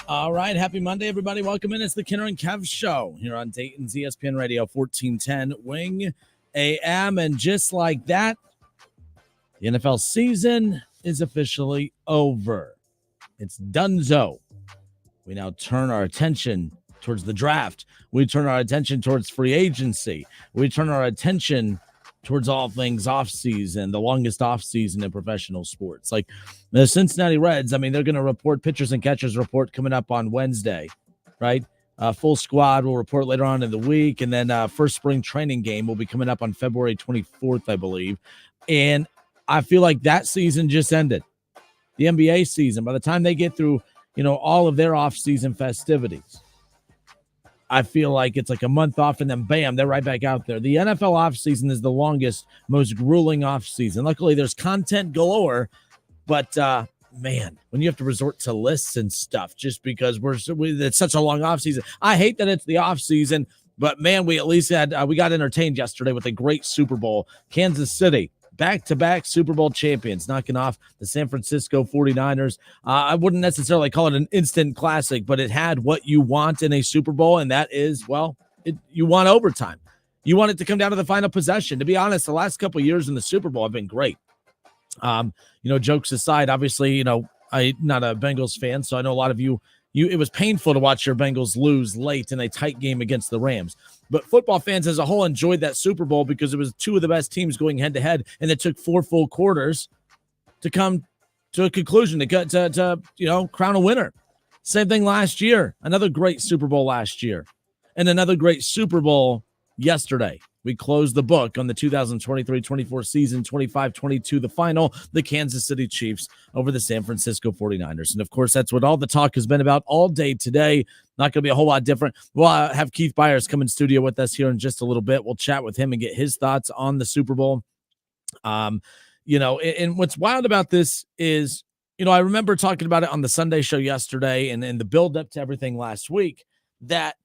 All right. Happy Monday, everybody. Welcome in. It's the Kinner Kev Show here on Dayton's ESPN Radio 1410 Wing AM. And just like that, the NFL season is officially over. It's donezo. We now turn our attention towards the draft. We turn our attention towards free agency. We turn our attention towards all things offseason, the longest offseason in professional sports. Like the Cincinnati Reds, I mean, they're going to report pitchers and catchers report coming up on Wednesday, right? Full squad will report later on in the week. And then first spring training game will be coming up on February 24th, I believe. And I feel like that season just ended. The NBA season, by the time they get through, all of their offseason festivities, I feel like it's like a month off and then bam, they're right back out there. The NFL offseason is the longest, most grueling offseason. Luckily, there's content galore, but man, when you have to resort to lists and stuff just because it's such a long offseason. I hate that it's the offseason, but man, we at least we got entertained yesterday with a great Super Bowl. Kansas City, back-to-back Super Bowl champions, knocking off the San Francisco 49ers. I wouldn't necessarily call it an instant classic, but it had what you want in a Super Bowl, and that is, you want overtime. You want it to come down to the final possession. To be honest, the last couple of years in the Super Bowl have been great. Jokes aside, obviously, I'm not a Bengals fan, so I know a lot of you it was painful to watch your Bengals lose late in a tight game against the Rams. But football fans as a whole enjoyed that Super Bowl because it was two of the best teams going head-to-head, and it took 4 full quarters to come to a conclusion, to crown a winner. Same thing last year. Another great Super Bowl last year. And another great Super Bowl yesterday. We closed the book on the 2023-24 season, 25-22, the final, the Kansas City Chiefs over the San Francisco 49ers. And, of course, that's what all the talk has been about all day today. Not going to be a whole lot different. We'll have Keith Byars come in studio with us here in just a little bit. We'll chat with him and get his thoughts on the Super Bowl. And what's wild about this is, I remember talking about it on the Sunday show yesterday and the build-up to everything last week that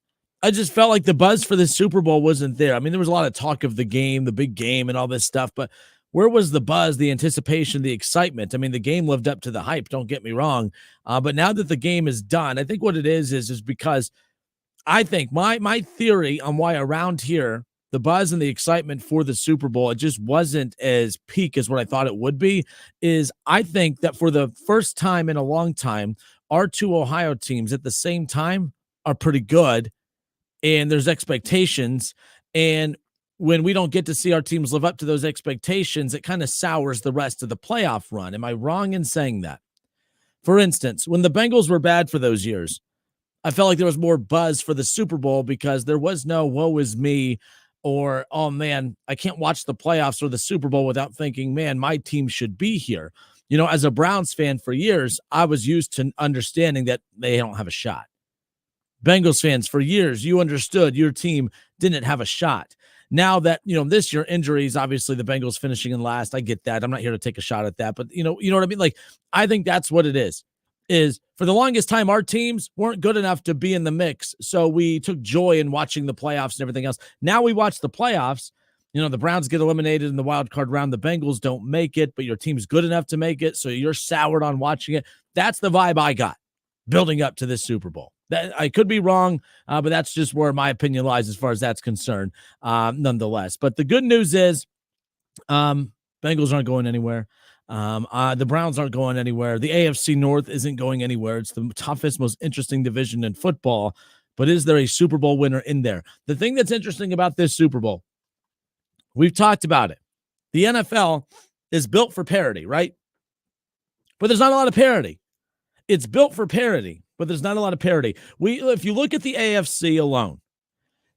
I just felt like the buzz for the Super Bowl wasn't there. I mean, there was a lot of talk of the game, the big game and all this stuff, but where was the buzz, the anticipation, the excitement? I mean, the game lived up to the hype, don't get me wrong. But now that the game is done, I think what it is because I think my theory on why around here, the buzz and the excitement for the Super Bowl, it just wasn't as peak as what I thought it would be, is I think that for the first time in a long time, our two Ohio teams at the same time are pretty good. And there's expectations. And when we don't get to see our teams live up to those expectations, it kind of sours the rest of the playoff run. Am I wrong in saying that? For instance, when the Bengals were bad for those years, I felt like there was more buzz for the Super Bowl because there was no woe is me or, oh man, I can't watch the playoffs or the Super Bowl without thinking, man, my team should be here. As a Browns fan for years, I was used to understanding that they don't have a shot. Bengals fans, for years, you understood your team didn't have a shot. Now that, this year, injuries, obviously the Bengals finishing in last. I get that. I'm not here to take a shot at that. But, you know what I mean? Like, I think that's what it is for the longest time, our teams weren't good enough to be in the mix. So we took joy in watching the playoffs and everything else. Now we watch the playoffs. The Browns get eliminated in the wild card round. The Bengals don't make it, but your team's good enough to make it. So you're soured on watching it. That's the vibe I got building up to this Super Bowl. That I could be wrong, but that's just where my opinion lies as far as that's concerned, nonetheless. But the good news is Bengals aren't going anywhere. The Browns aren't going anywhere. The AFC North isn't going anywhere. It's the toughest, most interesting division in football. But is there a Super Bowl winner in there? The thing that's interesting about this Super Bowl, we've talked about it. The NFL is built for parity, right? But there's not a lot of parity. It's built for parity, but there's not a lot of parity. If you look at the AFC alone,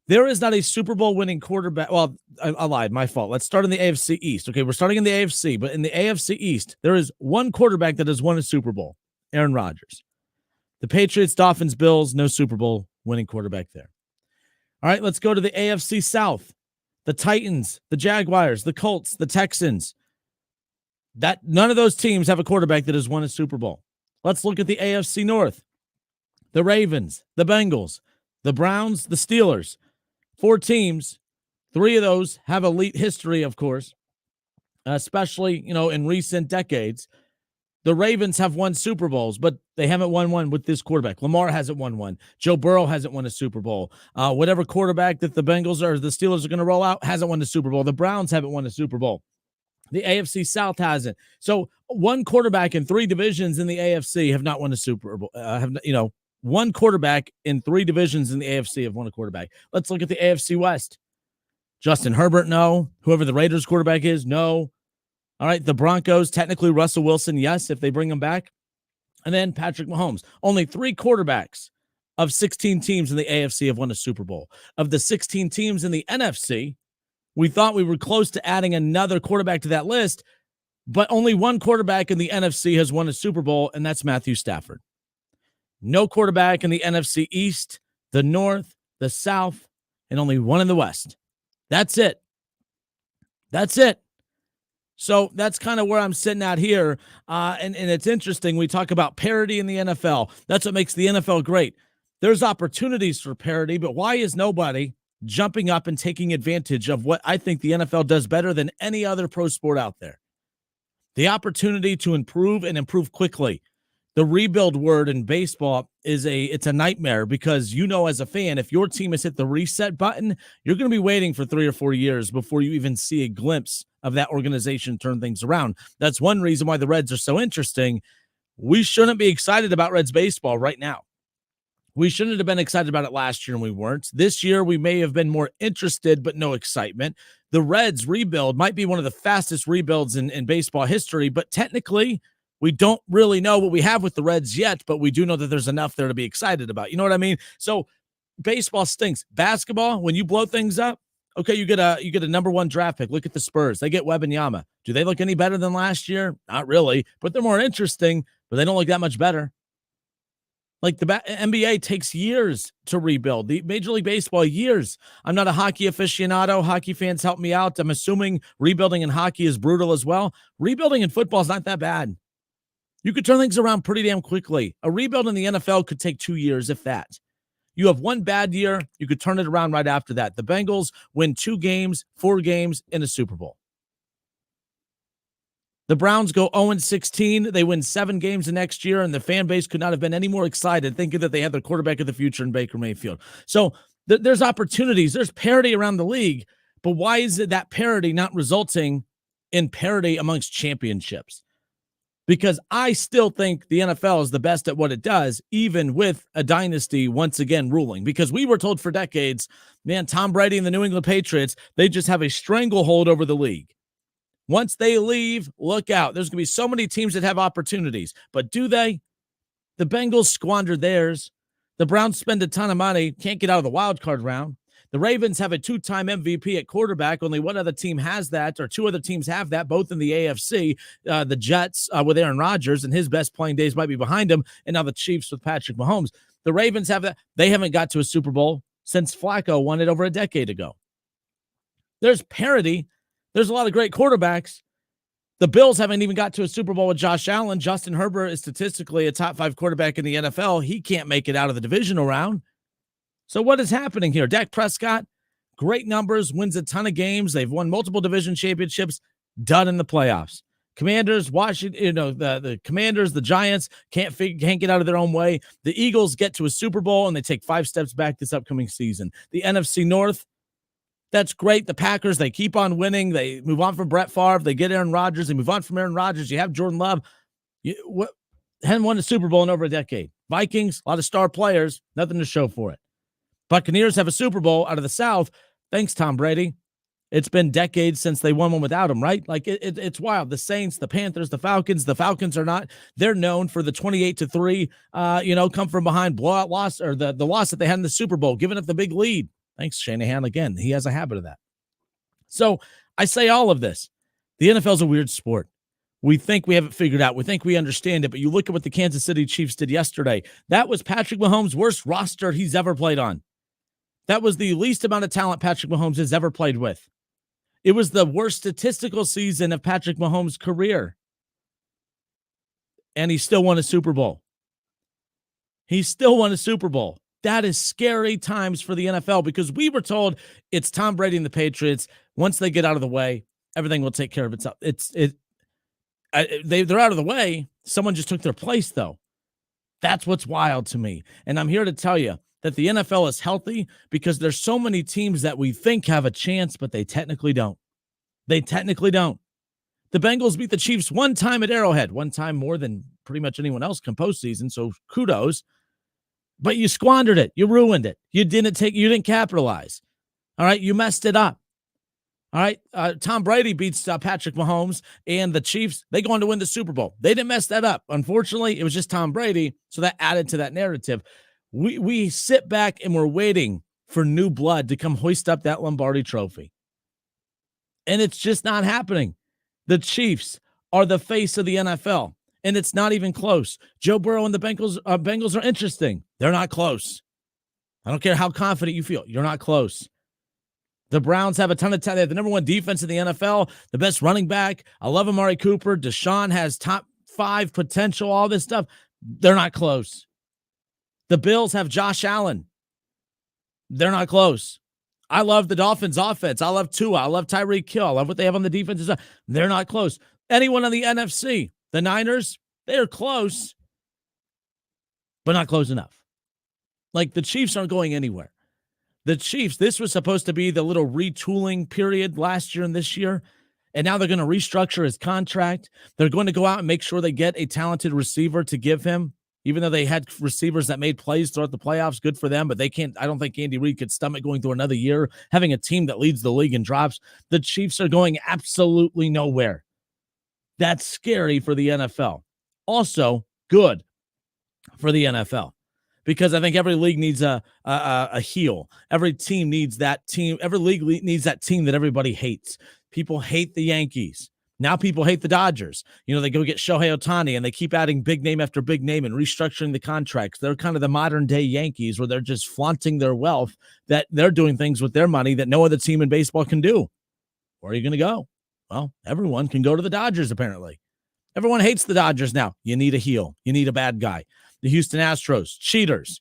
there is not a Super Bowl winning quarterback. Well, I lied. My fault. Let's start in the AFC East. Okay, we're starting in the AFC, but in the AFC East, there is one quarterback that has won a Super Bowl, Aaron Rodgers. The Patriots, Dolphins, Bills, no Super Bowl winning quarterback there. All right, let's go to the AFC South. The Titans, the Jaguars, the Colts, the Texans. None of those teams have a quarterback that has won a Super Bowl. Let's look at the AFC North. The Ravens, the Bengals, the Browns, the Steelers. 4 teams. 3 of those have elite history, of course, especially, in recent decades. The Ravens have won Super Bowls, but they haven't won one with this quarterback. Lamar hasn't won one. Joe Burrow hasn't won a Super Bowl. Whatever quarterback that the Bengals or the Steelers are going to roll out hasn't won a Super Bowl. The Browns haven't won a Super Bowl. The AFC South hasn't. So one quarterback in 3 divisions in the AFC have not won a Super Bowl. One quarterback in 3 divisions in the AFC have won a quarterback. Let's look at the AFC West. Justin Herbert, no. Whoever the Raiders quarterback is, no. All right, the Broncos, technically Russell Wilson, yes, if they bring him back. And then Patrick Mahomes. Only 3 quarterbacks of 16 teams in the AFC have won a Super Bowl. Of the 16 teams in the NFC, we thought we were close to adding another quarterback to that list, but only one quarterback in the NFC has won a Super Bowl, and that's Matthew Stafford. No quarterback in the NFC East, the North, the South, and only one in the West. That's it. That's it. So that's kind of where I'm sitting at here. And it's interesting. We talk about parity in the NFL. That's what makes the NFL great. There's opportunities for parity, but why is nobody jumping up and taking advantage of what I think the NFL does better than any other pro sport out there? The opportunity to improve and improve quickly. The rebuild word in baseball it's a nightmare because, as a fan, if your team has hit the reset button, you're going to be waiting for 3 or 4 years before you even see a glimpse of that organization turn things around. That's one reason why the Reds are so interesting. We shouldn't be excited about Reds baseball right now. We shouldn't have been excited about it last year, and we weren't. This year, we may have been more interested, but no excitement. The Reds rebuild might be one of the fastest rebuilds in baseball history, but technically, we don't really know what we have with the Reds yet, but we do know that there's enough there to be excited about. You know what I mean? So baseball stinks. Basketball, when you blow things up, okay, you get a number 1 draft pick. Look at the Spurs. They get Wembanyama. Do they look any better than last year? Not really, but they're more interesting, but they don't look that much better. Like the NBA takes years to rebuild. The Major League Baseball, years. I'm not a hockey aficionado. Hockey fans help me out. I'm assuming rebuilding in hockey is brutal as well. Rebuilding in football is not that bad. You could turn things around pretty damn quickly. A rebuild in the NFL could take 2 years, if that. You have one bad year, you could turn it around right after that. The Bengals win 2 games, 4 games in a Super Bowl. The Browns go 0-16. They win 7 games the next year, and the fan base could not have been any more excited thinking that they had their quarterback of the future in Baker Mayfield. So there's opportunities. There's parity around the league, but why is it that parity not resulting in parity amongst championships? Because I still think the NFL is the best at what it does, even with a dynasty once again ruling. Because we were told for decades, man, Tom Brady and the New England Patriots, they just have a stranglehold over the league. Once they leave, look out. There's going to be so many teams that have opportunities. But do they? The Bengals squandered theirs. The Browns spend a ton of money, can't get out of the wild card round. The Ravens have a 2-time MVP at quarterback. Only one other team has that, or 2 other teams have that, both in the AFC. The Jets with Aaron Rodgers, and his best playing days might be behind him, and now the Chiefs with Patrick Mahomes. The Ravens have that. They haven't got to a Super Bowl since Flacco won it over a decade ago. There's parity. There's a lot of great quarterbacks. The Bills haven't even got to a Super Bowl with Josh Allen. Justin Herbert is statistically a top 5 quarterback in the NFL. He can't make it out of the divisional round. So what is happening here? Dak Prescott, great numbers, wins a ton of games. They've won multiple division championships, done in the playoffs. Commanders, Washington, the Commanders, the Giants can't get out of their own way. The Eagles get to a Super Bowl, and they take 5 steps back this upcoming season. The NFC North, that's great. The Packers, they keep on winning. They move on from Brett Favre. They get Aaron Rodgers. They move on from Aaron Rodgers. You have Jordan Love. Hadn't won a Super Bowl in over a decade. Vikings, a lot of star players, nothing to show for it. Buccaneers have a Super Bowl out of the South. Thanks, Tom Brady. It's been decades since they won one without him, right? Like it's wild. The Saints, the Panthers, the Falcons are not. They're known for the 28-3, come from behind blowout loss, or the loss that they had in the Super Bowl, giving up the big lead. Thanks, Shanahan. Again, he has a habit of that. So I say all of this. The NFL is a weird sport. We think we have it figured out. We think we understand it, but you look at what the Kansas City Chiefs did yesterday. That was Patrick Mahomes' worst roster he's ever played on. That was the least amount of talent Patrick Mahomes has ever played with. It was the worst statistical season of Patrick Mahomes' career. And he still won a Super Bowl. He still won a Super Bowl. That is scary times for the NFL, because we were told it's Tom Brady and the Patriots. Once they get out of the way, everything will take care of itself. They're out of the way. Someone just took their place, though. That's what's wild to me. And I'm here to tell you that the NFL is healthy because there's so many teams that we think have a chance, but they technically don't. They technically don't. The Bengals beat the Chiefs one time at Arrowhead, one time more than pretty much anyone else come postseason, so kudos. But you squandered it. You ruined it. You didn't capitalize. All right, you messed it up. All right, Tom Brady beats Patrick Mahomes and the Chiefs. They go on to win the Super Bowl. They didn't mess that up. Unfortunately, it was just Tom Brady, so that added to that narrative. We sit back and we're waiting for new blood to come hoist up that Lombardi trophy. And it's just not happening. The Chiefs are the face of the NFL, and it's not even close. Joe Burrow and the Bengals are interesting. They're not close. I don't care how confident you feel. You're not close. The Browns have a ton of talent. They have the number one defense in the NFL, the best running back. I love Amari Cooper. Deshaun has top 5 potential, all this stuff. They're not close. The Bills have Josh Allen. They're not close. I love the Dolphins' offense. I love Tua. I love Tyreek Hill. I love what they have on the defense. They're not close. Anyone on the NFC, the Niners, they're close, but not close enough. Like, the Chiefs aren't going anywhere. The Chiefs, this was supposed to be the little retooling period last year and this year, and now they're going to restructure his contract. They're going to go out and make sure they get a talented receiver to give him, even though they had receivers that made plays throughout the playoffs. Good for them, but they can't. I don't think Andy Reid could stomach going through another year, having a team that leads the league in drops. The Chiefs are going absolutely nowhere. That's scary for the NFL. Also, good for the NFL. Because I think every league needs a heel. Every team needs that team. Every league needs that team that everybody hates. People hate the Yankees. Now people hate the Dodgers. You know, they go get Shohei Ohtani, and they keep adding big name after big name and restructuring the contracts. They're kind of the modern-day Yankees, where they're just flaunting their wealth, that they're doing things with their money that no other team in baseball can do. Where are you going to go? Well, everyone can go to the Dodgers, apparently. Everyone hates the Dodgers now. You need a heel. You need a bad guy. The Houston Astros, cheaters.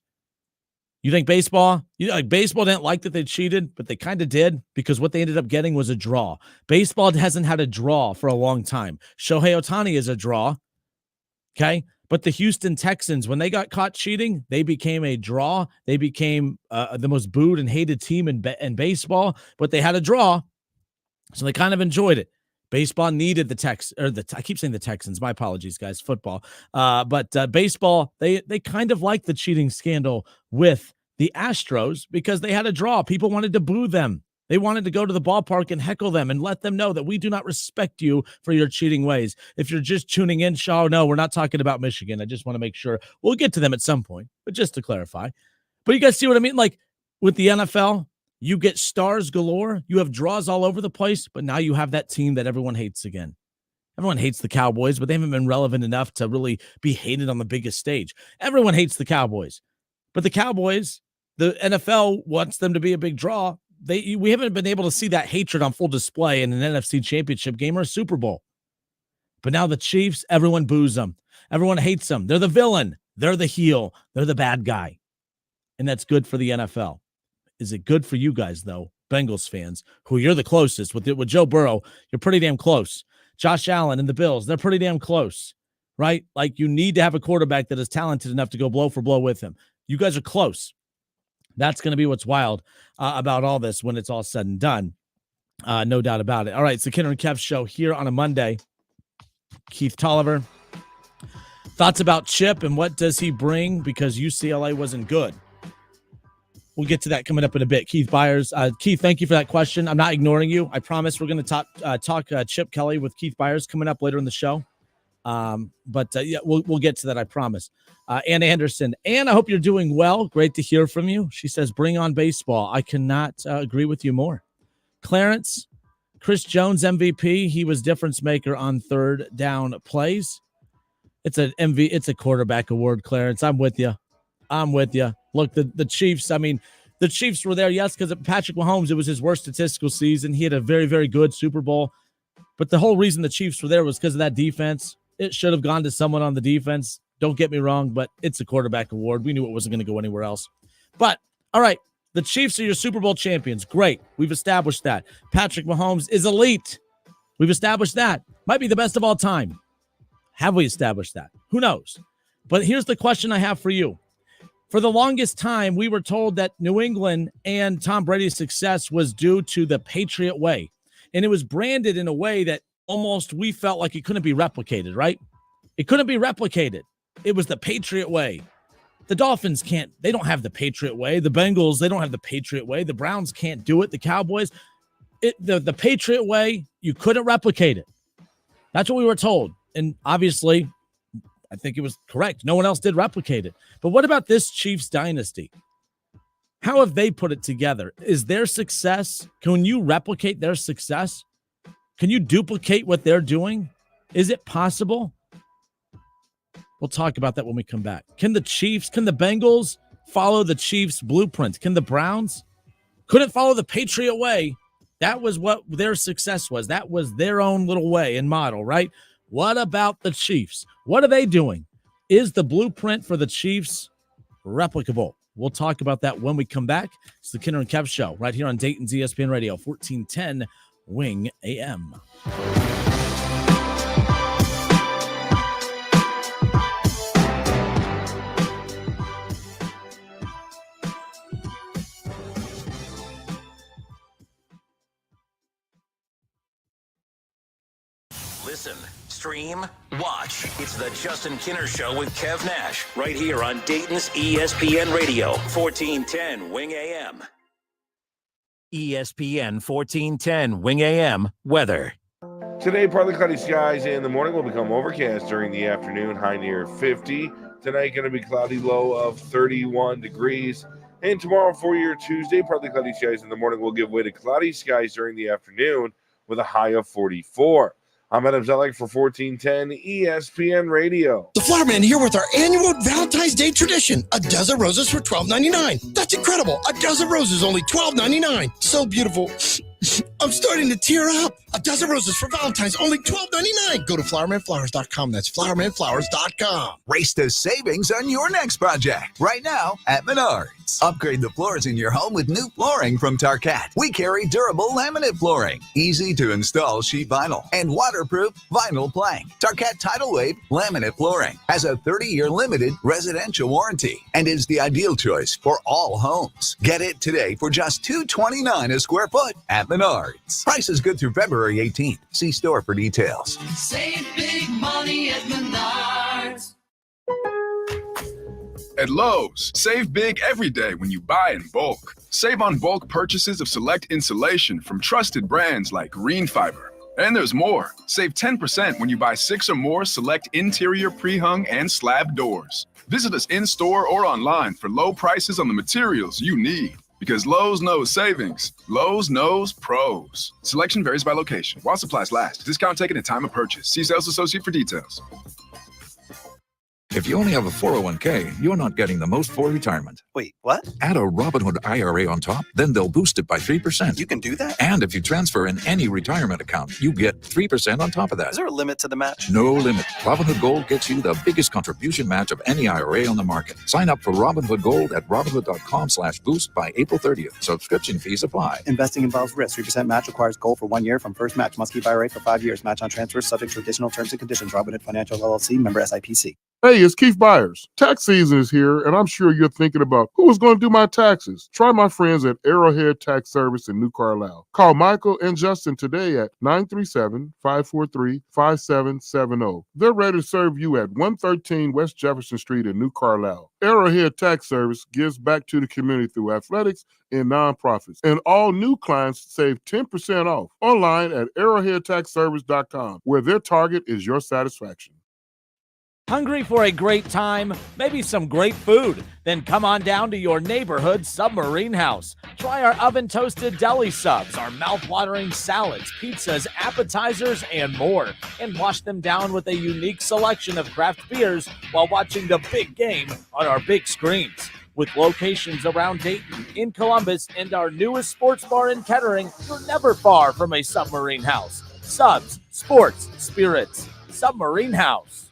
You think baseball? Baseball didn't like that they cheated, but they kind of did, because what they ended up getting was a draw. Baseball hasn't had a draw for a long time. Shohei Ohtani is a draw, okay? But the Houston Texans, when they got caught cheating, they became a draw. They became the most booed and hated team in baseball, but they had a draw, so they kind of enjoyed it. Baseball needed I keep saying the Texans. My apologies, guys. Football. But baseball, they kind of liked the cheating scandal with the Astros because they had a draw. People wanted to boo them. They wanted to go to the ballpark and heckle them and let them know that we do not respect you for your cheating ways. If you're just tuning in, Shaw, no, we're not talking about Michigan. I just want to make sure. We'll get to them at some point, but just to clarify. But you guys see what I mean? Like, with the NFL, you get stars galore. You have draws all over the place, but now you have that team that everyone hates again. Everyone hates the Cowboys, but they haven't been relevant enough to really be hated on the biggest stage. Everyone hates the Cowboys, but the Cowboys, the NFL wants them to be a big draw. We haven't been able to see that hatred on full display in an NFC Championship game or a Super Bowl. But now the Chiefs, everyone boos them. Everyone hates them. They're the villain. They're the heel. They're the bad guy. And that's good for the NFL. Is it good for you guys, though, Bengals fans, who you're the closest with Joe Burrow? You're pretty damn close. Josh Allen and the Bills, they're pretty damn close, right? Like, you need to have a quarterback that is talented enough to go blow for blow with him. You guys are close. That's going to be what's wild about all this when it's all said and done. No doubt about it. All right, it's the Kinner Kev Show here on a Monday. Keith Tolliver. Thoughts about Chip and what does he bring because UCLA wasn't good? We'll get to that coming up in a bit. Keith Byars. Keith, thank you for that question. I'm not ignoring you. I promise we're going to talk Chip Kelly with Keith Byars coming up later in the show. Yeah, we'll get to that, I promise. Ann Anderson. Ann, I hope you're doing well. Great to hear from you. She says, bring on baseball. I cannot agree with you more. Clarence, Chris Jones MVP. He was difference maker on third down plays. It's a quarterback award, Clarence. I'm with you. Look, the Chiefs, the Chiefs were there, yes, because of Patrick Mahomes. It was his worst statistical season. He had a very, very good Super Bowl. But the whole reason the Chiefs were there was because of that defense. It should have gone to someone on the defense. Don't get me wrong, but it's a quarterback award. We knew it wasn't going to go anywhere else. But, all right, the Chiefs are your Super Bowl champions. Great. We've established that. Patrick Mahomes is elite. We've established that. Might be the best of all time. Have we established that? Who knows? But here's the question I have for you. For the longest time, we were told that New England and Tom Brady's success was due to the Patriot Way. And it was branded in a way that almost we felt like it couldn't be replicated, right? It couldn't be replicated. It was the Patriot Way. The Dolphins they don't have the Patriot Way. The Bengals, they don't have the Patriot Way. The Browns can't do it. The Cowboys, the Patriot Way, you couldn't replicate it. That's what we were told. And obviously, I think it was correct. No one else did replicate it. But what about this Chiefs dynasty? How have they put it together? Is their success, can you replicate their success? Can you duplicate what they're doing? Is it possible? We'll talk about that when we come back. Can the Bengals follow the Chiefs' blueprint? Can the Browns? Couldn't follow the Patriot Way. That was what their success was. That was their own little way and model, right? What about the Chiefs? What are they doing? Is the blueprint for the Chiefs replicable? We'll talk about that when we come back. It's the Kinner Kev Show right here on Dayton's ESPN Radio, 1410 Wing AM. Listen, stream, watch. It's the Justin Kinner Show with Kev Nash right here on Dayton's ESPN Radio, 1410 Wing AM. ESPN 1410 Wing AM weather. Today, partly cloudy skies in the morning will become overcast during the afternoon, high near 50. Tonight, going to be cloudy, low of 31 degrees. And tomorrow, for your Tuesday, partly cloudy skies in the morning will give way to cloudy skies during the afternoon with a high of 44. I'm Adam Zellick for 1410 ESPN Radio. The Flower Man here with our annual Valentine's Day tradition. A dozen roses for $12.99. That's incredible. A dozen roses, only $12.99. So beautiful. I'm starting to tear up. A dozen roses for Valentine's, only $12.99. Go to flowermanflowers.com. That's flowermanflowers.com. Race to savings on your next project. Right now at Menards. Upgrade the floors in your home with new flooring from Tarkat. We carry durable laminate flooring, easy to install sheet vinyl, and waterproof vinyl plank. Tarkat Tidal Wave laminate flooring has a 30-year limited residential warranty and is the ideal choice for all homes. Get it today for just $229 a square foot at Menards. Price is good through February 18th. See store for details. Save big money at Menards. At Lowe's, save big every day when you buy in bulk. Save on bulk purchases of select insulation from trusted brands like Green Fiber. And there's more. Save 10% when you buy 6 or more select interior pre-hung and slab doors. Visit us in-store or online for low prices on the materials you need. Because Lowe's knows savings. Lowe's knows pros. Selection varies by location. While supplies last. Discount taken at time of purchase. See sales associate for details. If you only have a 401k, you're not getting the most for retirement. Wait, what? Add a Robinhood IRA on top, then they'll boost it by 3%. You can do that? And if you transfer in any retirement account, you get 3% on top of that. Is there a limit to the match? No limit. Robinhood Gold gets you the biggest contribution match of any IRA on the market. Sign up for Robinhood Gold at Robinhood.com/boost by April 30th. Subscription fees apply. Investing involves risk. 3% match requires gold for 1 year from first match. Must keep IRA for 5 years. Match on transfers subject to additional terms and conditions. Robinhood Financial LLC, member SIPC. Hey, it's Keith Byars. Tax season is here, and I'm sure you're thinking about who is going to do my taxes. Try my friends at Arrowhead Tax Service in New Carlisle. Call Michael and Justin today at 937-543-5770. They're ready to serve you at 113 West Jefferson Street in New Carlisle. Arrowhead Tax Service gives back to the community through athletics and nonprofits. And all new clients save 10% off online at arrowheadtaxservice.com, where their target is your satisfaction. Hungry for a great time? Maybe some great food? Then come on down to your neighborhood Submarine House. Try our oven-toasted deli subs, our mouth-watering salads, pizzas, appetizers, and more. And wash them down with a unique selection of craft beers while watching the big game on our big screens. With locations around Dayton, in Columbus, and our newest sports bar in Kettering, you're never far from a Submarine House. Subs, sports, spirits, Submarine House.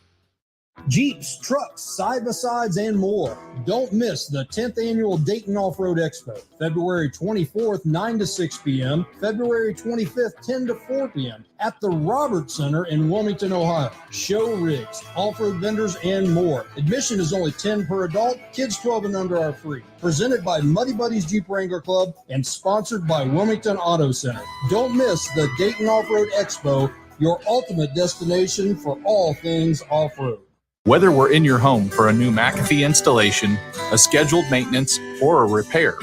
Jeeps, trucks, side-by-sides, and more. Don't miss the 10th Annual Dayton Off-Road Expo, February 24th, 9 to 6 p.m., February 25th, 10 to 4 p.m. at the Roberts Center in Wilmington, Ohio. Show rigs, off-road vendors, and more. Admission is only $10 per adult. Kids 12 and under are free. Presented by Muddy Buddies Jeep Wrangler Club and sponsored by Wilmington Auto Center. Don't miss the Dayton Off-Road Expo, your ultimate destination for all things off-road. Whether we're in your home for a new McAfee installation, a scheduled maintenance, or a repair,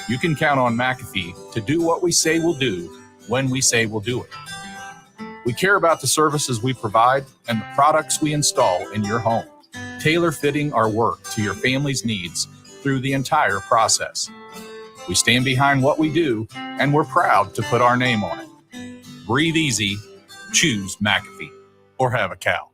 you can count on McAfee to do what we say we'll do when we say we'll do it. We care about the services we provide and the products we install in your home, tailor-fitting our work to your family's needs through the entire process. We stand behind what we do, and we're proud to put our name on it. Breathe easy, choose McAfee, or have a cow.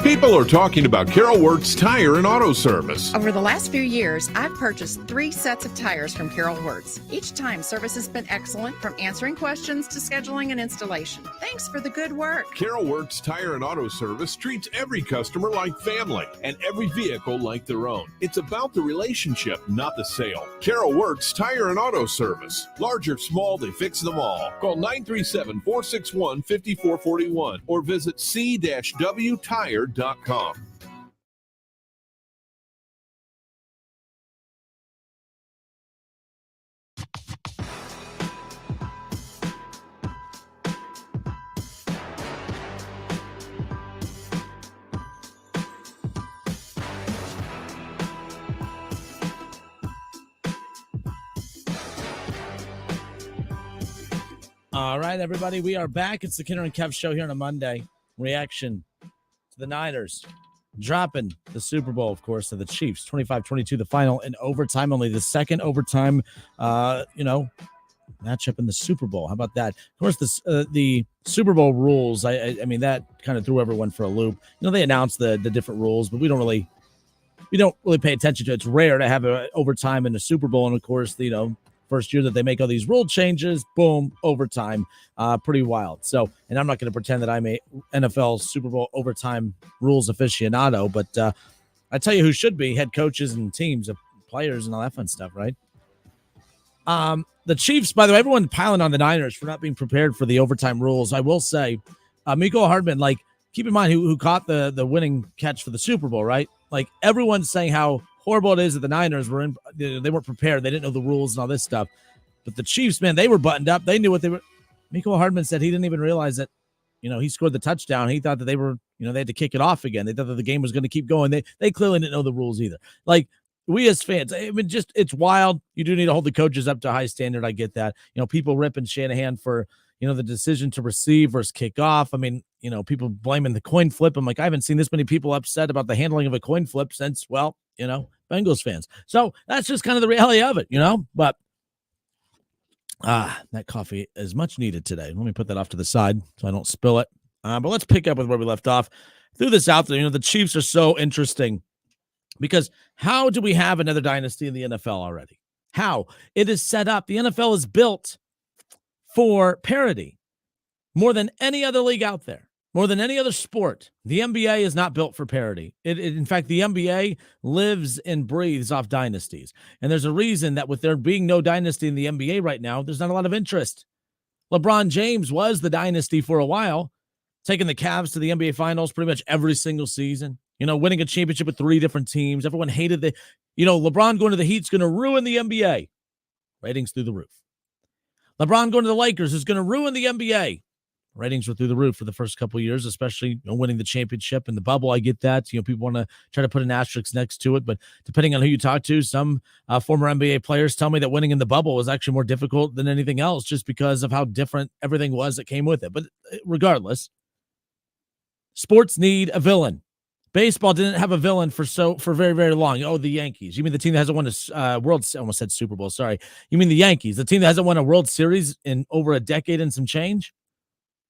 People are talking about Carol Wirtz Tire and Auto Service. Over the last few years, I've purchased 3 sets of tires from Carol Wirtz. Each time, service has been excellent, from answering questions to scheduling an installation. Thanks for the good work. Carol Wirtz Tire and Auto Service treats every customer like family and every vehicle like their own. It's about the relationship, not the sale. Carol Wirtz Tire and Auto Service. Large or small, they fix them all. Call 937-461-5441 or visit c-wtire.com. All right, everybody, we are back. It's the Kinner and Kev Show here on a Monday. Reaction to the Niners dropping the Super Bowl, of course, to the Chiefs. 25-22, the final in overtime. Only the second overtime, matchup in the Super Bowl. How about that? Of course, the Super Bowl rules, I mean, that kind of threw everyone for a loop. They announced the different rules, but we don't really pay attention to it. It's rare to have an overtime in the Super Bowl. And, of course, first year that they make all these rule changes, boom, overtime, pretty wild. So, and I'm not going to pretend that I'm a NFL Super Bowl overtime rules aficionado, but I tell you who should be: head coaches and teams of players and all that fun stuff, right? The Chiefs, by the way, everyone piling on the Niners for not being prepared for the overtime rules. I will say, Mecole Hardman, keep in mind who caught the winning catch for the Super Bowl, right? Everyone's saying how horrible it is that the Niners they weren't prepared. They didn't know the rules and all this stuff. But the Chiefs, man, they were buttoned up. They knew what they were. Mecole Hardman said he didn't even realize that, he scored the touchdown. He thought that they were, they had to kick it off again. They thought that the game was going to keep going. They clearly didn't know the rules either. We as fans, it's wild. You do need to hold the coaches up to a high standard. I get that. People ripping Shanahan for, the decision to receive versus kick off. I mean, people blaming the coin flip. I'm like, I haven't seen this many people upset about the handling of a coin flip since, Bengals fans. So that's just kind of the reality of it, but that coffee is much needed today. Let me put that off to the side so I don't spill it. But let's pick up with where we left off. Threw this out there. The Chiefs are so interesting because how do we have another dynasty in the NFL already? How? It is set up. The NFL is built for parity more than any other league out there. More than any other sport, the NBA is not built for parity. In fact, the NBA lives and breathes off dynasties. And there's a reason that with there being no dynasty in the NBA right now, there's not a lot of interest. LeBron James was the dynasty for a while, taking the Cavs to the NBA Finals pretty much every single season, winning a championship with 3 different teams. Everyone hated LeBron going to the Heat's going to ruin the NBA. Ratings through the roof. LeBron going to the Lakers is going to ruin the NBA. Ratings were through the roof for the first couple of years, especially winning the championship in the bubble. I get that. People want to try to put an asterisk next to it, but depending on who you talk to, some former NBA players tell me that winning in the bubble was actually more difficult than anything else just because of how different everything was that came with it. But regardless, sports need a villain. Baseball didn't have a villain for very, very long. Oh, the Yankees. You mean the team that hasn't won a World? I almost said Super Bowl. Sorry. You mean the Yankees, the team that hasn't won a World Series in over a decade and some change?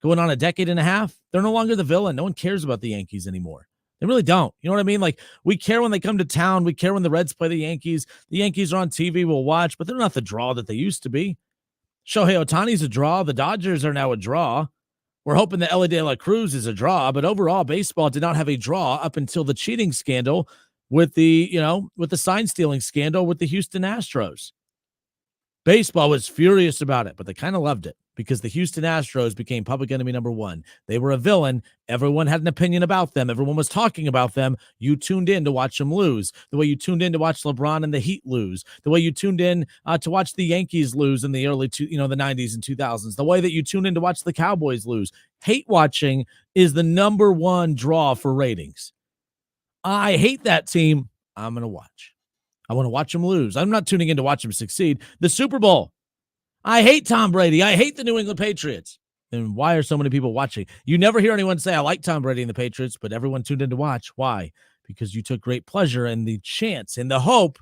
Going on a decade and a half, they're no longer the villain. No one cares about the Yankees anymore. They really don't. You know what I mean? We care when they come to town. We care when the Reds play the Yankees. The Yankees are on TV. We'll watch, but they're not the draw that they used to be. Shohei Ohtani's a draw. The Dodgers are now a draw. We're hoping that LA De La Cruz is a draw, but overall, baseball did not have a draw up until the cheating scandal with the sign stealing scandal with the Houston Astros. Baseball was furious about it, but they kind of loved it because the Houston Astros became public enemy number one. They were a villain. Everyone had an opinion about them. Everyone was talking about them. You tuned in to watch them lose. The way you tuned in to watch LeBron and the Heat lose. The way you tuned in to watch the Yankees lose in the early the 90s and 2000s. The way that you tuned in to watch the Cowboys lose. Hate watching is the number one draw for ratings. I hate that team. I'm going to watch. I want to watch them lose. I'm not tuning in to watch them succeed. The Super Bowl. I hate Tom Brady. I hate the New England Patriots. And why are so many people watching? You never hear anyone say, I like Tom Brady and the Patriots, but everyone tuned in to watch. Why? Because you took great pleasure in the chance and the hope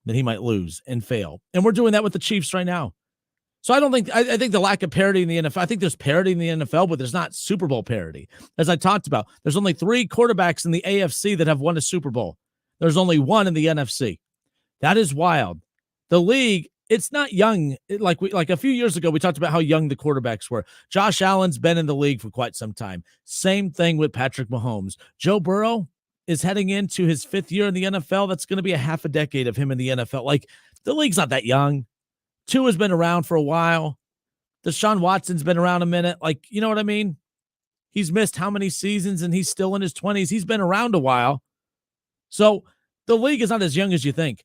that he might lose and fail. And we're doing that with the Chiefs right now. So I think the lack of parity in the NFL, I think there's parity in the NFL, but there's not Super Bowl parity. As I talked about, there's only 3 quarterbacks in the AFC that have won a Super Bowl. There's only 1 in the NFC. That is wild. The league, it's not young. Like a few years ago, we talked about how young the quarterbacks were. Josh Allen's been in the league for quite some time. Same thing with Patrick Mahomes. Joe Burrow is heading into his 5th year in the NFL. That's going to be a half a decade of him in the NFL. Like, the league's not that young. Tua's been around for a while. Deshaun Watson's been around a minute. Like, you know what I mean? He's missed how many seasons and he's still in his 20s. He's been around a while. So the league is not as young as you think,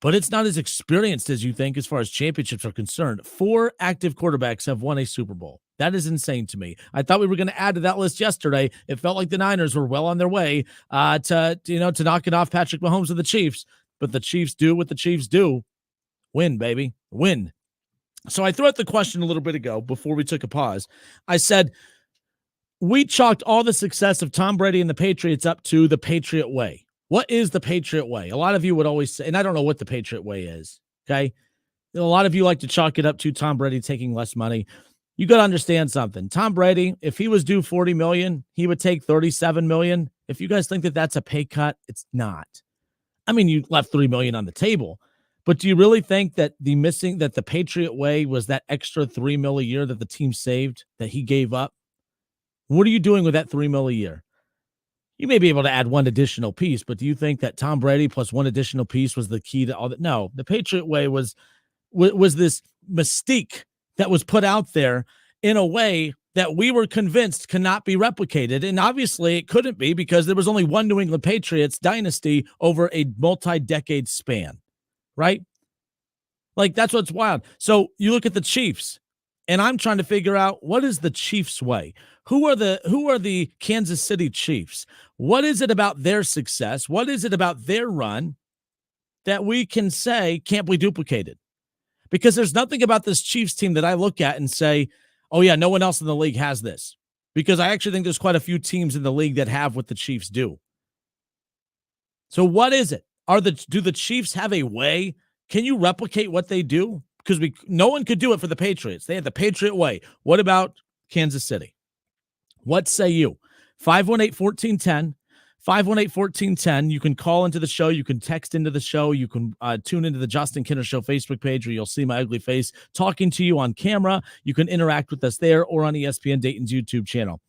but it's not as experienced as you think as far as championships are concerned. 4 active quarterbacks have won a Super Bowl. That is insane to me. I thought we were going to add to that list yesterday. It felt like the Niners were well on their way to knocking off Patrick Mahomes and the Chiefs, but the Chiefs do what the Chiefs do. Win, baby. Win. So I threw out the question a little bit ago before we took a pause. I said, we chalked all the success of Tom Brady and the Patriots up to the Patriot Way. What is the Patriot Way? A lot of you would always say, and I don't know what the Patriot Way is, okay? A lot of you like to chalk it up to Tom Brady taking less money. You got to understand something. Tom Brady, if he was due $40 million, he would take $37 million. If you guys think that that's a pay cut, it's not. I mean, you left $3 million on the table. But do you really think that the Patriot Way was that extra $3 million a year that the team saved, that he gave up? What are you doing with that $3 million a year? You may be able to add 1 additional piece, but do you think that Tom Brady plus 1 additional piece was the key to all that? No, the Patriot Way was this mystique that was put out there in a way that we were convinced cannot be replicated. And obviously it couldn't be because there was only one New England Patriots dynasty over a multi-decade span. Right? Like, that's what's wild. So you look at the Chiefs, and I'm trying to figure out, what is the Chiefs' way? Who are the Kansas City Chiefs? What is it about their success? What is it about their run that we can say can't be duplicated? Because there's nothing about this Chiefs team that I look at and say, oh yeah, no one else in the league has this. Because I actually think there's quite a few teams in the league that have what the Chiefs do. So what is it? Do the Chiefs have a way? Can you replicate what they do? Because no one could do it for the Patriots. They had the Patriot Way. What about Kansas City? What say you? 518-1410. 518-1410. You can call into the show. You can text into the show. You can tune into the Justin Kinner Show Facebook page where you'll see my ugly face talking to you on camera. You can interact with us there or on ESPN Dayton's YouTube channel.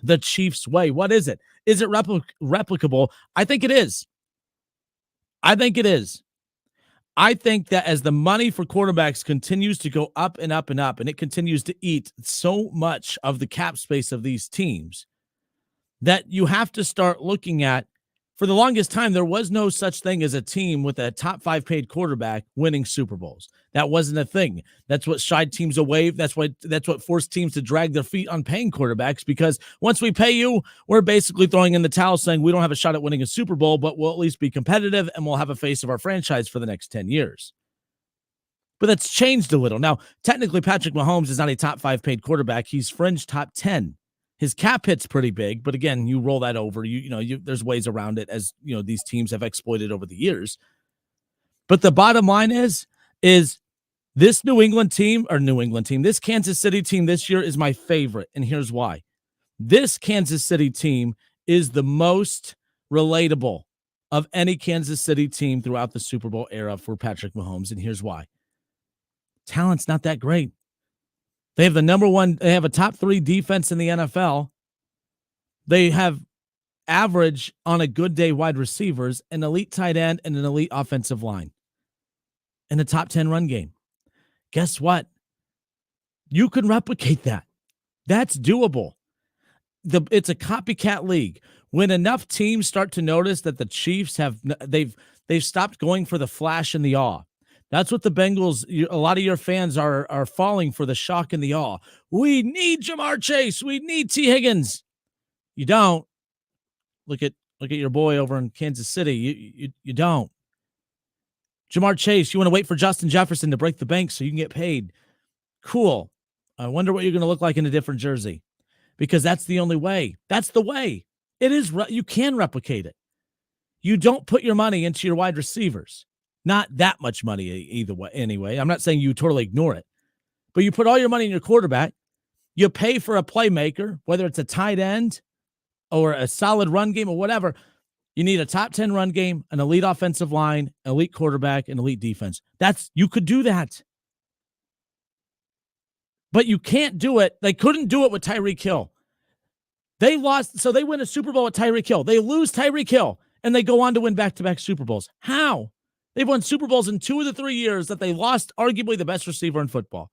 The Chiefs Way. What is it? Is it replicable? I think it is. I think it is. I think that as the money for quarterbacks continues to go up and up and up, and it continues to eat so much of the cap space of these teams, that you have to start looking at, for the longest time, there was no such thing as a team with a top 5 paid quarterback winning Super Bowls. That wasn't a thing. That's what shied teams away. That's what forced teams to drag their feet on paying quarterbacks, because once we pay you, we're basically throwing in the towel saying we don't have a shot at winning a Super Bowl, but we'll at least be competitive and we'll have a face of our franchise for the next 10 years. But that's changed a little. Now, technically, Patrick Mahomes is not a top 5 paid quarterback. He's fringe top 10. His cap hit's pretty big, but again, you roll that over. There's ways around it, as you know, these teams have exploited over the years. But the bottom line is this this Kansas City team this year is my favorite, and here's why. This Kansas City team is the most relatable of any Kansas City team throughout the Super Bowl era for Patrick Mahomes, and here's why. Talent's not that great. They have they have a top 3 defense in the NFL. They have average on a good day wide receivers, an elite tight end, and an elite offensive line. And a top 10 run game. Guess what? You can replicate that. That's doable. It's a copycat league. When enough teams start to notice that the Chiefs they've stopped going for the flash and the awe. That's what the Bengals, a lot of your fans are falling for, the shock and the awe. We need Jamar Chase. We need T. Higgins. You don't. Look at your boy over in Kansas City. You don't. Jamar Chase, you want to wait for Justin Jefferson to break the bank so you can get paid. Cool. I wonder what you're going to look like in a different jersey, because that's the only way. That's the way. It is. You can replicate it. You don't put your money into your wide receivers. Not that much money either way. Anyway, I'm not saying you totally ignore it, but you put all your money in your quarterback. You pay for a playmaker, whether it's a tight end or a solid run game or whatever. You need a top 10 run game, an elite offensive line, elite quarterback, and elite defense. You could do that. But you can't do it. They couldn't do it with Tyreek Hill. They lost, so they win a Super Bowl with Tyreek Hill. They lose Tyreek Hill, and they go on to win back-to-back Super Bowls. How? They've won Super Bowls in 2 of the 3 years that they lost arguably the best receiver in football.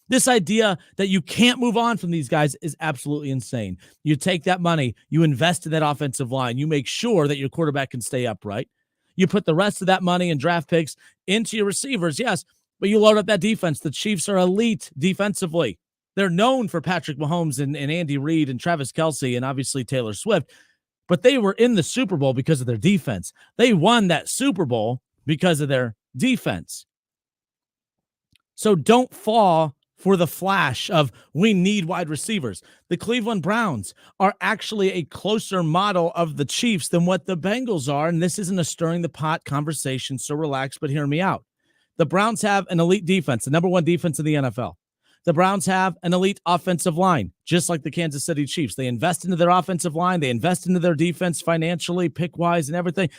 This idea that you can't move on from these guys is absolutely insane. You take that money, you invest in that offensive line, you make sure that your quarterback can stay upright. You put the rest of that money and draft picks into your receivers, yes, but you load up that defense. The Chiefs are elite defensively. They're known for Patrick Mahomes and Andy Reid and Travs Kelce and obviously Taylor Swift, but they were in the Super Bowl because of their defense. They won that Super Bowl because of their defense. So don't fall for the flash of we need wide receivers. The Cleveland Browns are actually a closer model of the Chiefs than what the Bengals are, and this isn't a stirring the pot conversation, so relax, but hear me out. The Browns have an elite defense, the number 1 defense in the NFL. The Browns have an elite offensive line, just like the Kansas City Chiefs. They invest into their offensive line. They invest into their defense financially, pick-wise, and everything.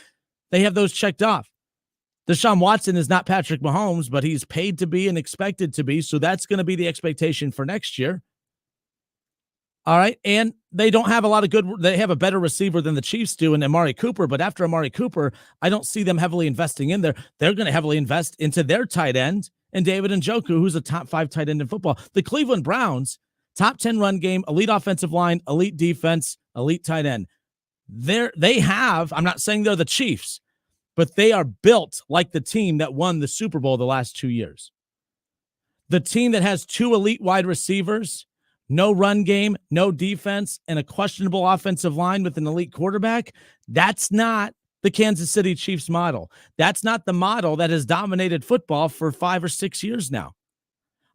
They have those checked off. Deshaun Watson is not Patrick Mahomes, but he's paid to be and expected to be, so that's going to be the expectation for next year. All right, and they don't have they have a better receiver than the Chiefs do in Amari Cooper, but after Amari Cooper, I don't see them heavily investing in there. They're going to heavily invest into their tight end and David Njoku, who's a top 5 tight end in football. The Cleveland Browns, top 10 run game, elite offensive line, elite defense, elite tight end. I'm not saying they're the Chiefs, but they are built like the team that won the Super Bowl the last 2 years. The team that has 2 elite wide receivers, no run game, no defense, and a questionable offensive line with an elite quarterback, that's not the Kansas City Chiefs model. That's not the model that has dominated football for 5 or 6 years now.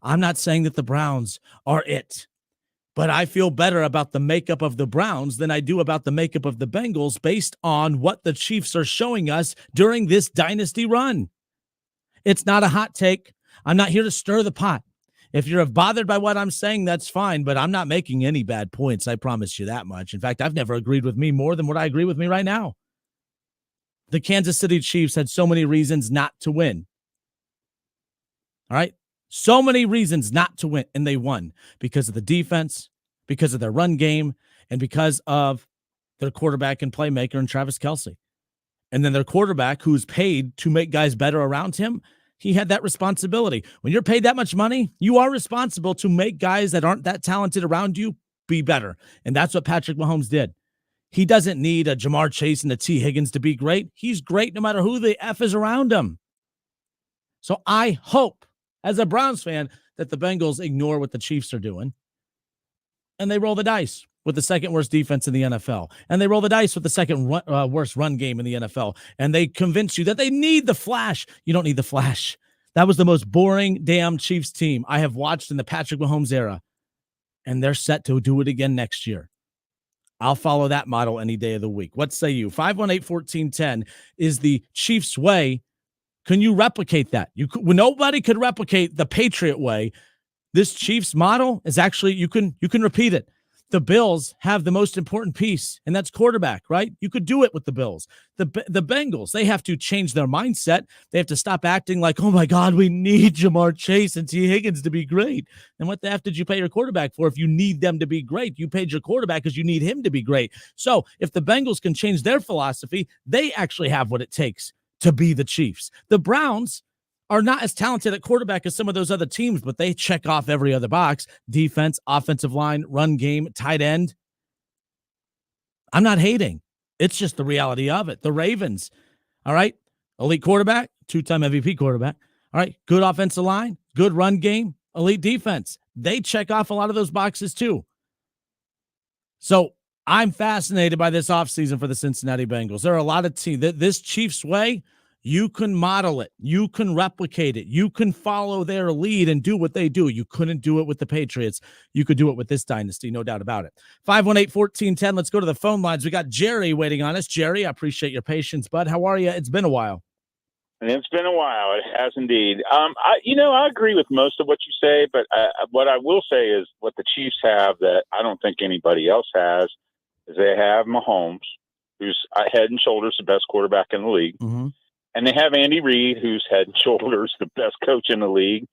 I'm not saying that the Browns are it, but I feel better about the makeup of the Browns than I do about the makeup of the Bengals based on what the Chiefs are showing us during this dynasty run. It's not a hot take. I'm not here to stir the pot. If you're bothered by what I'm saying, that's fine, but I'm not making any bad points. I promise you that much. In fact, I've never agreed with me more than what I agree with me right now. The Kansas City Chiefs had so many reasons not to win. All right? So many reasons not to win, and they won because of the defense, because of their run game, and because of their quarterback and playmaker in Travs Kelce. And then their quarterback, who's paid to make guys better around him, he had that responsibility. When you're paid that much money, you are responsible to make guys that aren't that talented around you be better. And that's what Patrick Mahomes did. He doesn't need a Jamar Chase and a T. Higgins to be great. He's great no matter who the F is around him. So I hope, as a Browns fan, that the Bengals ignore what the Chiefs are doing. And they roll the dice with the second worst defense in the NFL. And they roll the dice with the second worst run game in the NFL. And they convince you that they need the flash. You don't need the flash. That was the most boring damn Chiefs team I have watched in the Patrick Mahomes era. And they're set to do it again next year. I'll follow that model any day of the week. What say you? 518-1410 is the Chiefs way. Can you replicate that? Nobody could replicate the Patriot way. This Chiefs model is actually, you can repeat it. the Bills have the most important piece, and that's quarterback, right? You could do it with the Bills. The Bengals, they have to change their mindset. They have to stop acting like, oh my God, we need Jamar Chase and T. Higgins to be great. And what the F did you pay your quarterback for if you need them to be great? You paid your quarterback because you need him to be great. So if the Bengals can change their philosophy, they actually have what it takes to be the Chiefs. The Browns are not as talented at quarterback as some of those other teams, but they check off every other box: defense, offensive line, run game, tight end. I'm not hating. It's just the reality of it. The Ravens, all right, elite quarterback, 2-time MVP quarterback. All right, good offensive line, good run game, elite defense. They check off a lot of those boxes too. So I'm fascinated by this offseason for the Cincinnati Bengals. There are a lot of teams. This Chiefs way, you can model it. You can replicate it. You can follow their lead and do what they do. You couldn't do it with the Patriots. You could do it with this dynasty, no doubt about it. 518-1410. Let's go to the phone lines. We got Jerry waiting on us. Jerry, I appreciate your patience, bud. How are you? It's been a while. It's been a while. It has indeed. I agree with most of what you say, but what I will say is what the Chiefs have that I don't think anybody else has is they have Mahomes, who's head and shoulders the best quarterback in the league. Mm-hmm. And they have Andy Reid, who's head and shoulders the best coach in the league.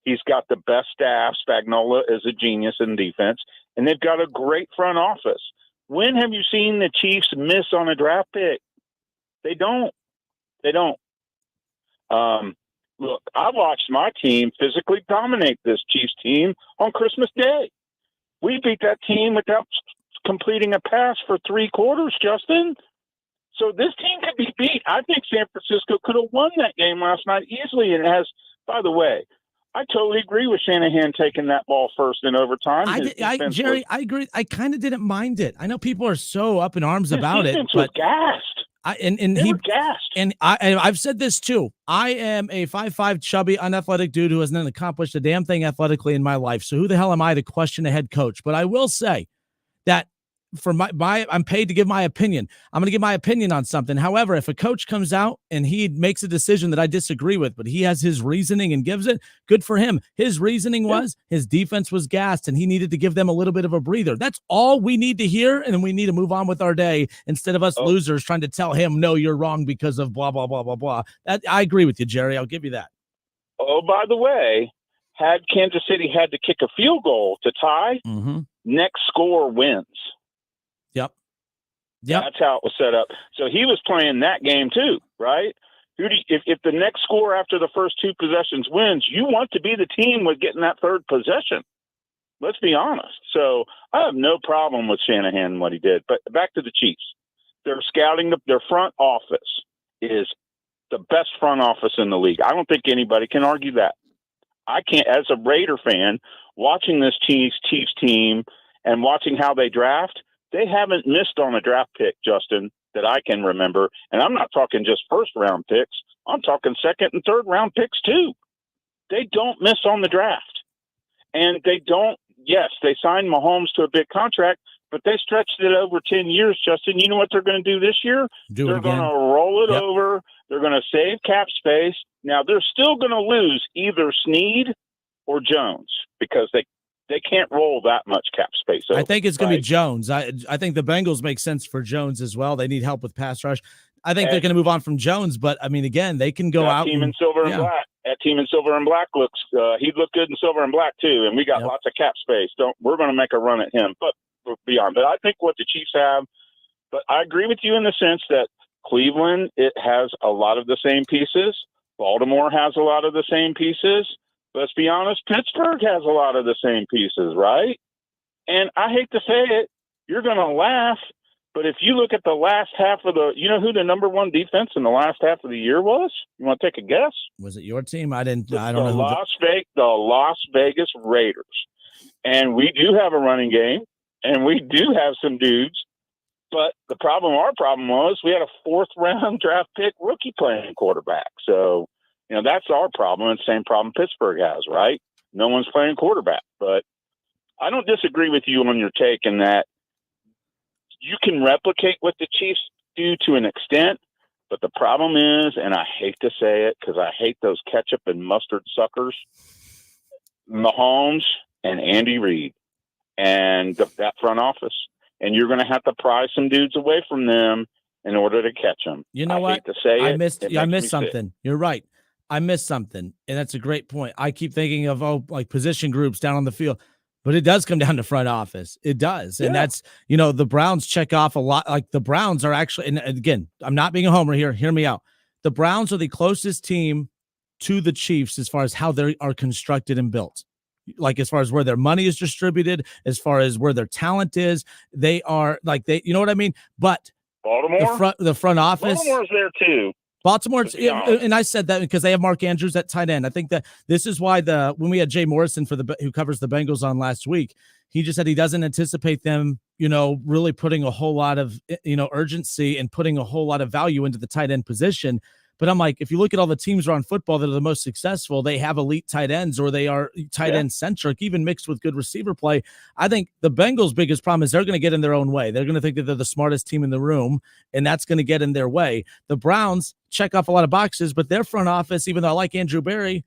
He's got the best staff. Spagnuolo is a genius in defense. And they've got a great front office. When have you seen the Chiefs miss on a draft pick? They don't. Look, I watched my team physically dominate this Chiefs team on Christmas Day. We beat that team without completing a pass for 3 quarters, Justin. So this team could be beat. I think San Francisco could have won that game last night easily. And it has, by the way, I totally agree with Shanahan taking that ball first in overtime. Jerry, I agree. I kind of didn't mind it. I know people are so up in arms about it, but gassed. They were gassed. And I've said this too. I am a 5'5", chubby, unathletic dude who hasn't accomplished a damn thing athletically in my life. So who the hell am I to question a head coach? But I will say that for I'm paid to give my opinion. I'm going to give my opinion on something. However, if a coach comes out and he makes a decision that I disagree with, but he has his reasoning and gives it, good for him. His reasoning was his defense was gassed and he needed to give them a little bit of a breather. That's all we need to hear, and we need to move on with our day instead of us losers trying to tell him, no, you're wrong because of blah, blah, blah, blah, blah. I agree with you, Jerry. I'll give you that. Oh, by the way, had Kansas City had to kick a field goal to tie, next score wins. Yep. That's how it was set up. So he was playing that game too, right? If the next score after the first 2 possessions wins, you want to be the team with getting that third possession. Let's be honest. So I have no problem with Shanahan and what he did. But back to the Chiefs. They're scouting. Their front office is the best front office in the league. I don't think anybody can argue that. I can't, as a Raider fan, watching this Chiefs team and watching how they draft, they haven't missed on a draft pick, Justin, that I can remember. And I'm not talking just first-round picks. I'm talking second- and third-round picks, too. They don't miss on the draft. And they don't – yes, they signed Mahomes to a big contract, but they stretched it over 10 years, Justin. You know what they're going to do this year? They're going to roll it over. They're going to save cap space. Now, they're still going to lose either Snead or Jones because they can't roll that much cap space over. I think it's going to be Jones. I think the Bengals make sense for Jones as well. They need help with pass rush. I think they're going to move on from Jones, but I mean, again, they can go out. Team in silver and black. That team in silver and black looks. He'd look good in silver and black too, and we got lots of cap space. We're going to make a run at him, but beyond. But I think what the Chiefs have. But I agree with you in the sense that Cleveland, it has a lot of the same pieces. Baltimore has a lot of the same pieces. Let's be honest, Pittsburgh has a lot of the same pieces, right? And I hate to say it, you're going to laugh, but if you look at the last half of you know who the number 1 defense in the last half of the year was? You want to take a guess? Was it your team? I don't know. The Las Vegas Raiders. And we do have a running game, and we do have some dudes, but our problem was we had a 4th-round draft pick rookie playing quarterback. So, that's our problem, and the same problem Pittsburgh has, right? No one's playing quarterback. But I don't disagree with you on your take in that you can replicate what the Chiefs do to an extent, but the problem is, and I hate to say it because I hate those ketchup and mustard suckers, Mahomes and Andy Reid. and that front office. And you're going to have to pry some dudes away from them in order to catch them. You know what? Hate to say I it, missed it I makes missed me something. sick. You're right. I missed something. And that's a great point. I keep thinking of like position groups down on the field, but it does come down to front office. It does. And that's, the Browns check off a lot. Like the Browns are actually, and again, I'm not being a homer here. Hear me out. The Browns are the closest team to the Chiefs as far as how they are constructed and built. Like as far as where their money is distributed, as far as where their talent is, they are like you know what I mean? But Baltimore, the front office, Baltimore's there too. Baltimore, and I said that because they have Mark Andrews at tight end. I think that this is why when we had Jay Morrison who covers the Bengals on last week, he just said he doesn't anticipate them, really putting a whole lot of, urgency and putting a whole lot of value into the tight end position. But I'm like, if you look at all the teams around football that are the most successful, they have elite tight ends or they are tight end centric, even mixed with good receiver play. I think the Bengals' biggest problem is they're going to get in their own way. They're going to think that they're the smartest team in the room, and that's going to get in their way. The Browns check off a lot of boxes, but their front office, even though I like Andrew Berry,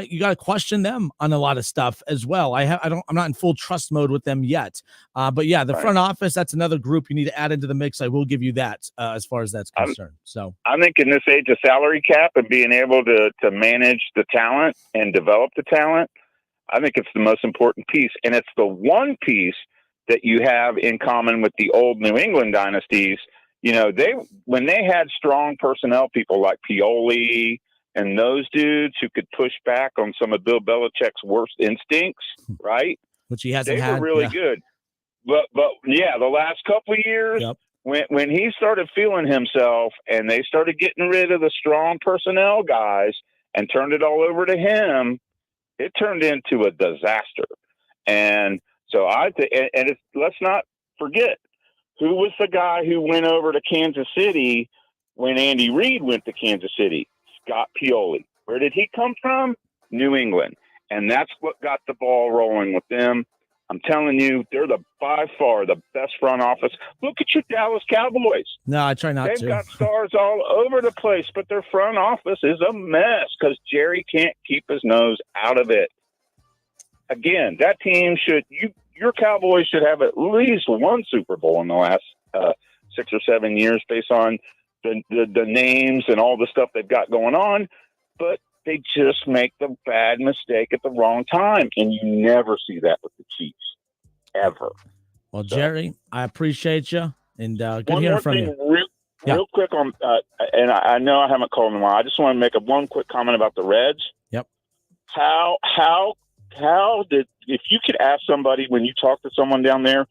you got to question them on a lot of stuff as well. I'm not in full trust mode with them yet. But yeah, the front office, that's another group you need to add into the mix. I will give you that as far as that's concerned. So I think in this age of salary cap and being able to manage the talent and develop the talent, I think it's the most important piece. And it's the one piece that you have in common with the old New England dynasties. When they had strong personnel people like Pioli and those dudes who could push back on some of Bill Belichick's worst instincts, right? Which he hasn't had. They were really good. But yeah, the last couple of years, when he started feeling himself and they started getting rid of the strong personnel guys and turned it all over to him, it turned into a disaster. And so let's not forget, who was the guy who went over to Kansas City when Andy Reid went to Kansas City? Scott Pioli. Where did he come from? New England. And that's what got the ball rolling with them. I'm telling you, they're by far the best front office. Look at your Dallas Cowboys. No, I try not to. They've got stars all over the place, but their front office is a mess because Jerry can't keep his nose out of it. Again, that team your Cowboys should have at least one Super Bowl in the last 6 or 7 years based on the names and all the stuff they've got going on, but they just make the bad mistake at the wrong time, and you never see that with the Chiefs, ever. Well, Jerry, I appreciate you, and good hearing from you. Real quick on, and I know I haven't called in a while. I just want to make one quick comment about the Reds. Yep. How did, if you could ask somebody when you talk to someone down there,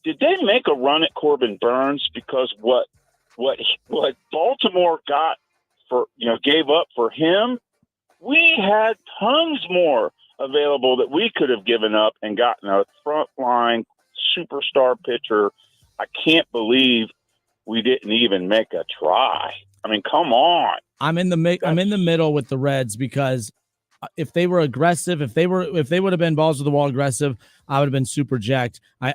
did they make a run at Corbin Burns because what Baltimore got gave up for him, we had tons more available that we could have given up and gotten a frontline superstar pitcher. I can't believe we didn't even make a try. I mean, come on. I'm in the middle with the Reds because if they were aggressive, if they would have been balls to the wall aggressive, I would have been super jacked. I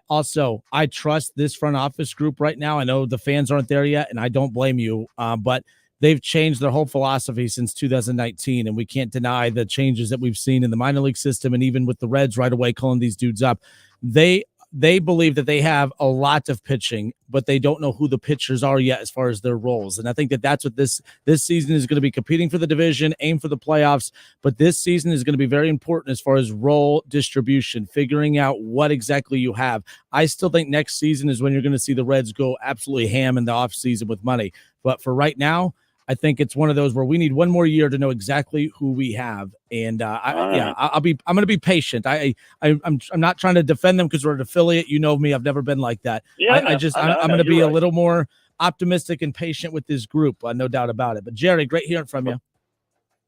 trust this front office group right now. I know the fans aren't there yet, and I don't blame you. But they've changed their whole philosophy since 2019, and we can't deny the changes that we've seen in the minor league system, and even with the Reds right away calling these dudes up. They believe that they have a lot of pitching, but they don't know who the pitchers are yet as far as their roles. And I think that that's what this season is going to be, competing for the division, aim for the playoffs. But this season is going to be very important as far as role distribution, figuring out what exactly you have. I still think next season is when you're going to see the Reds go absolutely ham in the offseason with money. But for right now, I think it's one of those where we need one more year to know exactly who we have. And I'm going to be patient. I'm not trying to defend them because we're an affiliate. You know me. I've never been like that. Yeah, I'm going to be a little more optimistic and patient with this group. No doubt about it. But Jerry, great hearing from you.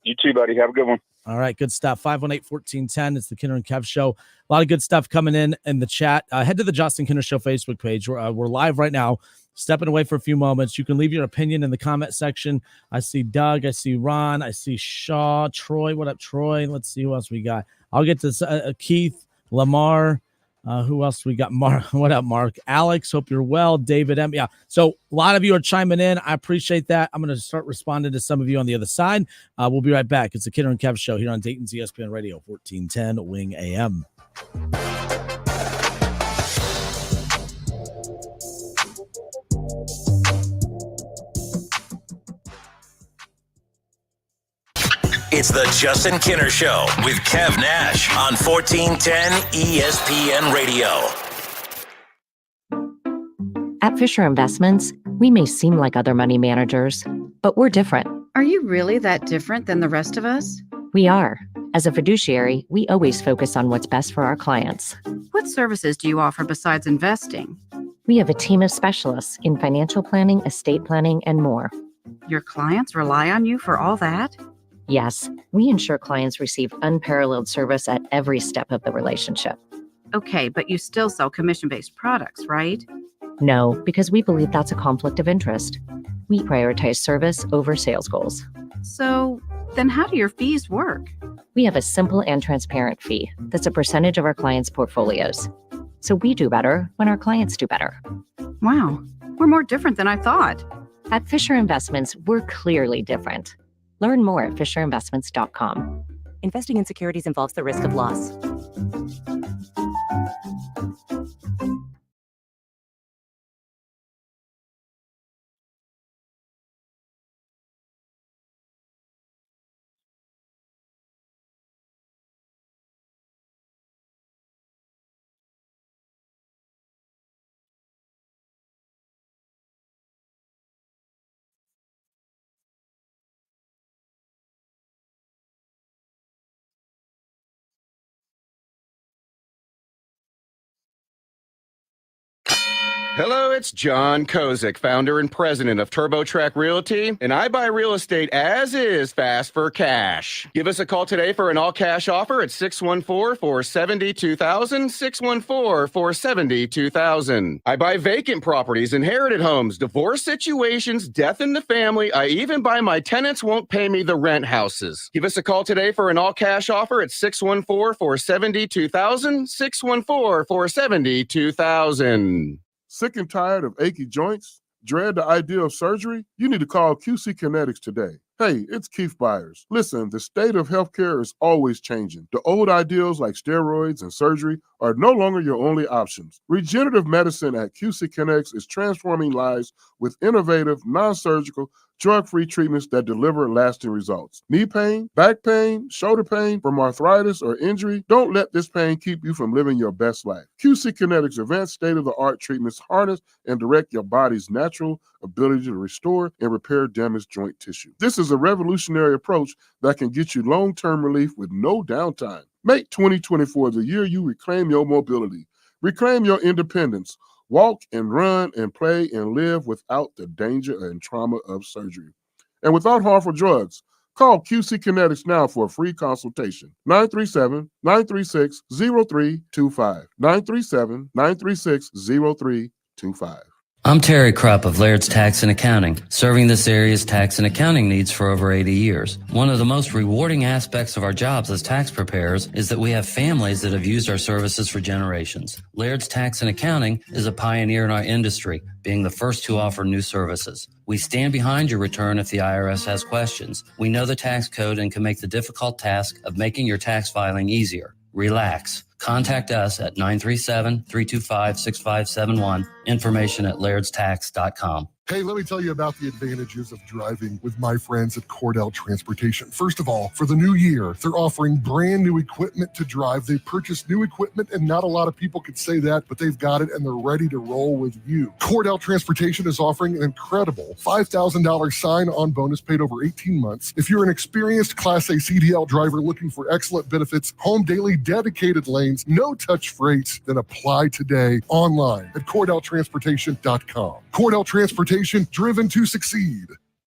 You too, buddy. Have a good one. All right. Good stuff. 518-1410. It's the Kinner and Kev Show. A lot of good stuff coming in the chat. Head to the Justin Kinner Show Facebook page. We're live right now. Stepping away for a few moments. You can leave your opinion in the comment section. I see Doug. I see Ron. I see Shaw. Troy. What up, Troy? Let's see who else we got. I'll get to Keith, Lamar. Who else we got? Mark. What up, Mark? Alex. Hope you're well. David M. Yeah. So a lot of you are chiming in. I appreciate that. I'm going to start responding to some of you on the other side. We'll be right back. It's the Kinner and Kev Show here on Dayton's ESPN Radio, 1410 Wing AM. It's the Justin Kinner Show with Kev Nash on 1410 ESPN Radio. At Fisher Investments, we may seem like other money managers, but we're different. Are you really that different than the rest of us? We are. As a fiduciary, we always focus on what's best for our clients. What services do you offer besides investing? We have a team of specialists in financial planning, estate planning, and more. Your clients rely on you for all that? Yes, we ensure clients receive unparalleled service at every step of the relationship. Okay, but you still sell commission-based products, right? No, because we believe that's a conflict of interest. We prioritize service over sales goals. So then how do your fees work? We have a simple and transparent fee that's a percentage of our clients' portfolios. So we do better when our clients do better. Wow, we're more different than I thought. At Fisher Investments, we're clearly different. Learn more at fisherinvestments.com. Investing in securities involves the risk of loss. Hello, it's John Kozik, founder and president of TurboTrack Realty, and I buy real estate as is fast for cash. Give us a call today for an all-cash offer at 614-470-2000, 614-470-2000. I buy vacant properties, inherited homes, divorce situations, death in the family. I even buy my tenants won't pay me the rent houses. Give us a call today for an all-cash offer at 614-470-2000, 614-470-2000. Sick and tired of achy joints? Dread the idea of surgery? You need to call QC Kinetics today. Hey, it's Keith Byars. Listen, the state of healthcare is always changing. The old ideals like steroids and surgery are no longer your only options. Regenerative medicine at QC Kinetics is transforming lives with innovative, non-surgical, drug-free treatments that deliver lasting results. Knee pain, back pain, shoulder pain from arthritis or injury? Don't let this pain keep you from living your best life. QC Kinetics advanced state-of-the-art treatments harness and direct your body's natural ability to restore and repair damaged joint tissue. This is a revolutionary approach that can get you long-term relief with no downtime. Make 2024 the year you reclaim your mobility, reclaim your independence, walk and run and play and live without the danger and trauma of surgery. And without harmful drugs, call QC Kinetics now for a free consultation. 937-936-0325. 937-936-0325. I'm Terry Krupp of Laird's Tax and Accounting, serving this area's tax and accounting needs for over 80 years. One of the most rewarding aspects of our jobs as tax preparers is that we have families that have used our services for generations. Laird's Tax and Accounting is a pioneer in our industry, being the first to offer new services. We stand behind your return if the IRS has questions. We know the tax code and can make the difficult task of making your tax filing easier. Relax. Contact us at 937-325-6571. Information at lairdstax.com. Hey, let me tell you about the advantages of driving with my friends at Cordell Transportation. First of all, for the new year, they're offering brand new equipment to drive. They purchased new equipment, and not a lot of people could say that, but they've got it, and they're ready to roll with you. Cordell Transportation is offering an incredible $5,000 sign-on bonus paid over 18 months. If you're an experienced Class A CDL driver looking for excellent benefits, home daily dedicated lanes, no-touch freights, then apply today online at CordellTransportation.com. Cordell Transportation, driven to succeed.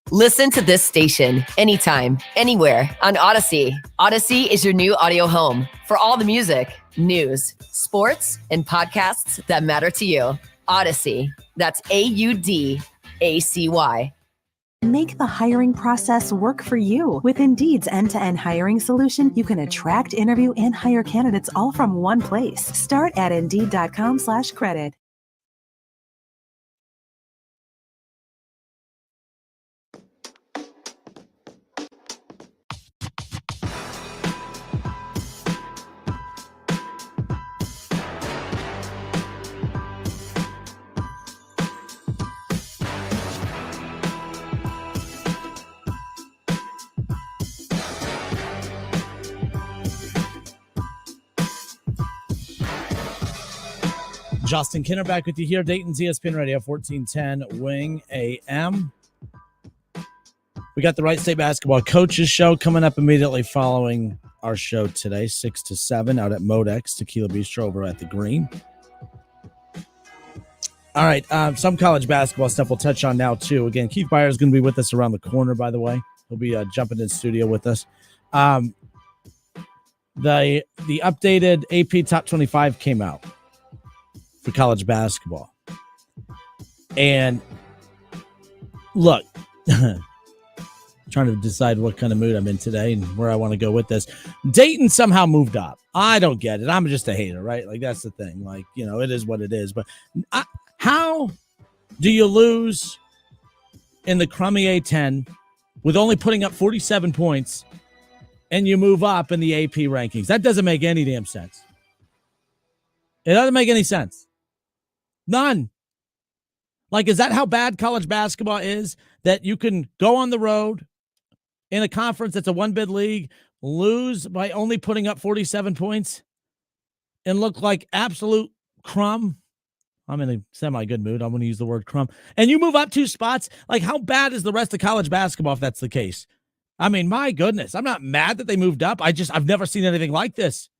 Listen to this station anytime, anywhere on Odyssey. Odyssey is your new audio home for all the music, news, sports, and podcasts that matter to you. Odyssey. That's AUDACY. Make the hiring process work for you. With Indeed's end-to-end hiring solution, you can attract, interview, and hire candidates all from one place. Start at Indeed.com/credit. Justin Kinner back with you here, Dayton's ESPN Radio, 1410 Wing AM. We got the Wright State Basketball Coaches Show coming up immediately following our show today, 6 to 7, out at Modex Tequila Bistro over at the Green. All right, some college basketball stuff we'll touch on now, too. Again, Keith Byars is going to be with us around the corner, by the way. He'll be jumping in the studio with us. The updated AP Top 25 came out for college basketball. And look, trying to decide what kind of mood I'm in today and where I want to go with this. Dayton somehow moved up. I don't get it. I'm just a hater, right? Like, that's the thing. Like, it is what it is. But how do you lose in the crummy A10 with only putting up 47 points and you move up in the AP rankings? That doesn't make any damn sense. It doesn't make any sense. None. Like, is that how bad college basketball is? That you can go on the road in a conference that's a one-bid league, lose by only putting up 47 points, and look like absolute crumb? I'm in a semi-good mood. I'm going to use the word crumb. And you move up 2 spots? Like, how bad is the rest of college basketball if that's the case? I mean, my goodness. I'm not mad that they moved up. I've never seen anything like this.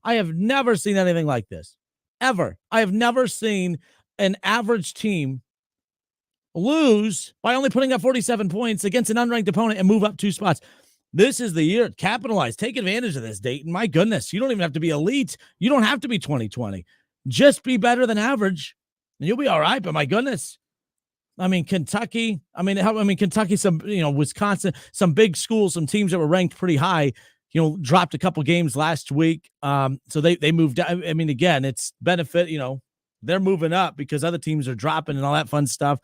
I have never seen anything like this. Ever. I have never seen an average team lose by only putting up 47 points against an unranked opponent and move up 2 spots. This is the year. Capitalize. Take advantage of this, Dayton. My goodness. You don't even have to be elite. You don't have to be 2020. Just be better than average, and you'll be all right. But my goodness. I mean, Kentucky. Kentucky, Wisconsin, some big schools, some teams that were ranked pretty high, dropped a couple games last week. So they moved. I mean, again, it's benefit, they're moving up because other teams are dropping and all that fun stuff.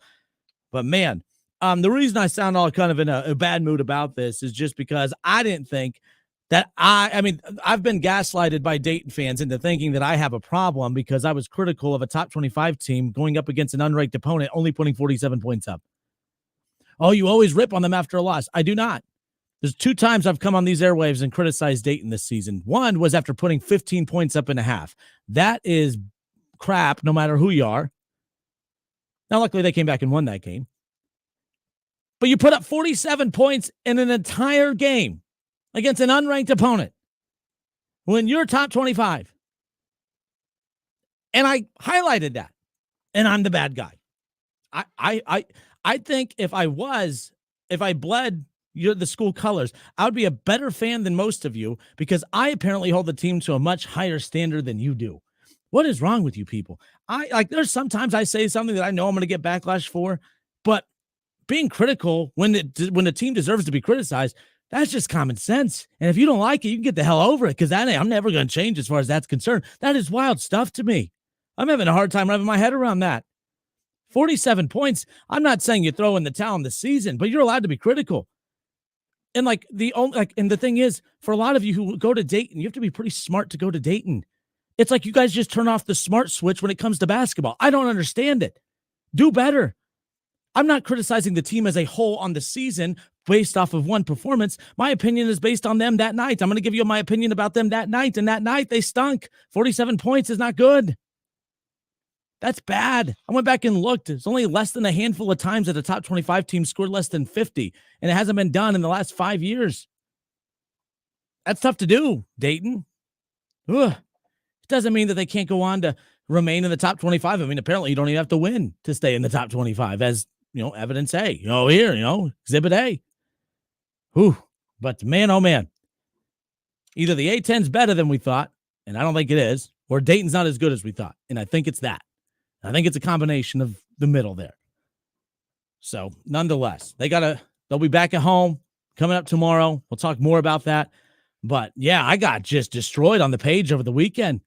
But man, the reason I sound all kind of in a bad mood about this is just because I didn't think that I've been gaslighted by Dayton fans into thinking that I have a problem because I was critical of a top 25 team going up against an unranked opponent, only putting 47 points up. Oh, you always rip on them after a loss. I do not. There's 2 times I've come on these airwaves and criticized Dayton this season. One was after putting 15 points up in a half. That is crap, no matter who you are. Now, luckily, they came back and won that game. But you put up 47 points in an entire game against an unranked opponent when you're top 25. And I highlighted that. And I'm the bad guy. I think if I bled the school colors, I would be a better fan than most of you because I apparently hold the team to a much higher standard than you do. What is wrong with you people? There's sometimes I say something that I know I'm going to get backlash for, but being critical when the team deserves to be criticized, that's just common sense. And if you don't like it, you can get the hell over it because I'm never going to change as far as that's concerned. That is wild stuff to me. I'm having a hard time wrapping my head around that. 47 points. I'm not saying you throw in the towel in the season, but you're allowed to be critical. And and the thing is, for a lot of you who go to Dayton, you have to be pretty smart to go to Dayton. It's like you guys just turn off the smart switch when it comes to basketball. I don't understand it. Do better. I'm not criticizing the team as a whole on the season based off of one performance. My opinion is based on them that night. I'm going to give you my opinion about them that night, and that night they stunk. 47 points is not good. That's bad. I went back and looked. It's only less than a handful of times that a top 25 team scored less than 50, and it hasn't been done in the last 5 years. That's tough to do, Dayton. Ugh. It doesn't mean that they can't go on to remain in the top 25. I mean, apparently you don't even have to win to stay in the top 25 as, evidence A. Here, exhibit A. Whew. But man, oh man. Either the A-10's better than we thought, and I don't think it is, or Dayton's not as good as we thought. And I think it's that. I think it's a combination of the middle there. So, nonetheless, they'll be back at home coming up tomorrow. We'll talk more about that. But yeah, I got just destroyed on the page over the weekend.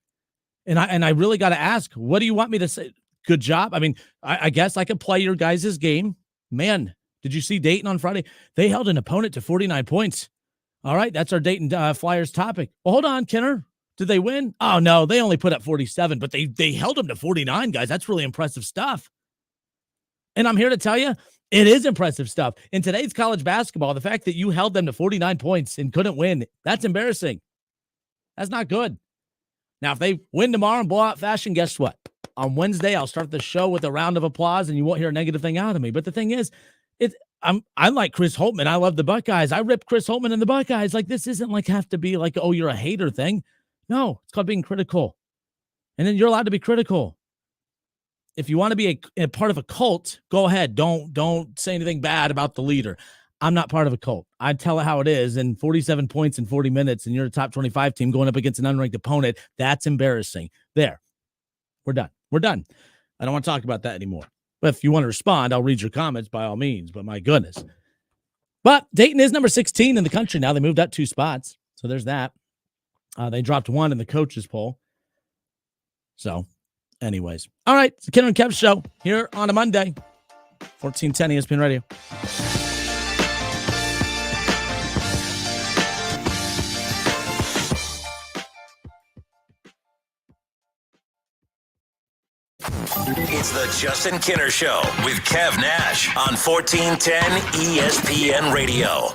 And I really got to ask, what do you want me to say? Good job. I mean, I guess I could play your guys' game. Man, did you see Dayton on Friday? They held an opponent to 49 points. All right, that's our Dayton Flyers topic. Well, hold on, Kinner. Did they win? Oh, no, they only put up 47, but they held them to 49, guys. That's really impressive stuff. And I'm here to tell you, it is impressive stuff. In today's college basketball, the fact that you held them to 49 points and couldn't win, that's embarrassing. That's not good. Now, if they win tomorrow in blowout fashion, guess what? On Wednesday, I'll start the show with a round of applause, and you won't hear a negative thing out of me. But the thing is, I'm like Chris Holtman. I love the Buckeyes. I rip Chris Holtman and the Buckeyes. Like, this isn't like have to be like, oh, you're a hater thing. No, it's called being critical. And then you're allowed to be critical. If you want to be a part of a cult, go ahead. Don't say anything bad about the leader. I'm not part of a cult. I tell it how it is. And 47 points in 40 minutes, and you're a top 25 team going up against an unranked opponent. That's embarrassing. There. We're done. We're done. I don't want to talk about that anymore. But if you want to respond, I'll read your comments by all means. But my goodness. But Dayton is number 16 in the country now. They moved up 2 spots. So there's that. They dropped 1 in the coaches poll. So anyways. All right. It's the Kinner Kev Show here on a Monday. 1410 ESPN Radio. It's the Justin Kinner Show with Kev Nash on 1410 ESPN Radio.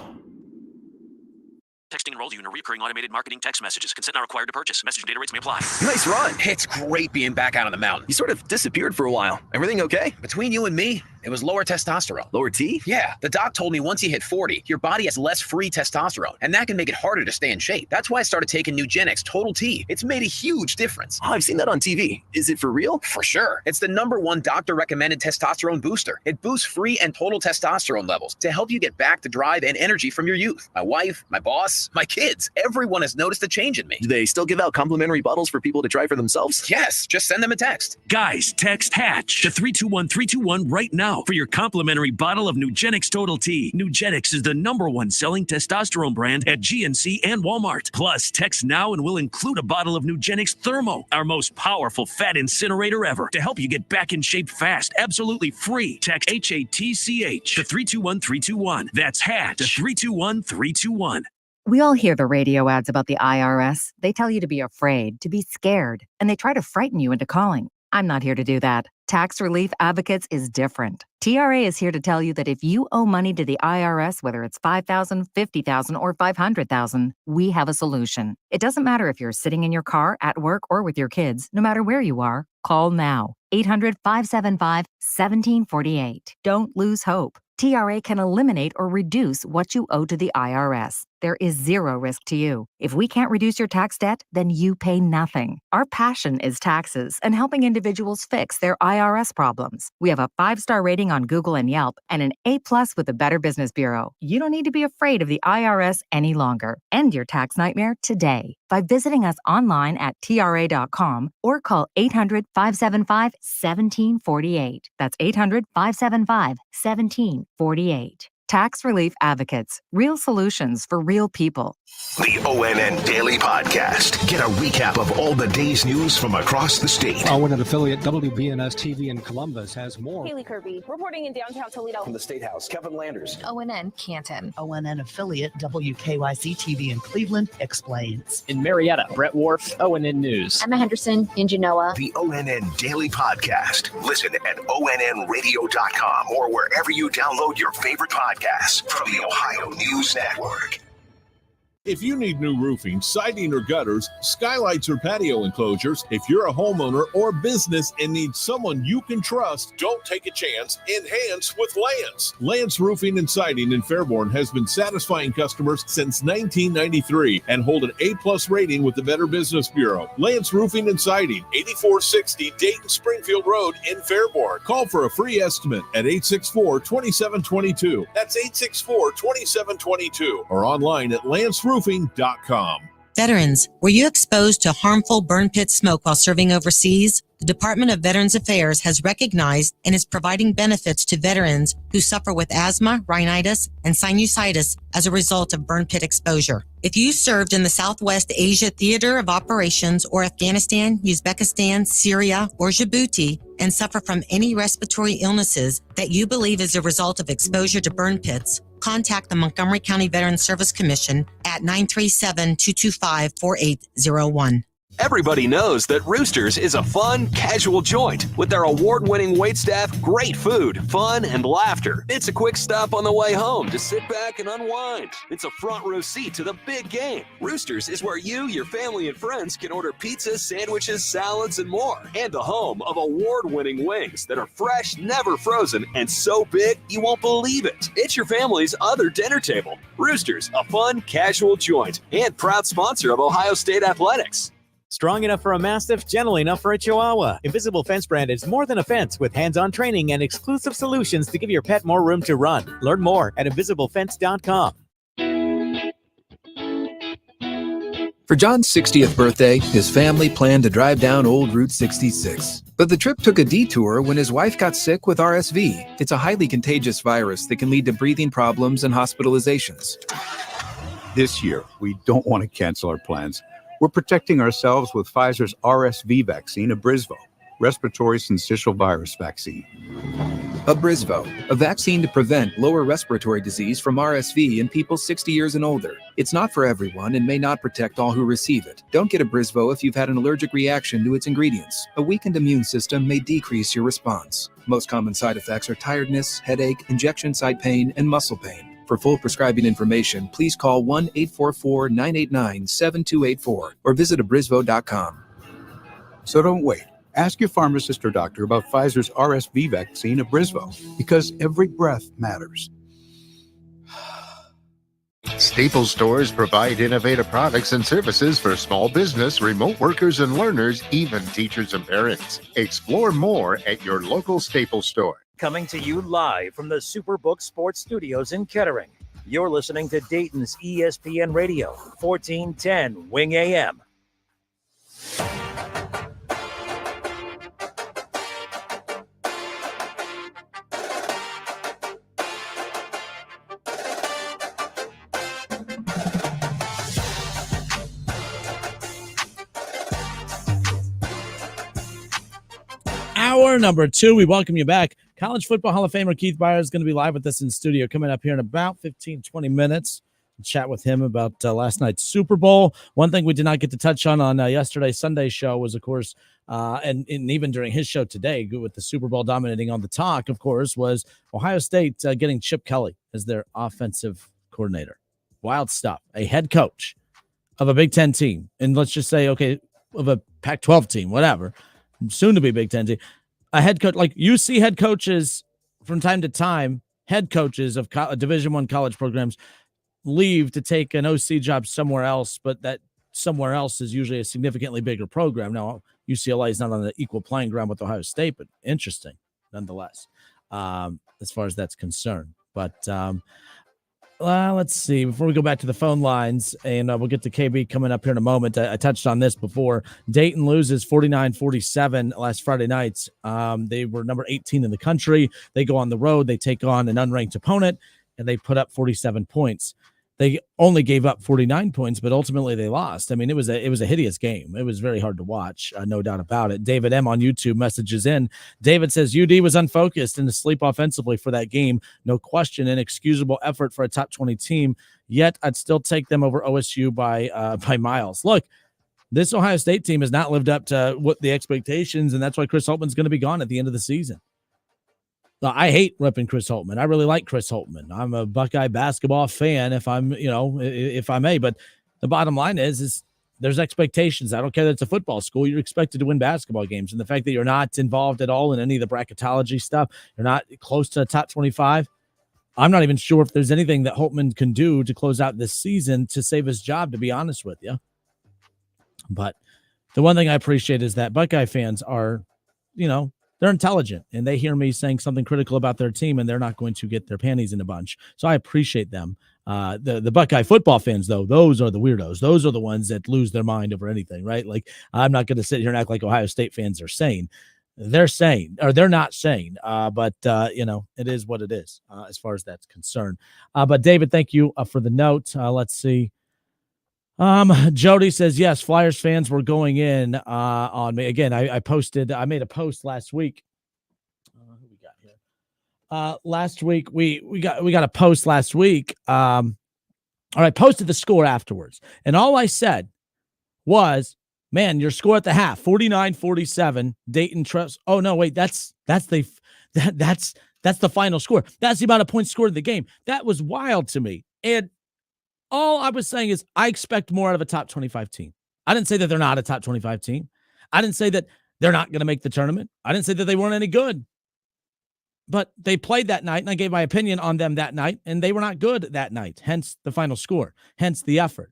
Texting enrolls you in a recurring automated marketing text messages. Consent not required to purchase. Message and data rates may apply. Nice run. It's great being back out on the mountain. You sort of disappeared for a while. Everything okay? Between you and me, it was lower testosterone. Lower T? Yeah. The doc told me once you hit 40, your body has less free testosterone, and that can make it harder to stay in shape. That's why I started taking Nugenix Total T. It's made a huge difference. Oh, I've seen that on TV. Is it for real? For sure. It's the #1 doctor-recommended testosterone booster. It boosts free and total testosterone levels to help you get back the drive and energy from your youth. My wife, my boss, my kids, everyone has noticed a change in me. Do they still give out complimentary bottles for people to try for themselves? Yes. Just send them a text. Guys, text HATCH to 321-321 right now for your complimentary bottle of Nugenix Total T. Nugenix is the #1 selling testosterone brand at GNC and Walmart. Plus, text now and we'll include a bottle of Nugenix Thermo, our most powerful fat incinerator ever, to help you get back in shape fast, absolutely free. Text HATCH to 321-321. That's HATCH to 321-321. We all hear the radio ads about the IRS. They tell you to be afraid, to be scared, and they try to frighten you into calling. I'm not here to do that. Tax Relief Advocates is different. TRA is here to tell you that if you owe money to the IRS, whether it's $5,000, $50,000, or $500,000, we have a solution. It doesn't matter if you're sitting in your car, at work, or with your kids. No matter where you are, call now. 800-575-1748. Don't lose hope. TRA can eliminate or reduce what you owe to the IRS. There is zero risk to you. If we can't reduce your tax debt, then you pay nothing. Our passion is taxes and helping individuals fix their IRS problems. We have a 5-star rating on Google and Yelp and an A+ with the Better Business Bureau. You don't need to be afraid of the IRS any longer. End your tax nightmare today by visiting us online at TRA.com or call 800-575-1748. That's 800-575-1748. Tax Relief Advocates. Real solutions for real people. The ONN Daily Podcast. Get a recap of all the day's news from across the state. ONN affiliate WBNS TV in Columbus has more. Haley Kirby reporting in downtown Toledo. From the State House, Kevin Landers. ONN Canton. ONN affiliate WKYC TV in Cleveland explains. In Marietta, Brett Wharf, ONN News. Emma Henderson in Genoa. The ONN Daily Podcast. Listen at ONNradio.com or wherever you download your favorite podcasts from the Ohio News Network. If you need new roofing, siding, or gutters, skylights, or patio enclosures, if you're a homeowner or business and need someone you can trust, don't take a chance. Enhance with Lance. Lance Roofing and Siding in Fairborn has been satisfying customers since 1993 and hold an A+ rating with the Better Business Bureau. Lance Roofing and Siding, 8460 Dayton Springfield Road in Fairborn. Call for a free estimate at 864-2722. That's 864-2722 or online at lanceroofing.com. Veterans, were you exposed to harmful burn pit smoke while serving overseas? The Department of Veterans Affairs has recognized and is providing benefits to veterans who suffer with asthma, rhinitis, and sinusitis as a result of burn pit exposure. If you served in the Southwest Asia Theater of Operations or Afghanistan, Uzbekistan, Syria, or Djibouti, and suffer from any respiratory illnesses that you believe is a result of exposure to burn pits, contact the Montgomery County Veterans Service Commission at 937-225-4801. Everybody knows that Roosters is a fun, casual joint with their award-winning waitstaff, great food, fun, and laughter. It's a quick stop on the way home to sit back and unwind. It's a front row seat to the big game. Roosters is where you, your family, and friends can order pizza, sandwiches, salads, and more. And the home of award-winning wings that are fresh, never frozen, and so big you won't believe it. It's your family's other dinner table. Roosters, a fun, casual joint, and proud sponsor of Ohio State Athletics. Strong enough for a Mastiff, gentle enough for a Chihuahua. Invisible Fence brand is more than a fence with hands-on training and exclusive solutions to give your pet more room to run. Learn more at invisiblefence.com. For John's 60th birthday, his family planned to drive down Old Route 66. But the trip took a detour when his wife got sick with RSV. It's a highly contagious virus that can lead to breathing problems and hospitalizations. This year, we don't want to cancel our plans. We're protecting ourselves with Pfizer's RSV vaccine, Abrysvo, respiratory syncytial virus vaccine. Abrysvo, a vaccine to prevent lower respiratory disease from RSV in people 60 years and older. It's not for everyone and may not protect all who receive it. Don't get Abrysvo if you've had an allergic reaction to its ingredients. A weakened immune system may decrease your response. Most common side effects are tiredness, headache, injection site pain, and muscle pain. For full prescribing information, please call 1-844-989-7284 or visit abrysvo.com. So don't wait. Ask your pharmacist or doctor about Pfizer's RSV vaccine, Abrysvo, because every breath matters. Staples stores provide innovative products and services for small business, remote workers and learners, even teachers and parents. Explore more at your local Staples store. Coming to you live from the Superbook Sports Studios in Kettering. You're listening to Dayton's ESPN Radio, 1410 Wing AM. Hour number 2, we welcome you back. College Football Hall of Famer Keith Byars is going to be live with us in studio coming up here in about 15-20 minutes. We'll chat with him about last night's Super Bowl. One thing we did not get to touch on yesterday's Sunday show was, of course, and even during his show today, with the Super Bowl dominating on the talk, of course, was Ohio State getting Chip Kelly as their offensive coordinator. Wild stuff. A head coach of a Big Ten team, and let's just say, okay, of a Pac-12 team, whatever, soon to be Big Ten team. A head coach, like you see head coaches from time to time, head coaches of Division I college programs leave to take an OC job somewhere else, but that somewhere else is usually a significantly bigger program. Now, UCLA is not on the equal playing ground with Ohio State, but interesting nonetheless, as far as that's concerned. But let's see. Before we go back to the phone lines, and we'll get to KB coming up here in a moment. I touched on this before. Dayton loses 49-47 last Friday night. They were number 18 in the country. They go on the road. They take on an unranked opponent, and they put up 47 points. They only gave up 49 points, but ultimately they lost. I mean, it was a hideous game. It was very hard to watch, no doubt about it. David M. on YouTube messages in. David says, UD was unfocused and asleep offensively for that game. No question, inexcusable effort for a top 20 team. Yet, I'd still take them over OSU by miles. Look, this Ohio State team has not lived up to what the expectations, and that's why Chris Holtman's going to be gone at the end of the season. I hate ripping Chris Holtman. I really like Chris Holtman. I'm a Buckeye basketball fan, if I may. But the bottom line is there's expectations. I don't care that it's a football school. You're expected to win basketball games. And the fact that you're not involved at all in any of the bracketology stuff, you're not close to the top 25. I'm not even sure if there's anything that Holtman can do to close out this season to save his job, to be honest with you. But the one thing I appreciate is that Buckeye fans are, they're intelligent, and they hear me saying something critical about their team, and they're not going to get their panties in a bunch. So I appreciate them. The Buckeye football fans, though, those are the weirdos. Those are the ones that lose their mind over anything, right? Like, I'm not going to sit here and act like Ohio State fans are sane. They're sane, or they're not sane. But it is what it is as far as that's concerned. But David, thank you for the note. Let's see. Jody says, yes, Flyers fans were going in on me. Again, I made a post last week. Who we got here? Last week, we got a post last week. Or I posted the score afterwards. And all I said was Man, your score at the half, 49-47. Dayton Travs. Oh no, wait, that's the final score. That's the amount of points scored in the game. That was wild to me. And all I was saying is I expect more out of a top 25 team. I didn't say that they're not a top 25 team. I didn't say that they're not going to make the tournament. I didn't say that they weren't any good. But they played that night, and I gave my opinion on them that night, and they were not good that night. Hence the final score. Hence the effort.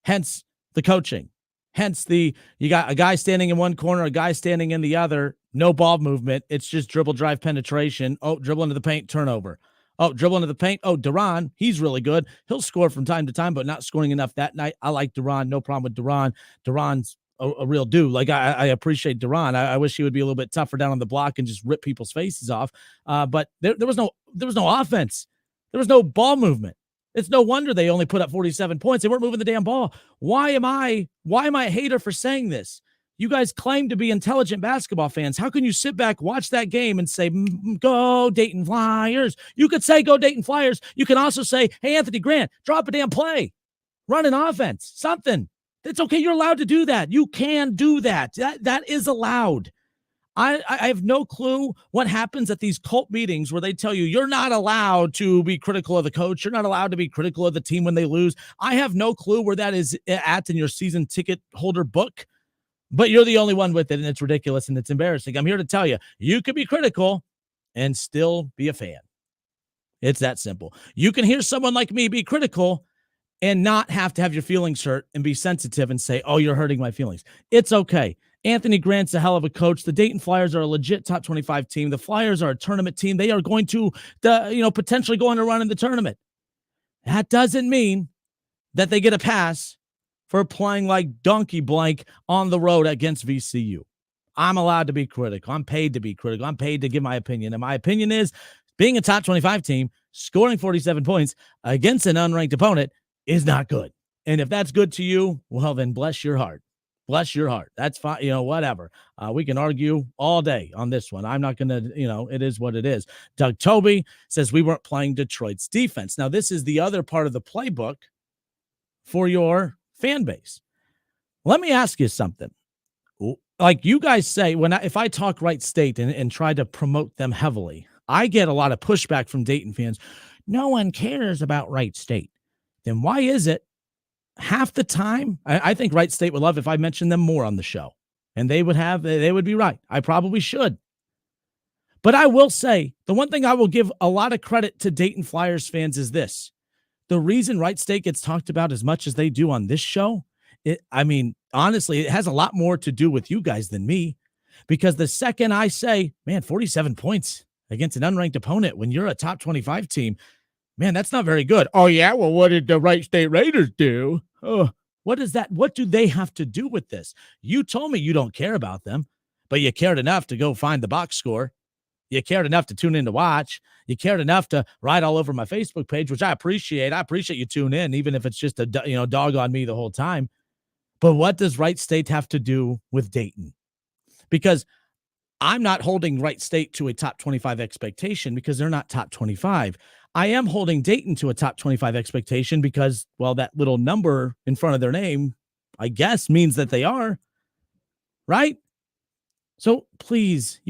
Hence the coaching. Hence you got a guy standing in one corner, a guy standing in the other, no ball movement. It's just dribble, drive, penetration. Oh, dribble into the paint, turnover. Oh, dribble into the paint. Oh, Duran, he's really good. He'll score from time to time, but not scoring enough that night. I like Duran. No problem with Duran. Duran's a real dude. Like, I appreciate Duran. I wish he would be a little bit tougher down on the block and just rip people's faces off. But there was no offense. There was no ball movement. It's no wonder they only put up 47 points. They weren't moving the damn ball. Why am I a hater for saying this? You guys claim to be intelligent basketball fans. How can you sit back, watch that game, and say, go Dayton Flyers? You could say, go Dayton Flyers. You can also say, hey, Anthony Grant, drop a damn play. Run an offense, something. It's okay. You're allowed to do that. You can do that. That is allowed. I have no clue what happens at these cult meetings where they tell you you're not allowed to be critical of the coach. You're not allowed to be critical of the team when they lose. I have no clue where that is at in your season ticket holder book. But you're the only one with it, and it's ridiculous, and it's embarrassing. I'm here to tell you, you could be critical and still be a fan. It's that simple. You can hear someone like me be critical and not have to have your feelings hurt and be sensitive and say, oh, you're hurting my feelings. It's okay. Anthony Grant's a hell of a coach. The Dayton Flyers are a legit top 25 team. The Flyers are a tournament team. They are going to, potentially go on a run in the tournament. That doesn't mean that they get a pass for playing like donkey blank on the road against VCU. I'm allowed to be critical. I'm paid to be critical. I'm paid to give my opinion. And my opinion is being a top 25 team, scoring 47 points against an unranked opponent is not good. And if that's good to you, well, then bless your heart. Bless your heart. That's fine. Whatever. We can argue all day on this one. I'm not going to, it is what it is. Doug Toby says we weren't playing Detroit's defense. Now, this is the other part of the playbook for your fan base. Let me ask you something. Like you guys say, if I talk Wright State and try to promote them heavily, I get a lot of pushback from Dayton fans. No one cares about Wright State. Then why is it half the time? I think Wright State would love if I mentioned them more on the show, and they would be right. I probably should. But I will say the one thing I will give a lot of credit to Dayton Flyers fans is this. The reason Wright State gets talked about as much as they do on this show, honestly, it has a lot more to do with you guys than me, because the second I say, man, 47 points against an unranked opponent when you're a top 25 team, man, that's not very good. Oh, yeah, well, what did the Wright State Raiders do? Oh, what do they have to do with this? You told me you don't care about them, but you cared enough to go find the box score. You cared enough to tune in to watch. You cared enough to write all over my Facebook page, which I appreciate. I appreciate you tune in, even if it's just a dog on me the whole time. But what does Wright State have to do with Dayton? Because I'm not holding Wright State to a top 25 expectation because they're not top 25. I am holding Dayton to a top 25 expectation because, well, that little number in front of their name, I guess, means that they are, right? So please,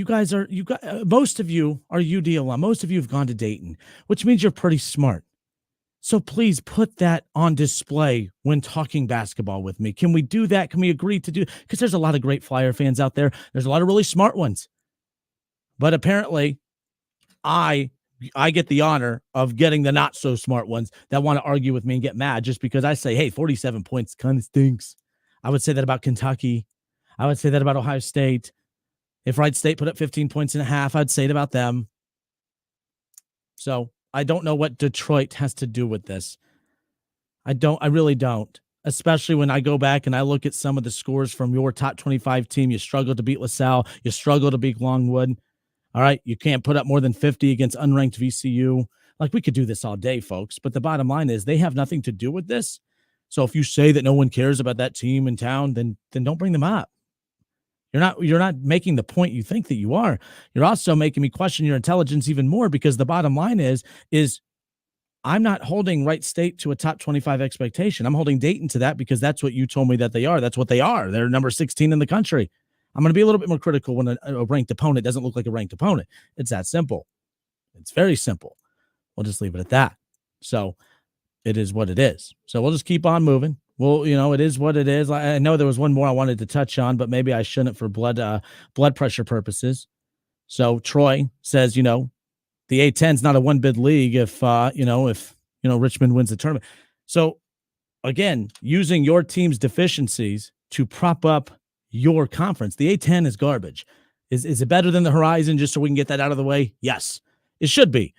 most of you are UD alum. Most of you have gone to Dayton, which means you're pretty smart. So please put that on display when talking basketball with me. Can we do that? Can we agree to do? Because there's a lot of great Flyer fans out there. There's a lot of really smart ones. But apparently, I get the honor of getting the not so smart ones that want to argue with me and get mad just because I say, hey, 47 points kind of stinks. I would say that about Kentucky. I would say that about Ohio State. If Wright State put up 15 points and a half, I'd say it about them. So I don't know what Detroit has to do with this. I really don't. Especially when I go back and I look at some of the scores from your top 25 team. You struggle to beat LaSalle. You struggle to beat Longwood. All right. You can't put up more than 50 against unranked VCU. Like, we could do this all day, folks. But the bottom line is they have nothing to do with this. So if you say that no one cares about that team in town, then don't bring them up. You're not making the point you think that you are. You're also making me question your intelligence even more, because the bottom line is I'm not holding Wright State to a top 25 expectation. I'm holding Dayton to that because that's what you told me that they are. That's what they are. They're number 16 in the country. I'm going to be a little bit more critical when a ranked opponent doesn't look like a ranked opponent. It's that simple. It's very simple. We'll just leave it at that. So it is what it is. So we'll just keep on moving. Well, it is what it is. I know there was one more I wanted to touch on, but maybe I shouldn't for blood pressure purposes. So Troy says, the A10 is not a one bid league if Richmond wins the tournament. So again, using your team's deficiencies to prop up your conference, the A10 is garbage. Is it better than the Horizon, just so we can get that out of the way? Yes, it should be.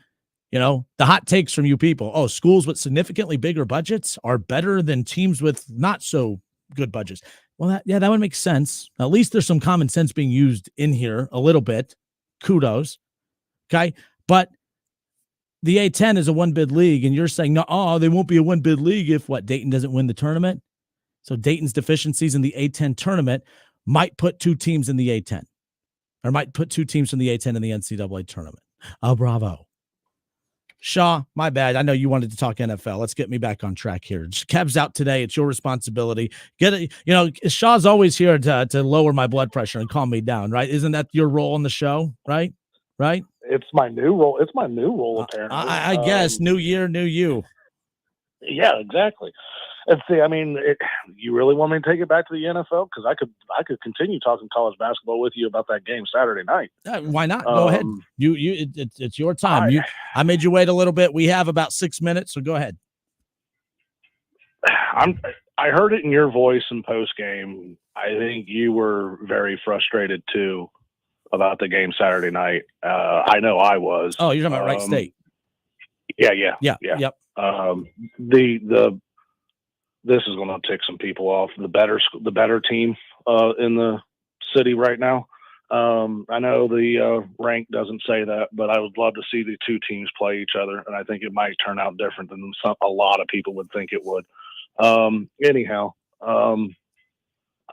The hot takes from you people. Oh, schools with significantly bigger budgets are better than teams with not so good budgets. Well, that would make sense. At least there's some common sense being used in here a little bit. Kudos. Okay. But the A10 is a one bid league, and you're saying, no, they won't be a one bid league if Dayton doesn't win the tournament. So Dayton's deficiencies in the A10 tournament might put two teams in the A10, or might put two teams from the A10 in the NCAA tournament. Oh, bravo. Shaw, my bad. I know you wanted to talk NFL. Let's get me back on track here. Kev's out today. It's your responsibility. Get it. Shaw's always here to lower my blood pressure and calm me down, right? Isn't that your role on the show? Right? It's my new role. Apparently. I guess new year, new you. Yeah, exactly. And see, you really want me to take it back to the NFL? Because I could continue talking college basketball with you about that game Saturday night. Why not? Go ahead. It's your time. I made you wait a little bit. We have about 6 minutes, so go ahead. I heard it in your voice in post game. I think you were very frustrated too about the game Saturday night. I know I was. Oh, you're talking about Wright State. Yeah. Yep. This is going to tick some people off. The better team in the city right now. I know the rank doesn't say that, but I would love to see the two teams play each other, and I think it might turn out different than a lot of people would think it would. Anyhow,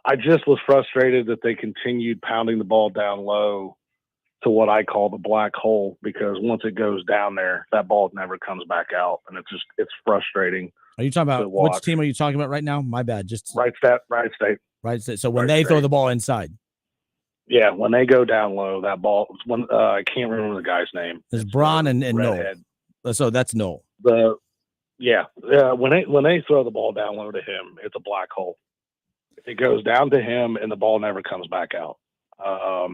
I just was frustrated that they continued pounding the ball down low to what I call the black hole, because once it goes down there, that ball never comes back out, and it's frustrating. Are you talking about which team are you talking about right now? My bad. Just Wright State. So when they throw the ball inside. Yeah, when they go down low, that ball. I can't remember the guy's name. There's Braun and Noel. So that's Noel. When they throw the ball down low to him, it's a black hole. It goes down to him, and the ball never comes back out.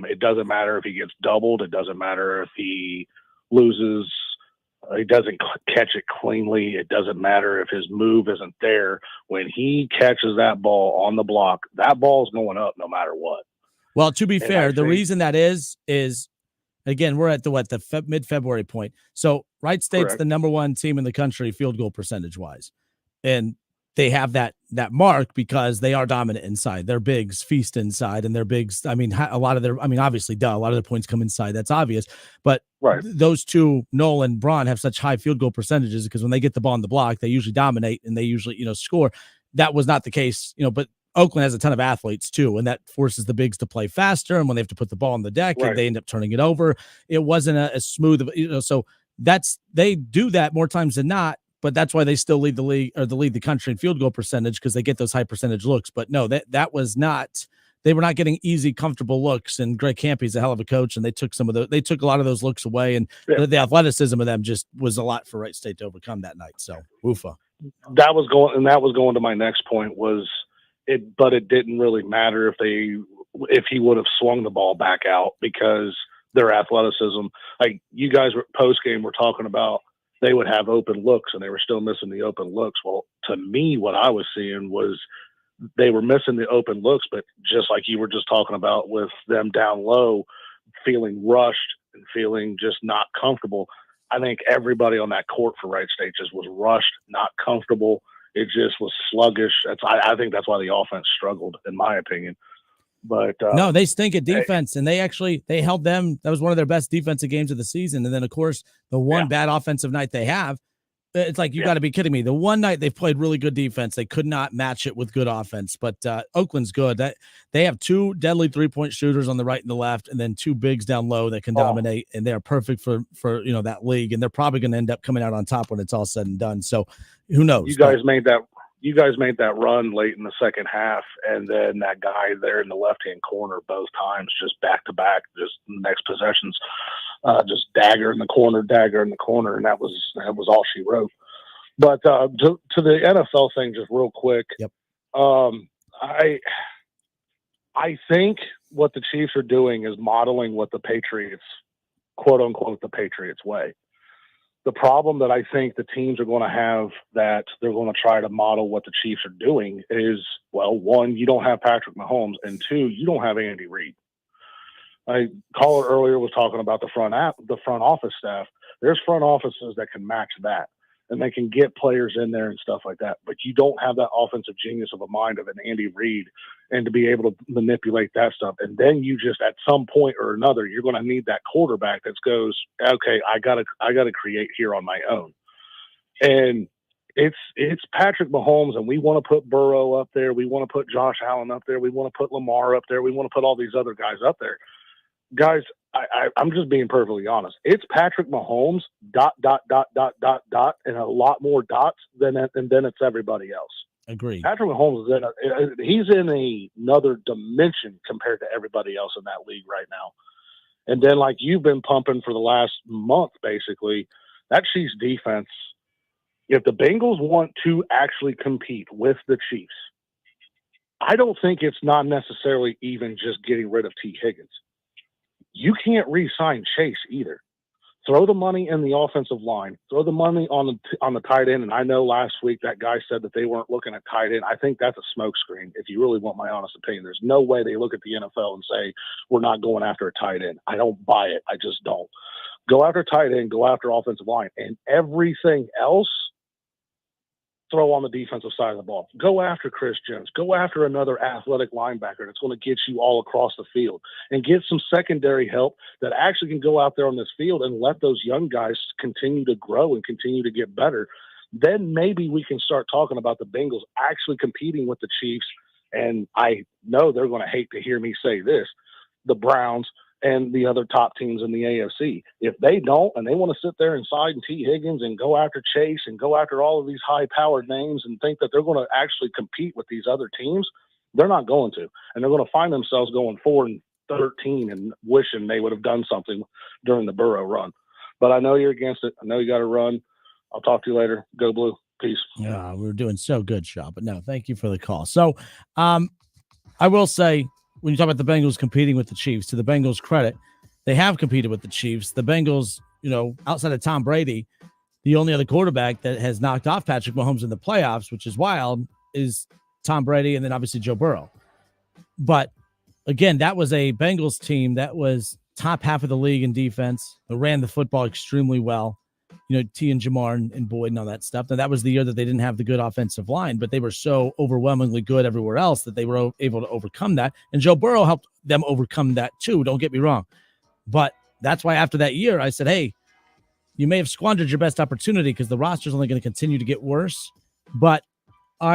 It doesn't matter if he gets doubled. It doesn't matter if he loses. He doesn't catch it cleanly. It doesn't matter if his move isn't there. When he catches that ball on the block, that ball's going up no matter what. Well, to be fair, the reason that is again, we're at the mid-February point. So Wright State's Correct. The number one team in the country field goal percentage wise. And they have that mark because they are dominant inside. Their bigs feast inside, and their bigs, obviously, a lot of their points come inside. That's obvious. But those two, Noel and Braun, have such high field goal percentages because when they get the ball on the block, they usually dominate and they usually, score. That was not the case, but Oakland has a ton of athletes too, and that forces the bigs to play faster. And when they have to put the ball on the deck, they end up turning it over. It wasn't as smooth, so they do that more times than not. But that's why they still lead the league, or lead the country in field goal percentage, because they get those high percentage looks. But no, that was not. They were not getting easy, comfortable looks. And Greg Campy's a hell of a coach, and they took a lot of those looks away. And the athleticism of them just was a lot for Wright State to overcome that night. So, woofa. That was going to my next point was it, but it didn't really matter if he would have swung the ball back out, because their athleticism, like you guys were post game, were talking about. They would have open looks, and they were still missing the open looks. Well, to me, what I was seeing was they were missing the open looks, but just like you were just talking about with them down low, feeling rushed and feeling just not comfortable. I think everybody on that court for Wright State just was rushed, not comfortable. It just was sluggish. I think that's why the offense struggled, in my opinion. But no, they stink at defense, and they held them. That was one of their best defensive games of the season. And then, of course, the one bad offensive night they have, It's like, you got to be kidding me. The one night they've played really good defense, they could not match it with good offense. But Oakland's good. They have 2 deadly 3-point shooters on the right and the left, and then 2 bigs down low that can dominate, and they're perfect for that league. And they're probably going to end up coming out on top when it's all said and done. So who knows? You guys made that run late in the second half, and then that guy there in the left-hand corner both times, just back-to-back, just next possessions, just dagger in the corner, and that was all she wrote. But to the NFL thing, just real quick, I think what the Chiefs are doing is modeling what the Patriots, quote-unquote, the Patriots way. The problem that I think the teams are going to have that they're going to try to model what the Chiefs are doing is, well, 1, you don't have Patrick Mahomes, and 2, you don't have Andy Reid. Caller earlier was talking about the front office staff. There's front offices that can match that, and they can get players in there and stuff like that. But you don't have that offensive genius of a mind of an Andy Reid, and to be able to manipulate that stuff. And then you just, at some point or another, you're going to need that quarterback that goes, okay, I gotta create here on my own. And it's Patrick Mahomes, and we want to put Burrow up there. We want to put Josh Allen up there. We want to put Lamar up there. We want to put all these other guys up there. Guys, I'm just being perfectly honest. It's Patrick Mahomes, ... and a lot more dots than it's everybody else. Agreed. Patrick Mahomes he's in another dimension compared to everybody else in that league right now. And then, like you've been pumping for the last month, basically, that Chiefs defense, if the Bengals want to actually compete with the Chiefs, I don't think it's not necessarily even just getting rid of T. Higgins. You can't re-sign Chase either. Throw the money in the offensive line. Throw the money on the tight end. And I know last week that guy said that they weren't looking at tight end. I think that's a smokescreen, if you really want my honest opinion. There's no way they look at the NFL and say, we're not going after a tight end. I don't buy it. I just don't. Go after tight end. Go after offensive line. And everything else, throw on the defensive side of the ball. Go after Chris Jones. Go after another athletic linebacker that's going to get you all across the field, and get some secondary help that actually can go out there on this field and let those young guys continue to grow and continue to get better. Then maybe we can start talking about the Bengals actually competing with the Chiefs. And I know they're going to hate to hear me say this, the Browns and the other top teams in the AFC. If they don't, and they want to sit there and sign T. Higgins and go after Chase and go after all of these high-powered names and think that they're going to actually compete with these other teams, they're not going to. And they're going to find themselves going 4-13 and wishing they would have done something during the Burrow run. But I know you're against it. I know you got to run. I'll talk to you later. Go Blue. Peace. Yeah, we were doing so good, Shaw. But no, thank you for the call. So I will say, when you talk about the Bengals competing with the Chiefs, to the Bengals' credit, they have competed with the Chiefs. The Bengals, outside of Tom Brady, the only other quarterback that has knocked off Patrick Mahomes in the playoffs, which is wild, is Tom Brady, and then obviously Joe Burrow. But again, that was a Bengals team that was top half of the league in defense. They ran the football extremely well. T and Jamar and Boyd and all that stuff. Now, that was the year that they didn't have the good offensive line, but they were so overwhelmingly good everywhere else that they were able to overcome that. And Joe Burrow helped them overcome that too. Don't get me wrong. But that's why after that year, I said, hey, you may have squandered your best opportunity because the roster is only going to continue to get worse. But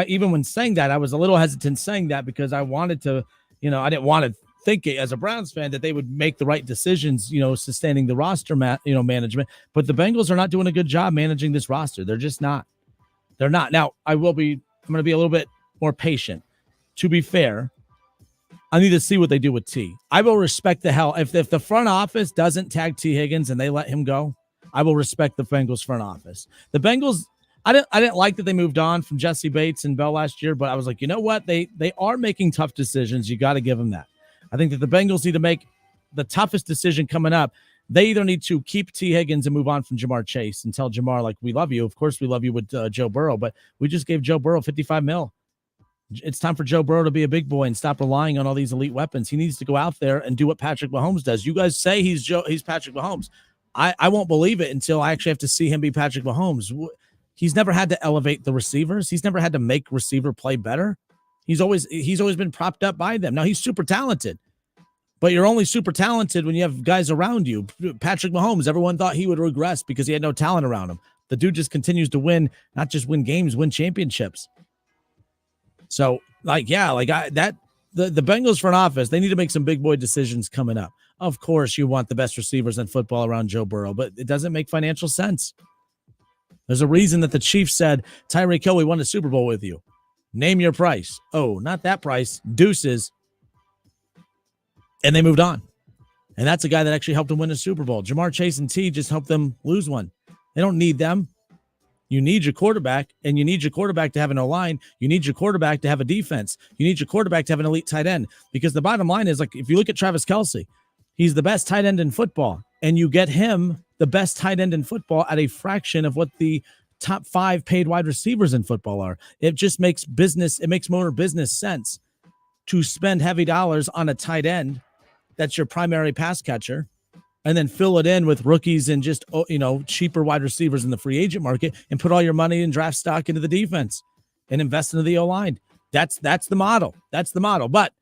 even when saying that, I was a little hesitant saying that because I wanted to, I didn't want to think as a Browns fan that they would make the right decisions, sustaining the roster, management. But the Bengals are not doing a good job managing this roster. They're just not. They're not. Now, I'm going to be a little bit more patient. To be fair, I need to see what they do with T. I will respect the hell. If the front office doesn't tag T. Higgins and they let him go, I will respect the Bengals front office. The Bengals, I didn't like that they moved on from Jesse Bates and Bell last year, but I was like, you know what? They are making tough decisions. You got to give them that. I think that the Bengals need to make the toughest decision coming up. They either need to keep T. Higgins and move on from Jamar Chase and tell Jamar, like, we love you. Of course, we love you with Joe Burrow, but we just gave Joe Burrow $55 million. It's time for Joe Burrow to be a big boy and stop relying on all these elite weapons. He needs to go out there and do what Patrick Mahomes does. You guys say he's Patrick Mahomes. I won't believe it until I actually have to see him be Patrick Mahomes. He's never had to elevate the receivers. He's never had to make receiver play better. He's always been propped up by them. Now, he's super talented, but you're only super talented when you have guys around you. Patrick Mahomes, everyone thought he would regress because he had no talent around him. The dude just continues to win, not just win games, win championships. So, the Bengals front office, they need to make some big boy decisions coming up. Of course, you want the best receivers in football around Joe Burrow, but it doesn't make financial sense. There's a reason that the Chiefs said, Tyreek Hill, we won a Super Bowl with you. Name your price. Oh, not that price. Deuces. And they moved on. And that's a guy that actually helped them win a Super Bowl. Jamar Chase and T just helped them lose one. They don't need them. You need your quarterback, and you need your quarterback to have an O-line. You need your quarterback to have a defense. You need your quarterback to have an elite tight end. Because the bottom line is, if you look at Travs Kelce, he's the best tight end in football. And you get him the best tight end in football at a fraction of what the top 5 paid wide receivers in football are. It just makes more business sense to spend heavy dollars on a tight end that's your primary pass catcher, and then fill it in with rookies and just, cheaper wide receivers in the free agent market, and put all your money in draft stock into the defense and invest into the O-line. That's the model. That's the model. But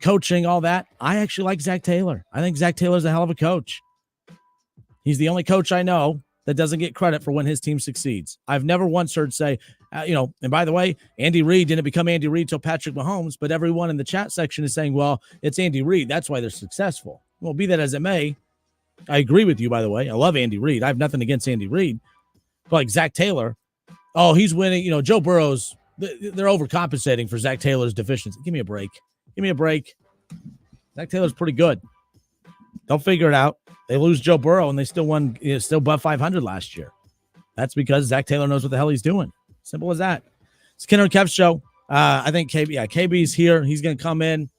coaching, all that, I actually like Zach Taylor. I think Zach Taylor's a hell of a coach. He's the only coach I know that doesn't get credit for when his team succeeds. I've never once heard say, and by the way, Andy Reid didn't become Andy Reid till Patrick Mahomes, but everyone in the chat section is saying, well, it's Andy Reid. That's why they're successful. Well, be that as it may, I agree with you, by the way. I love Andy Reid. I have nothing against Andy Reid. But like Zach Taylor, he's winning. Joe Burrow's, they're overcompensating for Zach Taylor's deficiency. Give me a break. Zach Taylor's pretty good. They'll figure it out. They lose Joe Burrow, and they still won, still above 500 last year. That's because Zach Taylor knows what the hell he's doing. Simple as that. It's Kinner Kev Show. I think KB's here. He's going to come in.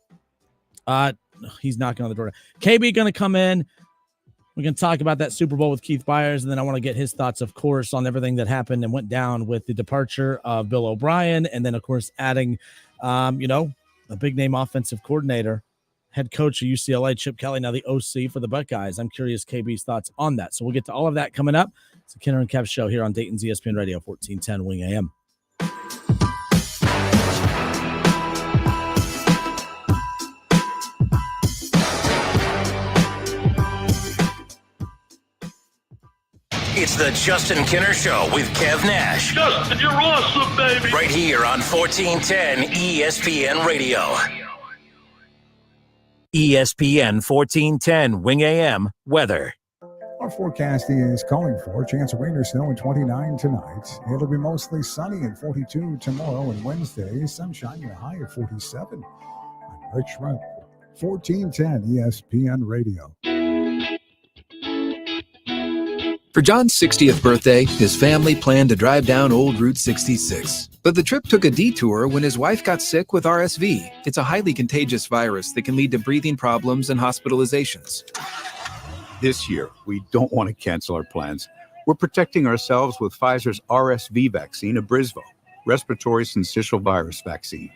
He's knocking on the door. KB going to come in. We're going to talk about that Super Bowl with Keith Byars, and then I want to get his thoughts, of course, on everything that happened and went down with the departure of Bill O'Brien, and then, of course, adding, a big-name offensive coordinator, head coach of UCLA, Chip Kelly, now the OC for the Buckeyes. I'm curious KB's thoughts on that. So we'll get to all of that coming up. It's the Kinner and Kev Show here on Dayton's ESPN Radio, 1410 Wing AM. It's the Justin Kinner Show with Kev Nash. Justin, you're awesome, baby. Right here on 1410 ESPN Radio. ESPN 1410 Wing AM weather. Our forecast is calling for a chance of rain or snow in 29 tonight. It'll be mostly sunny and 42 tomorrow and Wednesday. Sunshine and a high of 47. I'm Rich Rupp, 1410 ESPN Radio. For John's 60th birthday, his family planned to drive down Old Route 66. But the trip took a detour when his wife got sick with RSV. It's a highly contagious virus that can lead to breathing problems and hospitalizations. This year, we don't want to cancel our plans. We're protecting ourselves with Pfizer's RSV vaccine, Abrysvo, respiratory syncytial virus vaccine.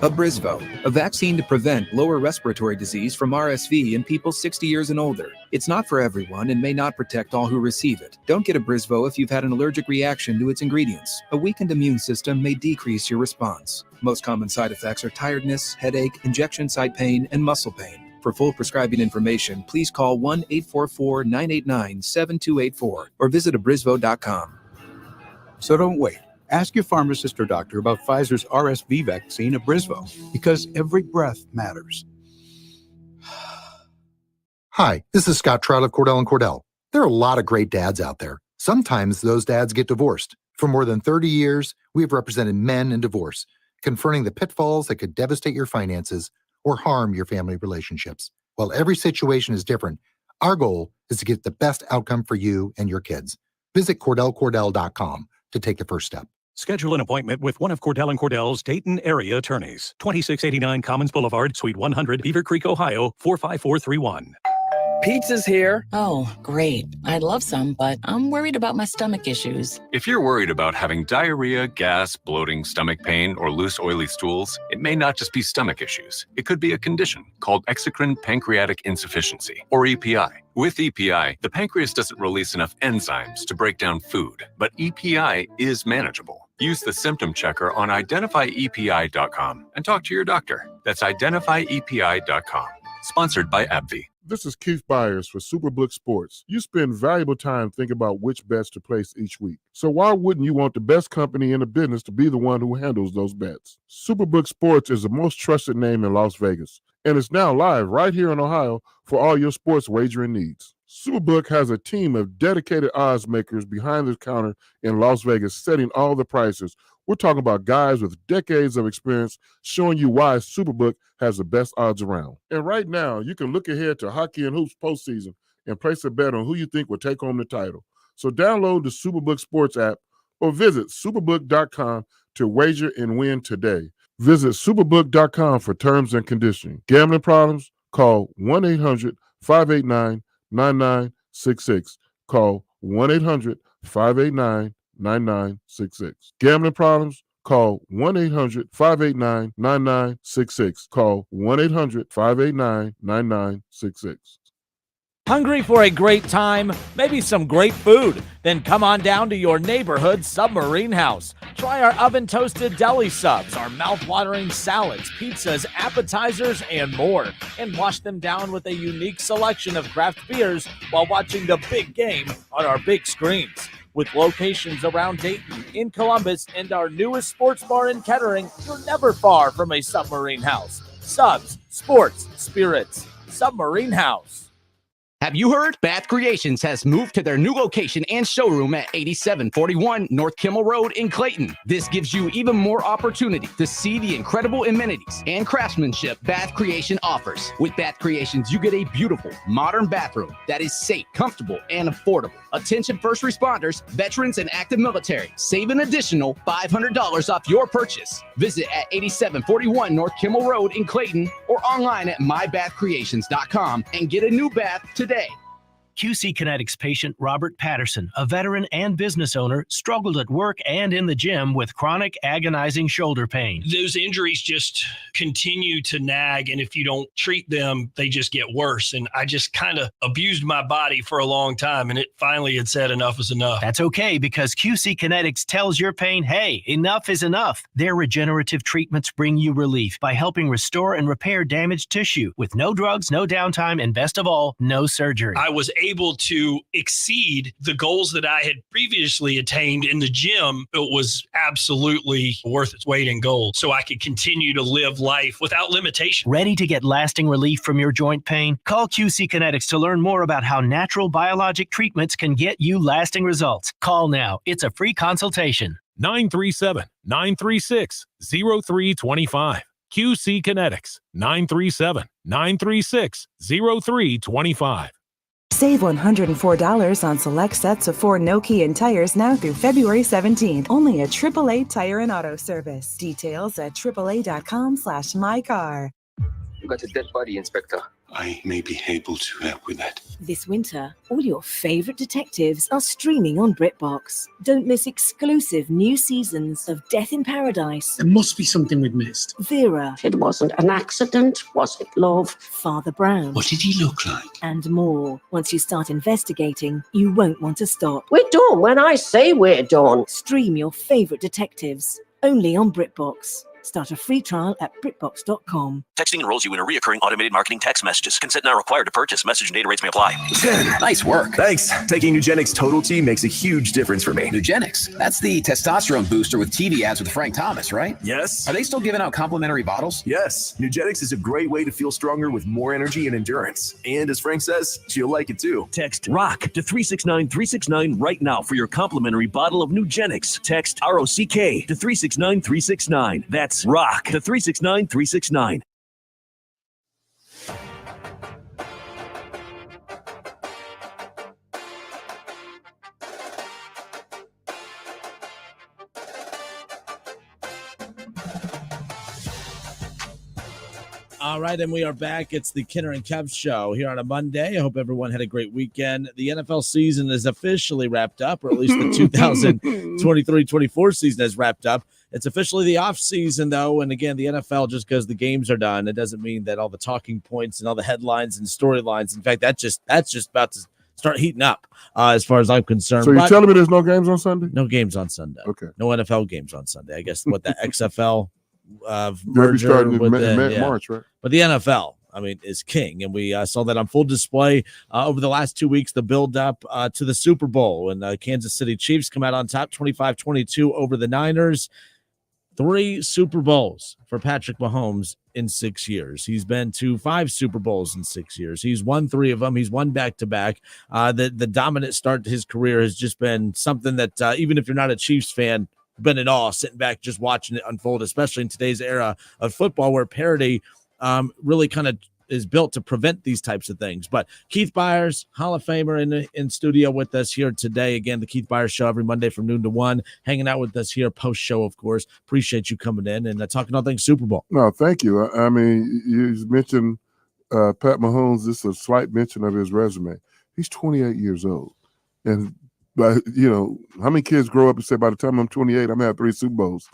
Abrysvo, a vaccine to prevent lower respiratory disease from RSV in people 60 years and older. It's not for everyone and may not protect all who receive it. Don't get Abrysvo if you've had an allergic reaction to its ingredients. A weakened immune system may decrease your response. Most common side effects are tiredness, headache, injection site pain, and muscle pain. For full prescribing information, please call 1-844-989-7284 or visit abrysvo.com. So don't wait. Ask your pharmacist or doctor about Pfizer's RSV vaccine, Abrysvo, because every breath matters. Hi, this is Scott Trout of Cordell & Cordell. There are a lot of great dads out there. Sometimes those dads get divorced. For more than 30 years, we have represented men in divorce, confronting the pitfalls that could devastate your finances or harm your family relationships. While every situation is different, our goal is to get the best outcome for you and your kids. Visit CordellCordell.com to take the first step. Schedule an appointment with one of Cordell & Cordell's Dayton area attorneys. 2689 Commons Boulevard, Suite 100, Beaver Creek, Ohio, 45431. Pizza's here. Oh, great. I'd love some, but I'm worried about my stomach issues. If you're worried about having diarrhea, gas, bloating, stomach pain, or loose, oily stools, it may not just be stomach issues. It could be a condition called exocrine pancreatic insufficiency, or EPI. With EPI, the pancreas doesn't release enough enzymes to break down food, but EPI is manageable. Use the symptom checker on identifyepi.com and talk to your doctor. That's identifyepi.com. Sponsored by AbbVie. This is Keith Byars for Superbook Sports. You spend valuable time thinking about which bets to place each week. So why wouldn't you want the best company in the business to be the one who handles those bets? Superbook Sports is the most trusted name in Las Vegas, and it's now live right here in Ohio for all your sports wagering needs. Superbook has a team of dedicated odds makers behind the counter in Las Vegas setting all the prices. We're talking about guys with decades of experience showing you why Superbook has the best odds around. And right now, you can look ahead to hockey and hoops postseason and place a bet on who you think will take home the title. So download the Superbook Sports app or visit superbook.com to wager and win today. Visit superbook.com for terms and conditions. Gambling problems? Call 1-800-589-9966. Call 1-800-589-9966. Gambling problems? Call 1-800-589-9966. Call 1-800-589-9966. Hungry for a great time? Maybe some great food? Then come on down to your neighborhood Submarine House. Try our oven-toasted deli subs, our mouth-watering salads, pizzas, appetizers, and more. And wash them down with a unique selection of craft beers while watching the big game on our big screens. With locations around Dayton, in Columbus, and our newest sports bar in Kettering, you're never far from a Submarine House. Subs, sports, spirits, Submarine House. Have you heard? Bath Creations has moved to their new location and showroom at 8741 North Kimmel Road in Clayton. This gives you even more opportunity to see the incredible amenities and craftsmanship Bath Creation offers. With Bath Creations, you get a beautiful, modern bathroom that is safe, comfortable, and affordable. Attention first responders, veterans, and active military. Save an additional $500 off your purchase. Visit at 8741 North Kimmel Road in Clayton or online at mybathcreations.com and get a new bath today. QC Kinetics patient Robert Patterson, a veteran and business owner, struggled at work and in the gym with chronic agonizing shoulder pain. Those injuries just continue to nag, and if you don't treat them, they just get worse. And I just kind of abused my body for a long time, and it finally had said enough is enough. That's okay, because QC Kinetics tells your pain, hey, enough is enough. Their regenerative treatments bring you relief by helping restore and repair damaged tissue with no drugs, no downtime, and best of all, no surgery. I was able to exceed the goals that I had previously attained in the gym. It was absolutely worth its weight in gold, so I could continue to live life without limitation. Ready to get lasting relief from your joint pain? Call QC Kinetics to learn more about how natural biologic treatments can get you lasting results. Call now. It's a free consultation. 937-936-0325. QC Kinetics. 937-936-0325. Save $104 on select sets of 4 no-key-in tires now through February 17th. Only at AAA Tire and Auto Service. Details at AAA.com/mycar. You got a dead body, Inspector. I may be able to help with that. This winter, all your favorite detectives are streaming on BritBox. Don't miss exclusive new seasons of Death in Paradise. There must be something we've missed. Vera. It wasn't an accident, was it, love? Father Brown. What did he look like? And more. Once you start investigating, you won't want to stop. We're done when I say we're done. Stream your favorite detectives. Only on BritBox. Start a free trial at BritBox.com. Texting enrolls you in a recurring automated marketing text messages. Consent not required to purchase. Message and data rates may apply. Nice work. Thanks. Taking Nugenix Total T makes a huge difference for me. Nugenix? That's the testosterone booster with TV ads with Frank Thomas, right? Yes. Are they still giving out complimentary bottles? Yes. Nugenix is a great way to feel stronger with more energy and endurance. And as Frank says, she'll like it too. Text ROCK to 369-369 right now for your complimentary bottle of Nugenix. Text ROCK to 369-369. That's ROCK to 369-369. All right, and we are back. It's the Kinner and Kev Show here on a Monday. I hope everyone had a great weekend. The NFL season is officially wrapped up, or at least the 2023-24 season has wrapped up. It's officially the off season, though, and again, the NFL, just because the games are done, it doesn't mean that all the talking points and all the headlines and storylines. In fact, that's just about to start heating up, as far as I'm concerned. So you're telling me there's no games on Sunday? No games on Sunday. Okay. No NFL games on Sunday. I guess what the XFL Maybe merger starting with in March, right? But the NFL, is king. And we saw that on full display over the last 2 weeks, the build up to the Super Bowl. And Kansas City Chiefs come out on top 25-22 over the Niners. 3 Super Bowls for Patrick Mahomes in 6 years. He's been to 5 Super Bowls in 6 years. He's won 3 of them. He's won back-to-back. The dominant start to his career has just been something that even if you're not a Chiefs fan, been in awe sitting back just watching it unfold, especially in today's era of football where parity really kind of is built to prevent these types of things. But Keith Byars, Hall of Famer in studio with us here today. Again, the Keith Byars Show every Monday from noon to 1, hanging out with us here post-show, of course. Appreciate you coming in and talking all things Super Bowl. No, thank you. I mean, you mentioned Pat Mahomes. This is a slight mention of his resume. He's 28 years old. And, how many kids grow up and say, by the time I'm 28, I'm going to have 3 Super Bowls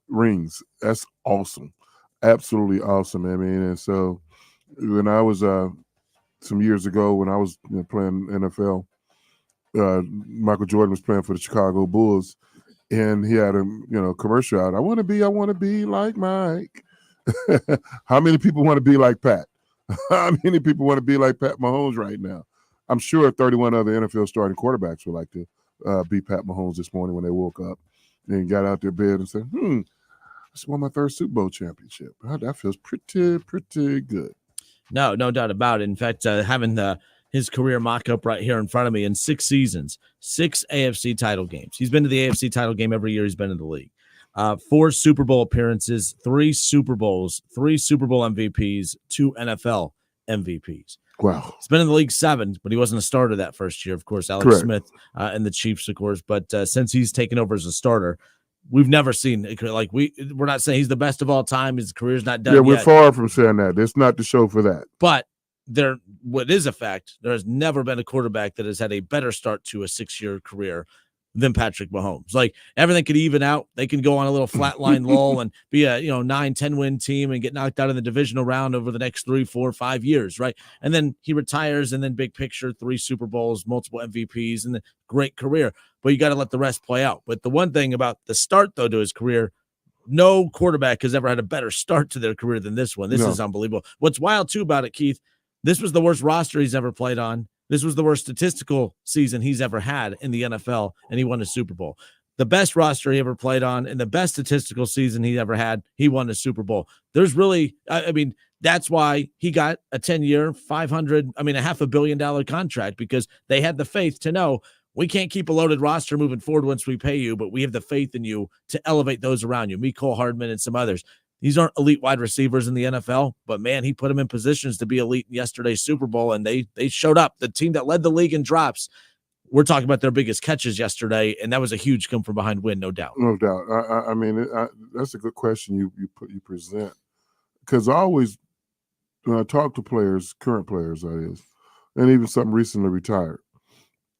rings? That's awesome. Absolutely awesome. I mean, and so when I was some years ago when I was playing NFL, Michael Jordan was playing for the Chicago Bulls, and he had a commercial out. I want to be like Mike. How many people want to be like Pat? How many people want to be like Pat Mahomes right now? I'm sure 31 other NFL starting quarterbacks would like to be Pat Mahomes this morning when they woke up and got out their bed and said, I just won my 3rd Super Bowl championship. That feels pretty good. No doubt about it. In fact, having his career mock-up right here in front of me in 6 seasons, 6 AFC title games. He's been to the AFC title game every year he's been in the league. 4 Super Bowl appearances, 3 Super Bowls, 3 Super Bowl MVPs, 2 NFL MVPs. Wow. He's been in the league 7, but he wasn't a starter that first year. Of course, Alex Correct. Smith and the Chiefs, of course. But since he's taken over as a starter, we've never seen we're not saying he's the best of all time. His career's not done. Yeah, we're yet. far from saying that. It's not the show for that. But what is a fact, there has never been a quarterback that has had a better start to a 6-year career than Patrick Mahomes. Like, everything could even out. They can go on a little flatline lull and be a 9-10 win team and get knocked out in the divisional round over the next 3, 4, 5 years, right? And then he retires, and then big picture, 3 Super Bowls, multiple MVPs, and a great career. But you got to let the rest play out. But the one thing about the start, though, to his career, no quarterback has ever had a better start to their career than this one. This is unbelievable. What's wild, too, about it, Keith, this was the worst roster he's ever played on. This was the worst statistical season he's ever had in the NFL, and he won a Super Bowl. The best roster he ever played on and the best statistical season he ever had, he won a Super Bowl. There's really, that's why he got a 10-year, $500 million contract, because they had the faith to know we can't keep a loaded roster moving forward once we pay you, but we have the faith in you to elevate those around you. Mecole Hardman and some others. These aren't elite wide receivers in the NFL, but man, he put them in positions to be elite in yesterday's Super Bowl, and they showed up. The team that led the league in drops, we're talking about their biggest catches yesterday, and that was a huge come from behind win, no doubt. No doubt. That's a good question you present, because I always, when I talk to players, current players, that is, and even some recently retired,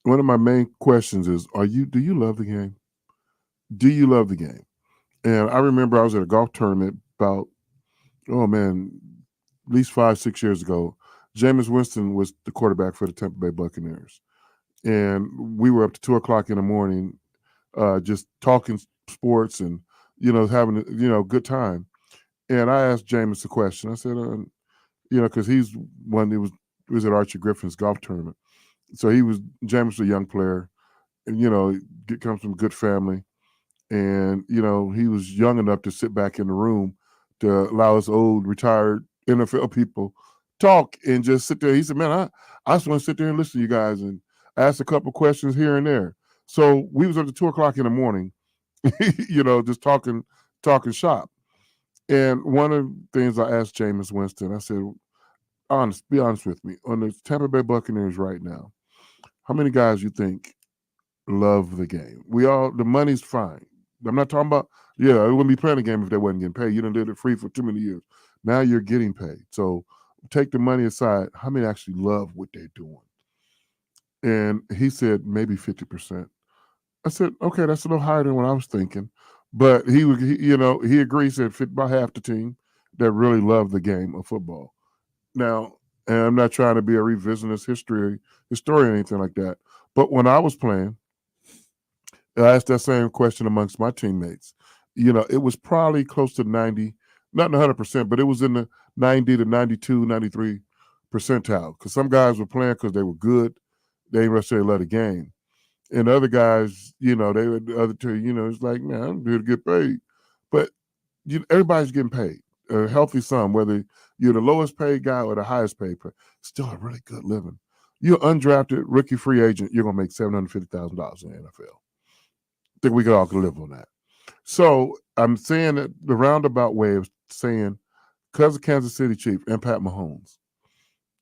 one of my main questions is, do you love the game? Do you love the game? And I remember I was at a golf tournament about, at least 5-6 years ago. Jameis Winston was the quarterback for the Tampa Bay Buccaneers. And we were up to 2:00 in the morning, just talking sports and, having a good time. And I asked Jameis a question. I said, because he's one that was at Archie Griffin's golf tournament. So Jameis was a young player, and, comes from a good family. And, he was young enough to sit back in the room to allow us old, retired NFL people talk and just sit there. He said, man, I just want to sit there and listen to you guys and ask a couple questions here and there. So we was up to 2:00 in the morning, just talking shop. And one of the things I asked Jameis Winston, I said, be honest with me. On the Tampa Bay Buccaneers right now, how many guys you think love the game? The money's fine. I'm not talking about, it wouldn't be playing the game if they wasn't getting paid. You done did it free for too many years. Now you're getting paid. So take the money aside. How many actually love what they're doing? And he said maybe 50%. I said, okay, that's a little higher than what I was thinking. But he agreed, said about half the team that really love the game of football. Now, and I'm not trying to be a revisionist historian or anything like that. But when I was playing, I asked that same question amongst my teammates. It was probably close to 90, not 100%, but it was in the 90 to 92, 93 percentile. Because some guys were playing because they were good. They didn't necessarily love the game. And other guys, they were the other two, it's like, man, I'm here to get paid. But everybody's getting paid. A healthy sum, whether you're the lowest paid guy or the highest paid, still a really good living. You're undrafted rookie free agent, you're going to make $750,000 in the NFL. I think we could all live on that. So I'm saying that the roundabout way of saying, because of Kansas City Chief and Pat Mahomes,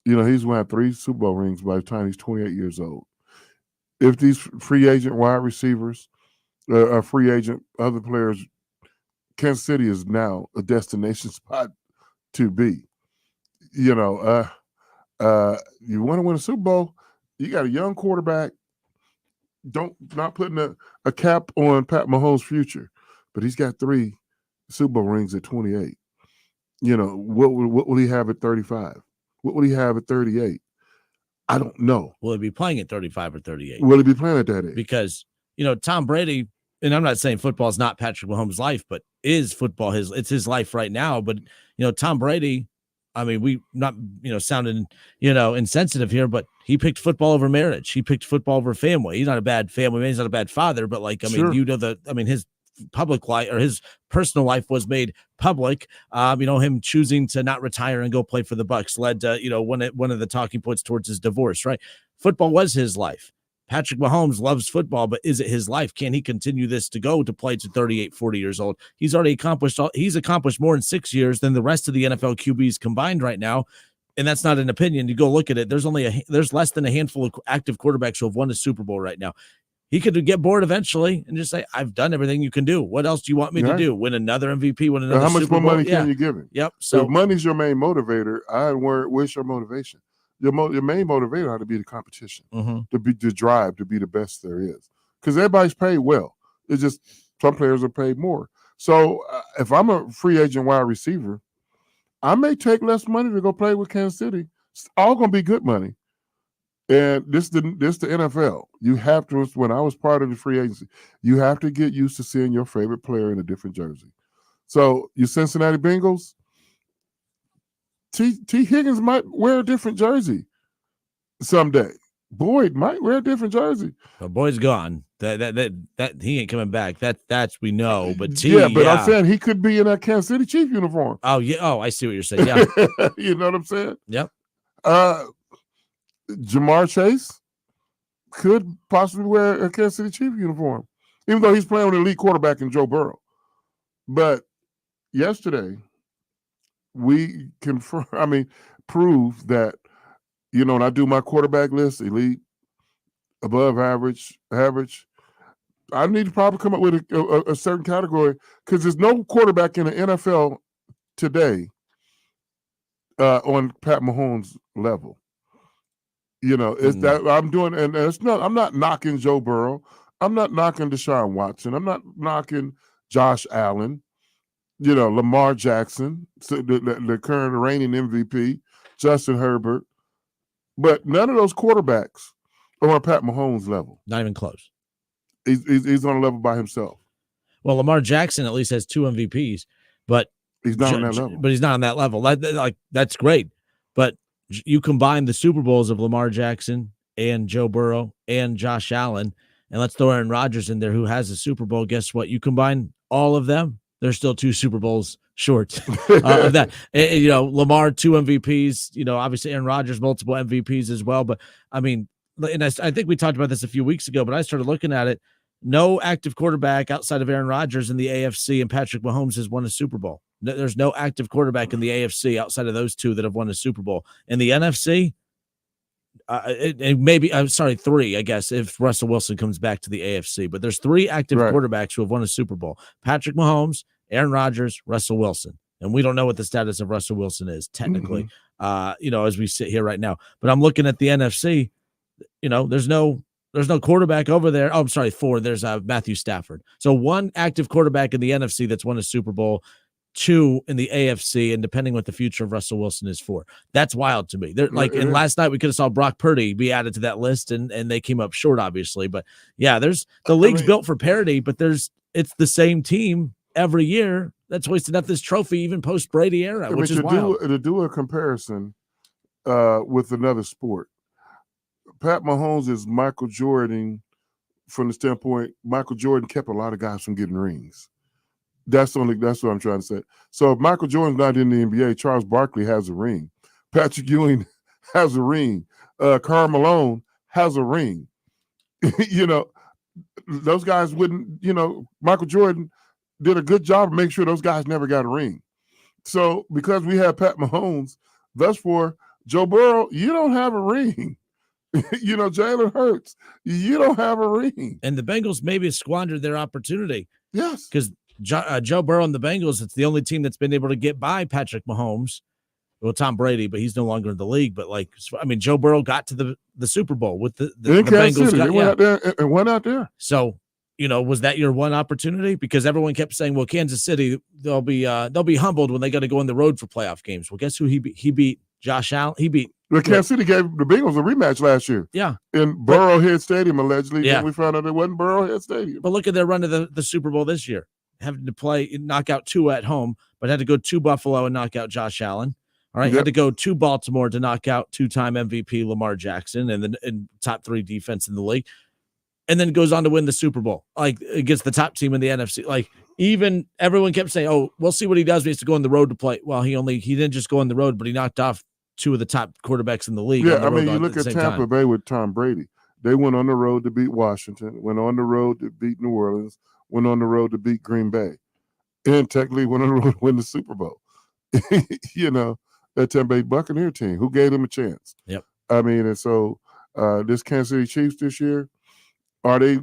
he's won 3 Super Bowl rings by the time he's 28 years old. If these free agent wide receivers are free agent, other players, Kansas City is now a destination spot to be. You want to win a Super Bowl, you got a young quarterback. Not putting a cap on Pat Mahomes' future, but he's got 3 Super Bowl rings at 28. What will he have at 35? What will he have at 38? I don't know. Will he be playing at 35 or 38? Will he be playing at that age? Because, Tom Brady, and I'm not saying football is not Patrick Mahomes' life, but is football it's his life right now. But, Tom Brady, we not, sounding, insensitive here, but he picked football over marriage. He picked football over family. He's not a bad family man. He's not a bad father, but Sure. His public life or his personal life was made public. Him choosing to not retire and go play for the Bucs led to, one of the talking points towards his divorce, right? Football was his life. Patrick Mahomes loves football, but is it his life? Can he continue this to go to play to 38, 40 years old? He's already accomplished more in 6 years than the rest of the NFL QBs combined right now. And that's not an opinion. You go look at it. There's less than a handful of active quarterbacks who have won a Super Bowl right now. He could get bored eventually and just say, I've done everything you can do. What else do you want me to do? Win another MVP, win another How much Super more Bowl? money can you give him? Yep. So So if money's your main motivator, where's your motivation? Your main motivator ought to be the competition, to drive, to be the best there is. Because everybody's paid well. It's just some players are paid more. So if I'm a free agent wide receiver, I may take less money to go play with Kansas City. It's all going to be good money. And this the NFL. You have to, when I was part of the free agency, you have to get used to seeing your favorite player in a different jersey. So you Cincinnati Bengals, T. Higgins might wear a different jersey someday. Boyd might wear a different jersey. Well, Boyd's gone. That he ain't coming back. That's we know. But I'm saying he could be in that Kansas City Chief uniform. Oh yeah. Oh, I see what you're saying. Yeah. You know what I'm saying? Yep. Jamar Chase could possibly wear a Kansas City Chief uniform, even though he's playing with an elite quarterback in Joe Burrow. But yesterday, we prove that, when I do my quarterback list, elite, above average, I need to probably come up with a certain category because there's no quarterback in the NFL today on Pat Mahomes' level. It's that I'm doing, and it's not. I'm not knocking Joe Burrow. I'm not knocking Deshaun Watson. I'm not knocking Josh Allen. Lamar Jackson, the current reigning MVP, Justin Herbert, but none of those quarterbacks are on Pat Mahomes' level. Not even close. He's on a level by himself. Well, Lamar Jackson at least has 2 MVPs, but he's not on that level. But he's not on that level. That's great, but you combine the Super Bowls of Lamar Jackson and Joe Burrow and Josh Allen, and let's throw Aaron Rodgers in there who has a Super Bowl. Guess what? You combine all of them, they're still 2 Super Bowls short of that. Lamar, 2 MVPs, obviously Aaron Rodgers, multiple MVPs as well. But I think we talked about this a few weeks ago, but I started looking at it. No active quarterback outside of Aaron Rodgers in the AFC and Patrick Mahomes has won a Super Bowl. There's no active quarterback in the AFC outside of those 2 that have won a Super Bowl. In the NFC, I'm sorry, 3, I guess, if Russell Wilson comes back to the AFC. But there's 3 active quarterbacks who have won a Super Bowl. Patrick Mahomes, Aaron Rodgers, Russell Wilson. And we don't know what the status of Russell Wilson is technically, as we sit here right now. But I'm looking at the NFC, there's no quarterback over there. Oh, I'm sorry, 4. There's Matthew Stafford. So 1 active quarterback in the NFC that's won a Super Bowl, 2 in the AFC, and depending what the future of Russell Wilson is for. That's wild to me. And last night we could have saw Brock Purdy be added to that list, and they came up short, obviously. But yeah, the league's built for parity, but it's the same team every year. that's hoisted up this trophy even post Brady era, which is wild. To do a comparison with another sport, Pat Mahomes is Michael Jordan from the standpoint Michael Jordan kept a lot of guys from getting rings. That's what I'm trying to say. So if Michael Jordan's not in the NBA, Charles Barkley has a ring. Patrick Ewing has a ring. Karl Malone has a ring. Those guys wouldn't, Michael Jordan did a good job of making sure those guys never got a ring. So because we have Pat Mahomes, thus for Joe Burrow, you don't have a ring. Jalen Hurts, you don't have a ring. And the Bengals maybe squandered their opportunity. Yes. Because Joe Burrow and the Bengals, it's the only team that's been able to get by Patrick Mahomes. Well, Tom Brady, but he's no longer in the league. But Joe Burrow got to the Super Bowl with the Bengals. They went out there and went out there. So, was that your one opportunity? Because everyone kept saying, well, Kansas City, they'll be humbled when they got to go on the road for playoff games. Well, guess who he beat? He beat Josh Allen. He beat. Kansas City gave the Bengals a rematch last year. Yeah. In Burrowhead Stadium, allegedly. Yeah. We found out it wasn't Burrowhead Stadium. But look at their run to the Super Bowl this year. Having to knock out Tua at home, but had to go to Buffalo and knock out Josh Allen. All right. Yep. Had to go to Baltimore to knock out two-time MVP Lamar Jackson and top 3 defense in the league. And then goes on to win the Super Bowl, against the top team in the NFC. Even everyone kept saying, oh, we'll see what he does. He has to go on the road to play. Well, he didn't just go on the road, but he knocked off 2 of the top quarterbacks in the league. Yeah, you look at Tampa Bay with Tom Brady. They went on the road to beat Washington, went on the road to beat New Orleans, went on the road to beat Green Bay, and technically went on the road to win the Super Bowl. That Tampa Bay Buccaneer team, who gave them a chance. Yep. And so this Kansas City Chiefs this year, are they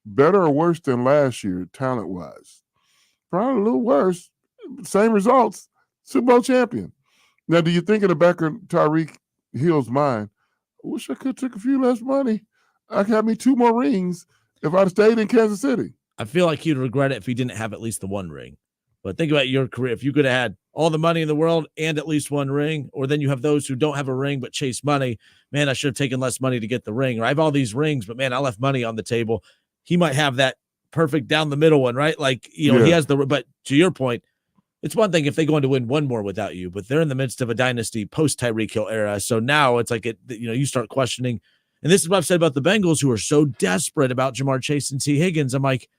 better or worse than last year, talent-wise? Probably a little worse. Same results. Super Bowl champion. Now, do you think in the back of Tyreek Hill's mind, I wish I could have took a few less money. I could have me 2 more rings if I'd stayed in Kansas City. I feel like he'd regret it if he didn't have at least the 1 ring. But think about your career. If you could have had all the money in the world and at least 1 ring, or then you have those who don't have a ring but chase money, man, I should have taken less money to get the ring. Or I have all these rings, but man, I left money on the table. He might have that perfect down the middle one, right? He has but to your point, it's one thing if they go on to win 1 more without you, but they're in the midst of a dynasty post Tyreek Hill era. So now it's you start questioning. And this is what I've said about the Bengals, who are so desperate about Jamar Chase and T. Higgins. I'm like,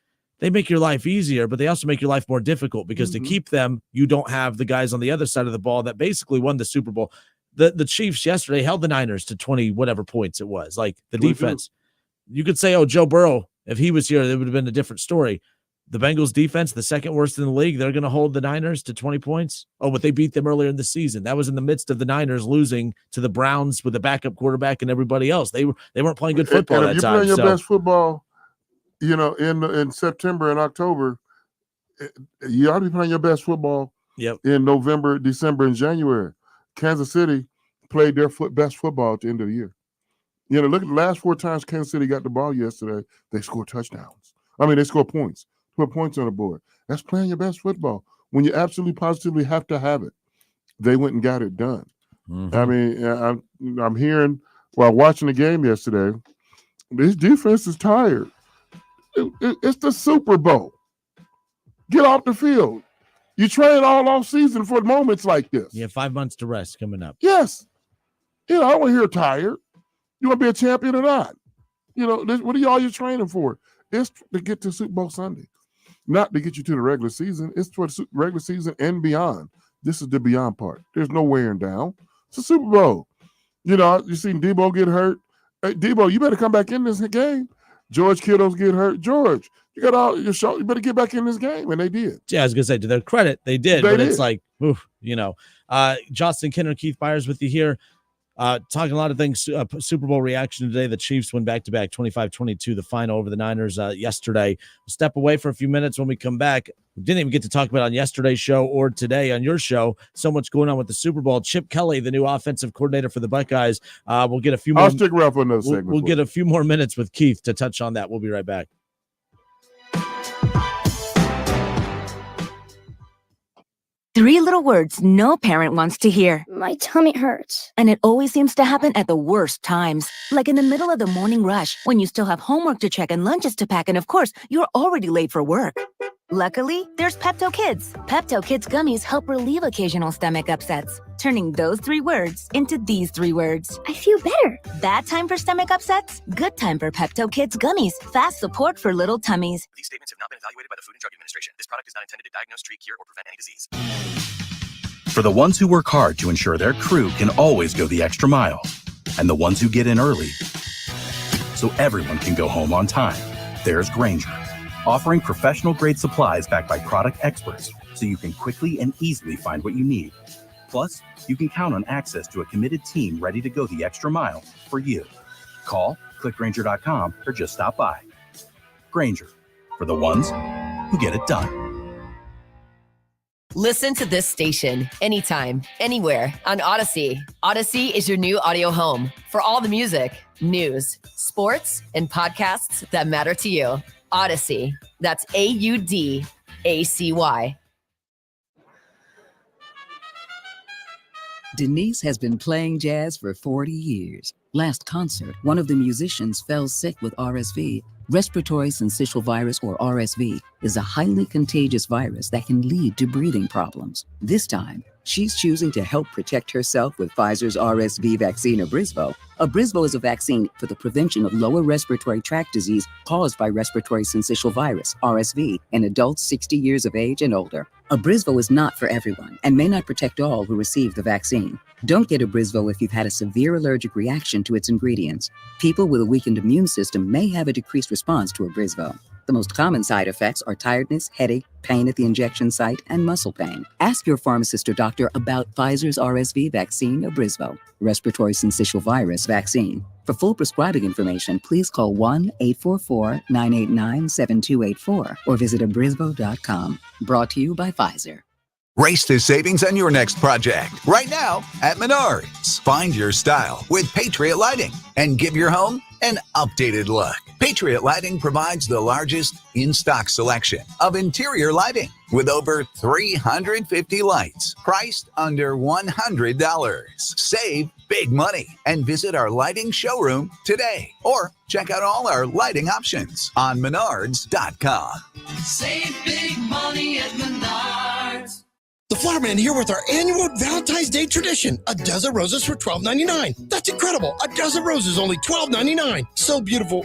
they make your life easier, but they also make your life more difficult because to keep them, you don't have the guys on the other side of the ball that basically won the Super Bowl. The Chiefs yesterday held the Niners to 20 whatever points it was. The defense. You could say, oh, Joe Burrow, if he was here, it would have been a different story. The Bengals defense, the second worst in the league, they're going to hold the Niners to 20 points. Oh, but they beat them earlier in the season. That was in the midst of the Niners losing to the Browns with a backup quarterback and everybody else. They weren't playing good football that time. You're playing your best football, in September and October. You ought to be playing your best football in November, December, and January. Kansas City played their best football at the end of the year. Look at the last 4 times Kansas City got the ball yesterday. They scored touchdowns. They scored points. Put points on the board. That's playing your best football when you absolutely positively have to have it. They went and got it done. Mm-hmm. I'm hearing while watching the game yesterday, this defense is tired. It's the Super Bowl. Get off the field. You train all off season for moments like this. You have 5 months to rest coming up. Yes. I don't want to hear tired. You want to be a champion or not? What are y'all training for? It's to get to Super Bowl Sunday. Not to get you to the regular season. It's for the regular season and beyond. This is the beyond part. There's no wearing down. It's a Super Bowl. You seen Debo get hurt. Hey, Debo, you better come back in this game. George Kittle's get hurt. George, you got all your show. You better get back in this game. And they did. Yeah, I was going to say, to their credit, they did. It's like, oof, Justin, Kinner, Keith Byars with you here. Talking a lot of things, Super Bowl reaction today. The Chiefs win back-to-back 25-22, the final over the Niners yesterday. We'll step away for a few minutes. When we come back, we didn't even get to talk about on yesterday's show or today on your show. So much going on with the Super Bowl. Chip Kelly, the new offensive coordinator for the Buckeyes. We'll get a few more. I'll stick around for another segment. We'll get a few more minutes with Keith to touch on that. We'll be right back. 3 little words no parent wants to hear. My tummy hurts. And it always seems to happen at the worst times. Like in the middle of the morning rush, when you still have homework to check and lunches to pack, and of course, you're already late for work. Luckily, there's Pepto Kids. Pepto Kids gummies help relieve occasional stomach upsets, turning those 3 words into these 3 words. I feel better. Bad time for stomach upsets? Good time for Pepto Kids gummies. Fast support for little tummies. These statements have not been evaluated by the Food and Drug Administration. This product is not intended to diagnose, treat, cure, or prevent any disease. For the ones who work hard to ensure their crew can always go the extra mile, and the ones who get in early so everyone can go home on time, there's Grainger, offering professional-grade supplies backed by product experts so you can quickly and easily find what you need. Plus, you can count on access to a committed team ready to go the extra mile for you. Call, click Grainger.com, or just stop by. Grainger, for the ones who get it done. Listen to this station anytime, anywhere on Odyssey. Odyssey is your new audio home for all the music, news, sports, and podcasts that matter to you. Odyssey. That's AUDACY. Denise has been playing jazz for 40 years. Last concert, one of the musicians fell sick with RSV. Respiratory syncytial virus, or RSV, is a highly contagious virus that can lead to breathing problems. This time, she's choosing to help protect herself with Pfizer's RSV vaccine, Abrysvo. Abrysvo is a vaccine for the prevention of lower respiratory tract disease caused by respiratory syncytial virus, RSV, in adults 60 years of age and older. Abrysvo is not for everyone and may not protect all who receive the vaccine. Don't get Abrysvo if you've had a severe allergic reaction to its ingredients. People with a weakened immune system may have a decreased response to Abrysvo. The most common side effects are tiredness, headache, pain at the injection site, and muscle pain. Ask your pharmacist or doctor about Pfizer's RSV vaccine, Abrysvo, respiratory syncytial virus vaccine. For full prescribing information, please call 1-844-989-7284 or visit abrysvo.com. Brought to you by Pfizer. Race to savings on your next project. Right now at Menards. Find your style with Patriot Lighting and give your home an updated look. Patriot Lighting provides the largest in-stock selection of interior lighting with over 350 lights priced under $100. Save big money and visit our lighting showroom today or check out all our lighting options on Menards.com. Save big money at Menards. The Flowerman here with our annual Valentine's Day tradition. A dozen roses for $12.99. That's incredible. A dozen roses, only $12.99. So beautiful.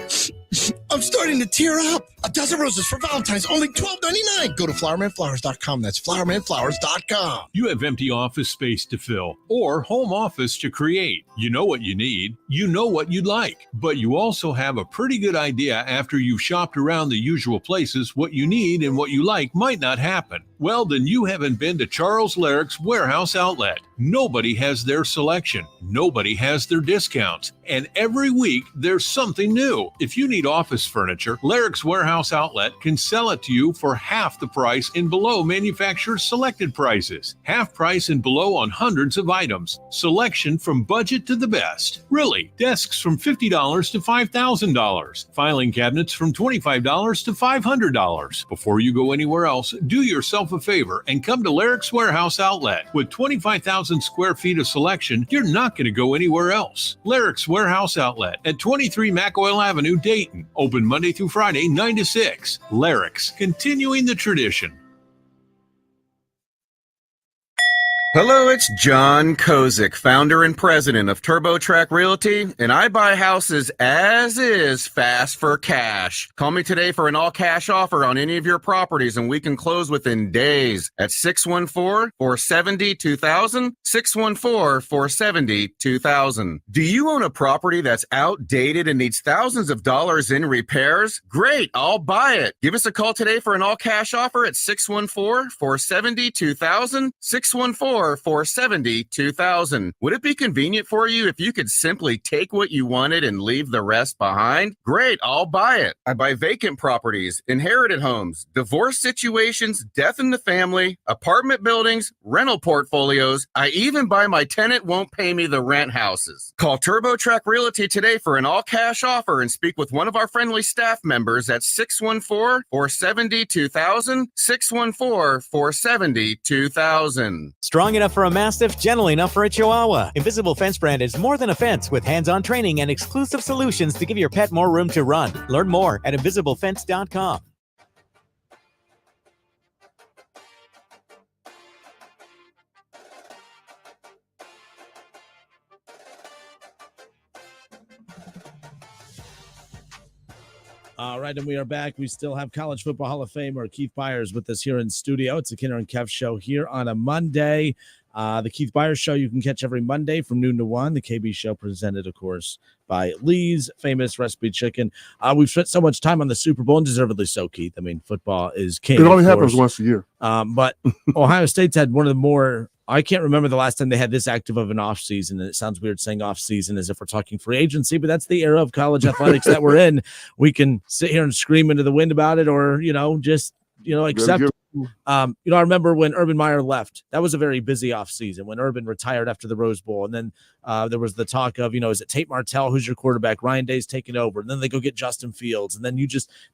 I'm starting to tear up. A dozen roses for Valentine's, only $12.99. Go to flowermanflowers.com. That's flowermanflowers.com. You have empty office space to fill or home office to create. You know what you need. You know what you'd like. But you also have a pretty good idea after you've shopped around the usual places what you need and what you like might not happen. Well, then you haven't been to Charles Larrick's Warehouse Outlet. Nobody has their selection. Nobody has their discounts. And every week, there's something new. If you need office furniture, Larrick's Warehouse Outlet can sell it to you for half the price and below manufacturer's selected prices. Half price and below on hundreds of items. Selection from budget to the best. Really, desks from $50 to $5,000. Filing cabinets from $25 to $500. Before you go anywhere else, do yourself a favor and come to Larrick's Warehouse Outlet. With 25,000 square feet of selection, you're not going to go anywhere else. Larrick's Warehouse Outlet at 23 McOil Avenue, Dayton. Open Monday through Friday, 9 to 6. Larrick's, continuing the tradition. Hello, it's John Kozik, founder and president of TurboTrack Realty, and I buy houses as is fast for cash. Call me today for an all-cash offer on any of your properties, and we can close within days at 614-470-2000, 614-470-2000. Do you own a property that's outdated and needs thousands of dollars in repairs? Great, I'll buy it. Give us a call today for an all-cash offer at 614-470-2000, 614-470-2000. Would it be convenient for you if you could simply take what you wanted and leave the rest behind? Great, I'll buy it. I buy vacant properties, inherited homes, divorce situations, death in the family, apartment buildings, rental portfolios. I even buy my tenant won't pay me the rent houses. Call TurboTrack Realty today for an all-cash offer and speak with one of our friendly staff members at 614-470-2000, 614-470-2000. Strong enough for a Mastiff, gentle enough for a Chihuahua. Invisible Fence brand is more than a fence with hands-on training and exclusive solutions to give your pet more room to run. Learn more at invisiblefence.com. All right, and we are back. We still have College Football Hall of Famer Keith Byars with us here in studio. It's the Kinner Kev Show here on a Monday. The Keith Byars Show you can catch every Monday from noon to 1. The KB Show presented, of course, by Lee's Famous Recipe Chicken. We've spent so much time on the Super Bowl, and deservedly so, Keith. I mean, football is king. It only happens once a year. But Ohio State's had one of the more – I can't remember the last time they had this active of an offseason, and it sounds weird saying offseason as if we're talking free agency, but that's the era of college athletics that we're in. We can sit here and scream into the wind about it or, just, accept it. I remember when Urban Meyer left, that was a very busy offseason when Urban retired after the Rose Bowl. And then there was the talk of, is it Tate Martell? Who's your quarterback? Ryan Day's taking over. And then they go get Justin Fields. And then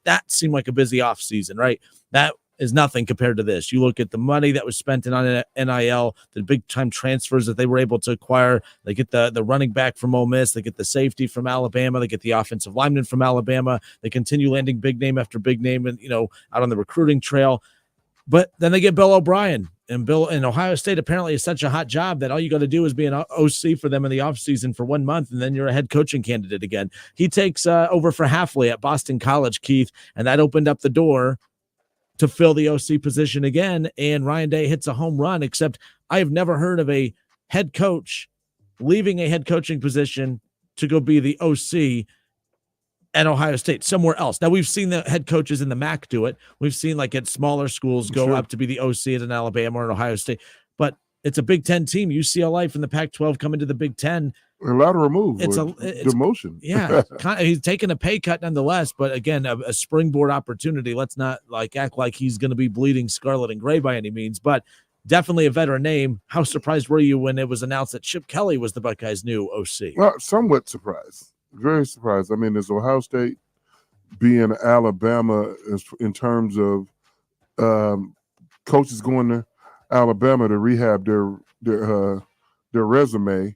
that seemed like a busy offseason, right? That is nothing compared to this. You look at the money that was spent on NIL, the big time transfers that they were able to acquire. They get the running back from Ole Miss. They get the safety from Alabama. They get the offensive lineman from Alabama. They continue landing big name after big name and, out on the recruiting trail. But then they get Bill O'Brien, and Bill in Ohio State apparently is such a hot job that all you got to do is be an OC for them in the offseason for 1 month, and then you're a head coaching candidate again. He takes over for Hafley at Boston College, Keith, and that opened up the door to fill the OC position again, and Ryan Day hits a home run, except I have never heard of a head coach leaving a head coaching position to go be the OC at Ohio State, somewhere else. Now, we've seen the head coaches in the MAC do it. We've seen, at smaller schools go up to be the OC at an Alabama or an Ohio State. But it's a Big Ten team. UCLA from the Pac-12 coming to the Big Ten. A lateral move. It's demotion. Yeah. He's taking a pay cut nonetheless, but again, a springboard opportunity. Let's not act like he's going to be bleeding scarlet and gray by any means, but definitely a veteran name. How surprised were you when it was announced that Chip Kelly was the Buckeyes' new OC? Well, somewhat surprised. Very surprised. I mean, is Ohio State being Alabama in terms of coaches going to Alabama to rehab their resume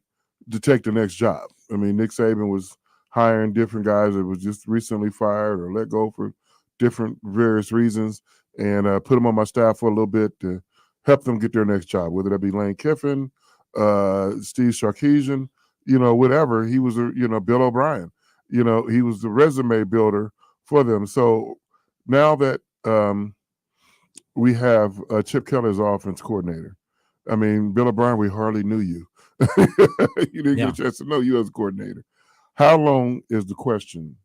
to take the next job. I mean, Nick Saban was hiring different guys that was just recently fired or let go for different various reasons, and put them on my staff for a little bit to help them get their next job, whether that be Lane Kiffin, Steve Sarkisian, whatever. He was, Bill O'Brien, he was the resume builder for them. So now that we have Chip Kelly as offense coordinator, I mean, Bill O'Brien, we hardly knew you. You didn't get a chance to know you as a coordinator. How long is the question?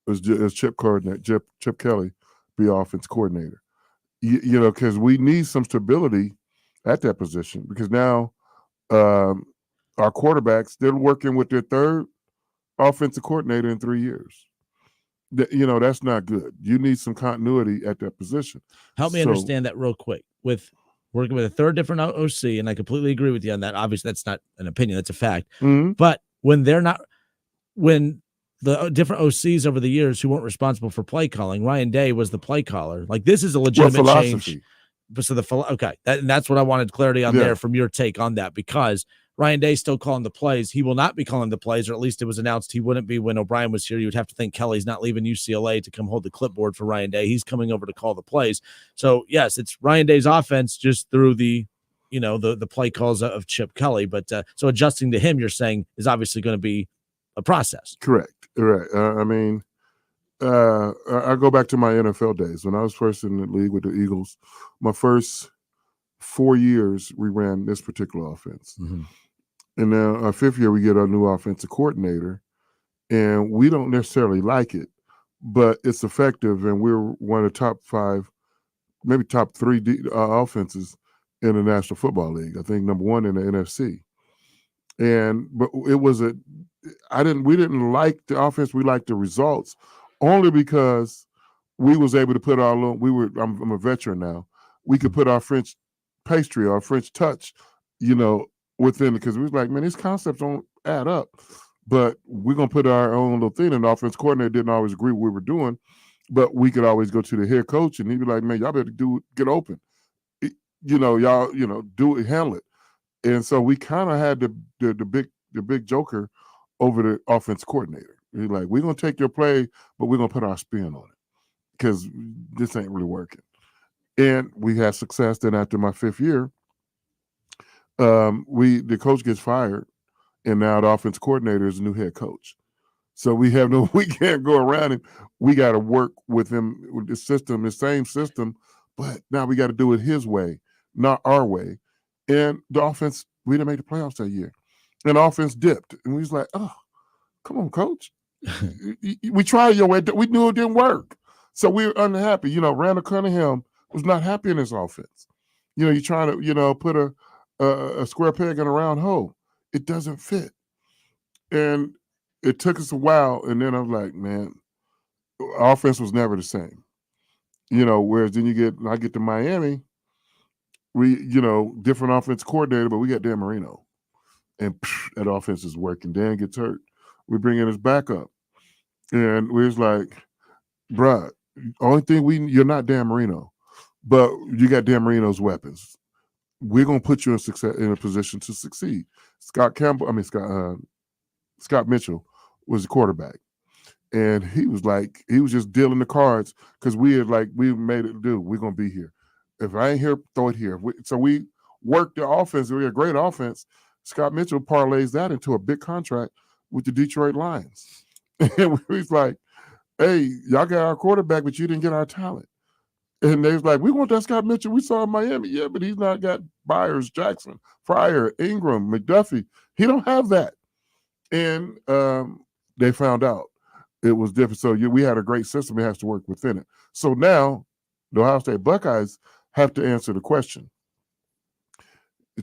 Is Chip Kelly be offense coordinator? Because we need some stability at that position, because now our quarterbacks, they're working with their third offensive coordinator in 3 years. That's not good. You need some continuity at that position. Help me understand that real quick. With working with a third different OC, and I completely agree with you on that. Obviously, that's not an opinion. That's a fact. Mm-hmm. But when the different OCs over the years who weren't responsible for play calling, Ryan Day was the play caller. This is a legitimate change. So that's what I wanted clarity on there from your take on that, because Ryan Day's still calling the plays. He will not be calling the plays, or at least it was announced he wouldn't be when O'Brien was here. You would have to think Kelly's not leaving UCLA to come hold the clipboard for Ryan Day. He's coming over to call the plays. So, yes, it's Ryan Day's offense just through the play calls of Chip Kelly. But so adjusting to him, you're saying, is obviously going to be a process. Correct. Right. I go back to my NFL days when I was first in the league with the Eagles. My first 4 years, we ran this particular offense. Mm-hmm. And now our fifth year, we get our new offensive coordinator, and we don't necessarily like it, but it's effective, and we're one of the top 5, maybe top 3 offenses in the National Football League. I think number 1 in the NFC. But it was we didn't like the offense. We liked the results, only because we was able to put our I'm a veteran now. We could put our French pastry, our French touch, within it, because we was like, man, these concepts don't add up. But we're gonna put our own little thing. And the offense coordinator didn't always agree with what we were doing, but we could always go to the head coach, and he'd be like, man, y'all better get open. Y'all, do it, handle it. And so we kind of had the big joker over the offense coordinator. He's like, we're gonna take your play, but we're gonna put our spin on it, because this ain't really working. And we had success. Then after my 5th year, the coach gets fired, and now the offense coordinator is the new head coach. So we can't go around him. We got to work with him with the system, the same system, but now we got to do it his way, not our way. And the offense, we didn't make the playoffs that year. And the offense dipped. And we was like, oh, come on, coach. We tried your way. We knew it didn't work. So we were unhappy. Randall Cunningham was not happy in his offense. You're trying to, put a square peg in a round hole. It doesn't fit. And it took us a while. And then I was like, man, offense was never the same. Whereas then I get to Miami, we, different offense coordinator, but we got Dan Marino. And that offense is working. Dan gets hurt. We bring in his backup. And we was like, bruh, only thing you're not Dan Marino, but you got Dan Marino's weapons. We're going to put you in a position to succeed. Scott Mitchell was the quarterback. And he was just dealing the cards because we made it do. We're going to be here. If I ain't here, throw it here. So we worked the offense. We had a great offense. Scott Mitchell parlays that into a big contract with the Detroit Lions. And we was like, hey, y'all got our quarterback, but you didn't get our talent. And they was like, we want that Scott Mitchell we saw in Miami. Yeah, but he's not got Byars, Jackson, Fryer, Ingram, McDuffie. He don't have that. And they found out it was different. So we had a great system. It has to work within it. So now the Ohio State Buckeyes have to answer the question.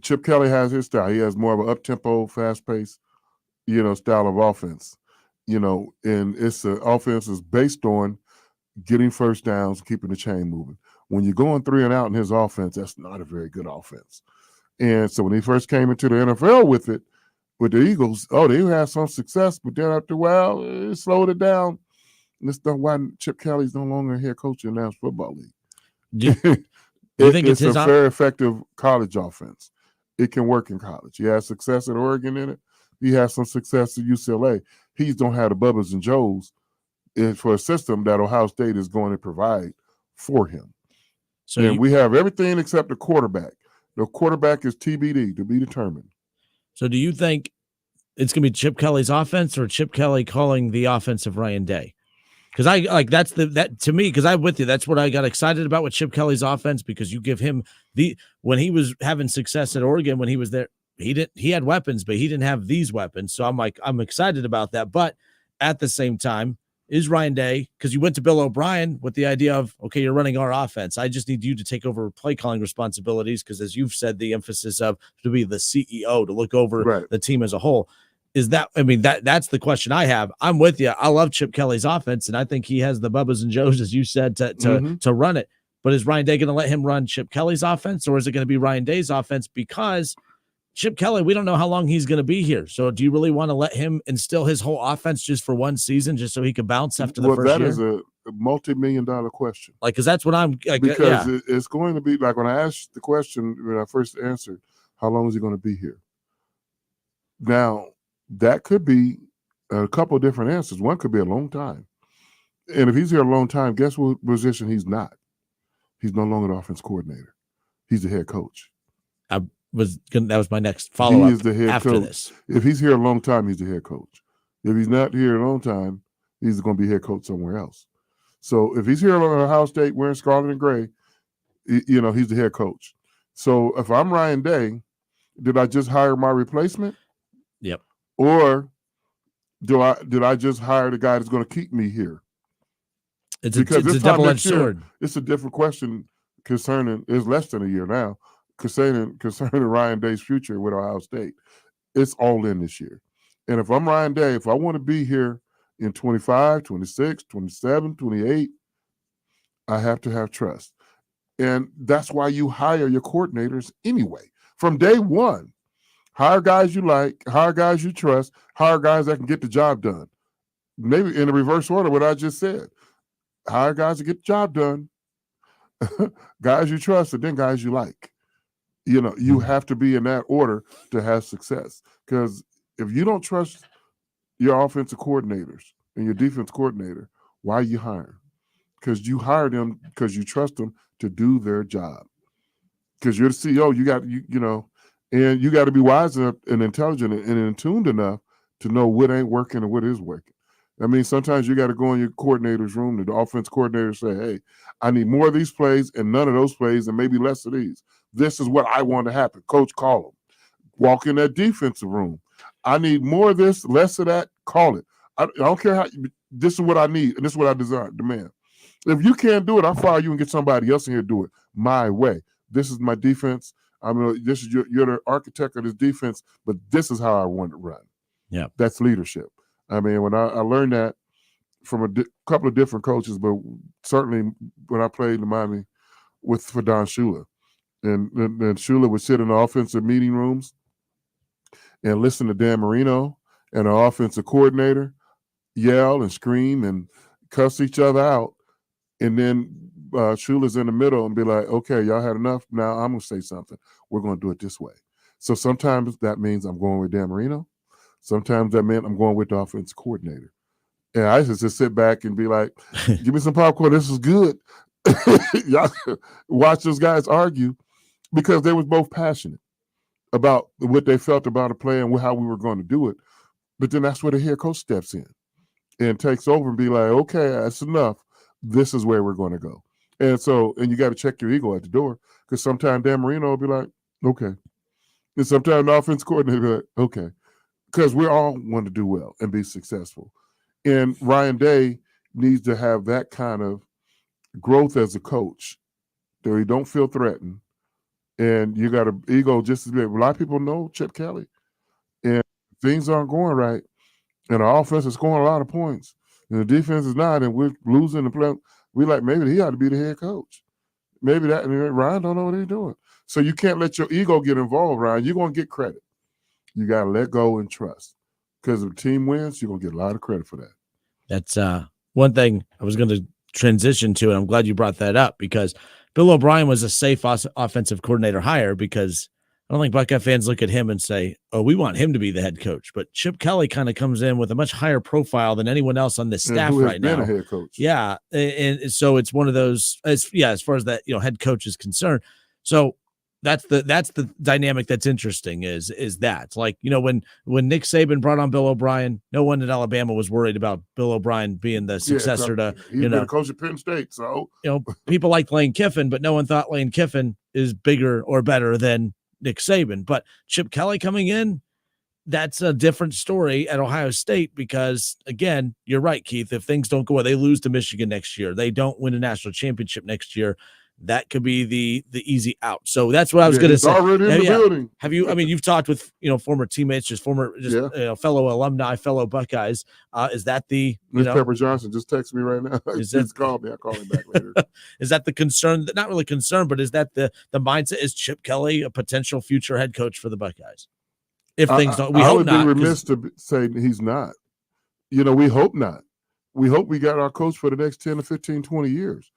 Chip Kelly has his style. He has more of an up-tempo, fast-paced, style of offense. And it's the offense is based on getting first downs, keeping the chain moving. When you're going 3 and out in his offense, that's not a very good offense. And so when he first came into the NFL with the Eagles, they had some success, but then after a while, it slowed it down. And that's why Chip Kelly's no longer head coach in the National Football League. Do you think it's a very effective college offense? It can work in college. He has success at Oregon in it. He has some success at UCLA. He don't have the Bubbas and Joes for a system that Ohio State is going to provide for him. So we have everything except the quarterback. The quarterback is TBD, to be determined. So do you think it's going to be Chip Kelly's offense or Chip Kelly calling the offense of Ryan Day? Because to me, because I'm with you. That's what I got excited about with Chip Kelly's offense, because you give him when he was having success at Oregon, when he was there, he had weapons, but he didn't have these weapons. So I'm excited about that. But at the same time, is Ryan Day, because you went to Bill O'Brien with the idea of, okay, you're running our offense. I just need you to take over play calling responsibilities, because as you've said, the emphasis of to be the CEO, to look over the team as a whole. Is that, that's the question I have. I'm with you. I love Chip Kelly's offense, and I think he has the Bubbas and Joes, as you said, to run it. But is Ryan Day going to let him run Chip Kelly's offense, or is it going to be Ryan Day's offense? Because Chip Kelly, we don't know how long he's going to be here. So do you really want to let him instill his whole offense just for one season, just so he could bounce after the first year? That is a multi-million-dollar question. Because that's what I'm – because it's going to be – like when I asked the question, when I first answered, how long is he going to be here? Now, that could be a couple of different answers. One could be a long time. And if he's here a long time, guess what position he's not? He's no longer the offense coordinator. He's the head coach. That was my next follow-up. He is the head after coach. This. If he's here a long time, he's the head coach. If he's not here a long time, he's going to be head coach somewhere else. So if he's here at Ohio State wearing scarlet and gray, he's the head coach. So if I'm Ryan Day, did I just hire my replacement? Yep. Or did I just hire the guy that's going to keep me here? It's a double-edged sword. It's a different question concerning. It's less than a year now. Concerning Ryan Day's future with Ohio State. It's all in this year. And if I'm Ryan Day, if I want to be here in 25, 26, 27, 28, I have to have trust. And that's why you hire your coordinators anyway. From day one, hire guys you like, hire guys you trust, hire guys that can get the job done. Maybe in the reverse order, what I just said. Hire guys to get the job done, guys you trust, and then guys you like. You have to be in that order to have success. Because if you don't trust your offensive coordinators and your defense coordinator, why are you hiring? Because you hire them because you trust them to do their job. Because you're the CEO, and you got to be wise enough and intelligent and in tuned enough to know what ain't working and what is working. I mean, sometimes you got to go in your coordinator's room, the offense coordinator say, hey, I need more of these plays and none of those plays and maybe less of these. This is what I want to happen. Coach, call them. Walk in that defensive room. I need more of this, less of that, call it. I don't care how, this is what I need and this is what I demand. If you can't do it, I'll fire you and get somebody else in here to do it my way. This is my defense. I mean, this is you're the architect of this defense, but this is how I want it run. Yeah. That's leadership. I mean, when I learned that from a couple of different coaches, but certainly when I played in Miami for Don Shula. And Shula would sit in the offensive meeting rooms and listen to Dan Marino and our offensive coordinator yell and scream and cuss each other out. And then Shula's in the middle and be like, okay, y'all had enough. Now I'm going to say something. We're going to do it this way. So sometimes that means I'm going with Dan Marino. Sometimes that meant I'm going with the offense coordinator. And I used to just sit back and be like, give me some popcorn. This is good. Y'all watch those guys argue because they was both passionate about what they felt about a play and how we were going to do it. But then that's where the head coach steps in and takes over and be like, okay, that's enough. This is where we're going to go. And so, and you got to check your ego at the door because sometimes Dan Marino will be like, okay. And sometimes the offense coordinator will be like, okay. Because we all want to do well and be successful. And Ryan Day needs to have that kind of growth as a coach that he don't feel threatened. And you got an ego just as big. A lot of people know Chip Kelly. And things aren't going right. And our offense is scoring a lot of points. And the defense is not. And we're losing the play. We like, maybe he ought to be the head coach. Maybe that. And Ryan don't know what he's doing. So you can't let your ego get involved, Ryan. You're going to get credit. You got to let go and trust. Because if the team wins, you're going to get a lot of credit for that. That's one thing I was going to transition to, and I'm glad you brought that up because Bill O'Brien was a safe offensive coordinator hire because I don't think Buckeye fans look at him and say, oh, we want him to be the head coach. But Chip Kelly kind of comes in with a much higher profile than anyone else on this staff right now. Been a head coach. Yeah. And so it's one of those, as far as that, head coach is concerned. So that's the dynamic that's interesting is that like, when Nick Saban brought on Bill O'Brien, no one in Alabama was worried about Bill O'Brien being the successor to, he's been a coach at Penn State. So, people liked Lane Kiffin, but no one thought Lane Kiffin is bigger or better than Nick Saban. But Chip Kelly coming in, that's a different story at Ohio State because, again, you're right, Keith. If things don't go well, they lose to Michigan next year. They don't win a national championship next year. That could be the easy out. So that's what I was going to say. Already in the building. Have you? I mean, you've talked with former teammates, fellow alumni, fellow Buckeyes. Is that the Pepper Johnson just texted me right now? Just called me. I'll call him back later. Is that the concern? Not really concern, but is that the mindset? Is Chip Kelly a potential future head coach for the Buckeyes? If things don't, we hope not. I would be remiss to say he's not. We hope not. We hope we got our coach for the next 10 to 15, 20 years.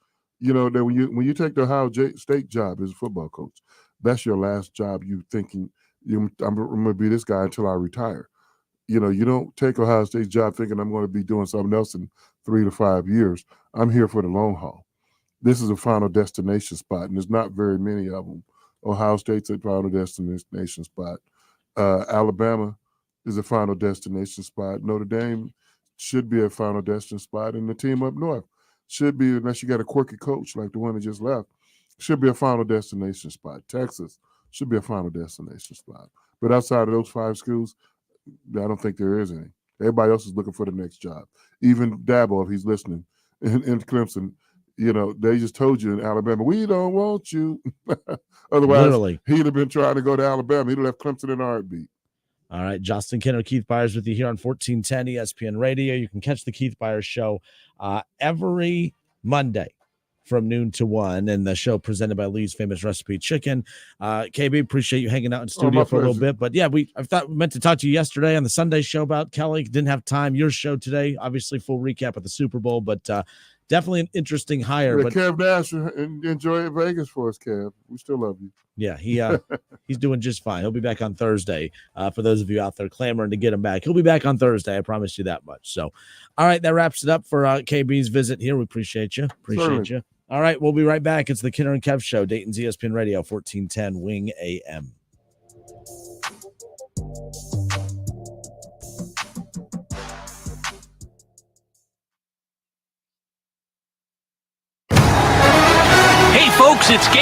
That when you take the Ohio State job as a football coach, that's your last job. You thinking I'm going to be this guy until I retire. You don't take Ohio State's job thinking I'm going to be doing something else in 3 to 5 years. I'm here for the long haul. This is a final destination spot, and there's not very many of them. Ohio State's a final destination spot. Alabama is a final destination spot. Notre Dame should be a final destination spot, and the team up north should be, unless you got a quirky coach like the one that just left, should be a final destination spot. Texas should be a final destination spot. But outside of those 5 schools, I don't think there is any. Everybody else is looking for the next job. Even Dabo, if he's listening, in Clemson, they just told you in Alabama, we don't want you. Otherwise, literally, he'd have been trying to go to Alabama. He'd have left Clemson in a heartbeat. All right, Justin Kinner, Keith Byars with you here on 1410 ESPN Radio. You can catch the Keith Byars Show every Monday from noon to 1, and the show presented by Lee's Famous Recipe Chicken. KB, appreciate you hanging out in studio for a little bit. But yeah, I thought we meant to talk to you yesterday on the Sunday show about Kelly. Didn't have time. Your show today, obviously full recap of the Super Bowl, but definitely an interesting hire. Yeah, but Kev Nash, enjoy Vegas for us, Kev. We still love you. Yeah, he's doing just fine. He'll be back on Thursday. For those of you out there clamoring to get him back, he'll be back on Thursday. I promise you that much. So, all right, that wraps it up for KB's visit here. We appreciate you. Appreciate you. All right, we'll be right back. It's the Kinner and Kev Show, Dayton's ESPN Radio, 1410 Wing AM. It's game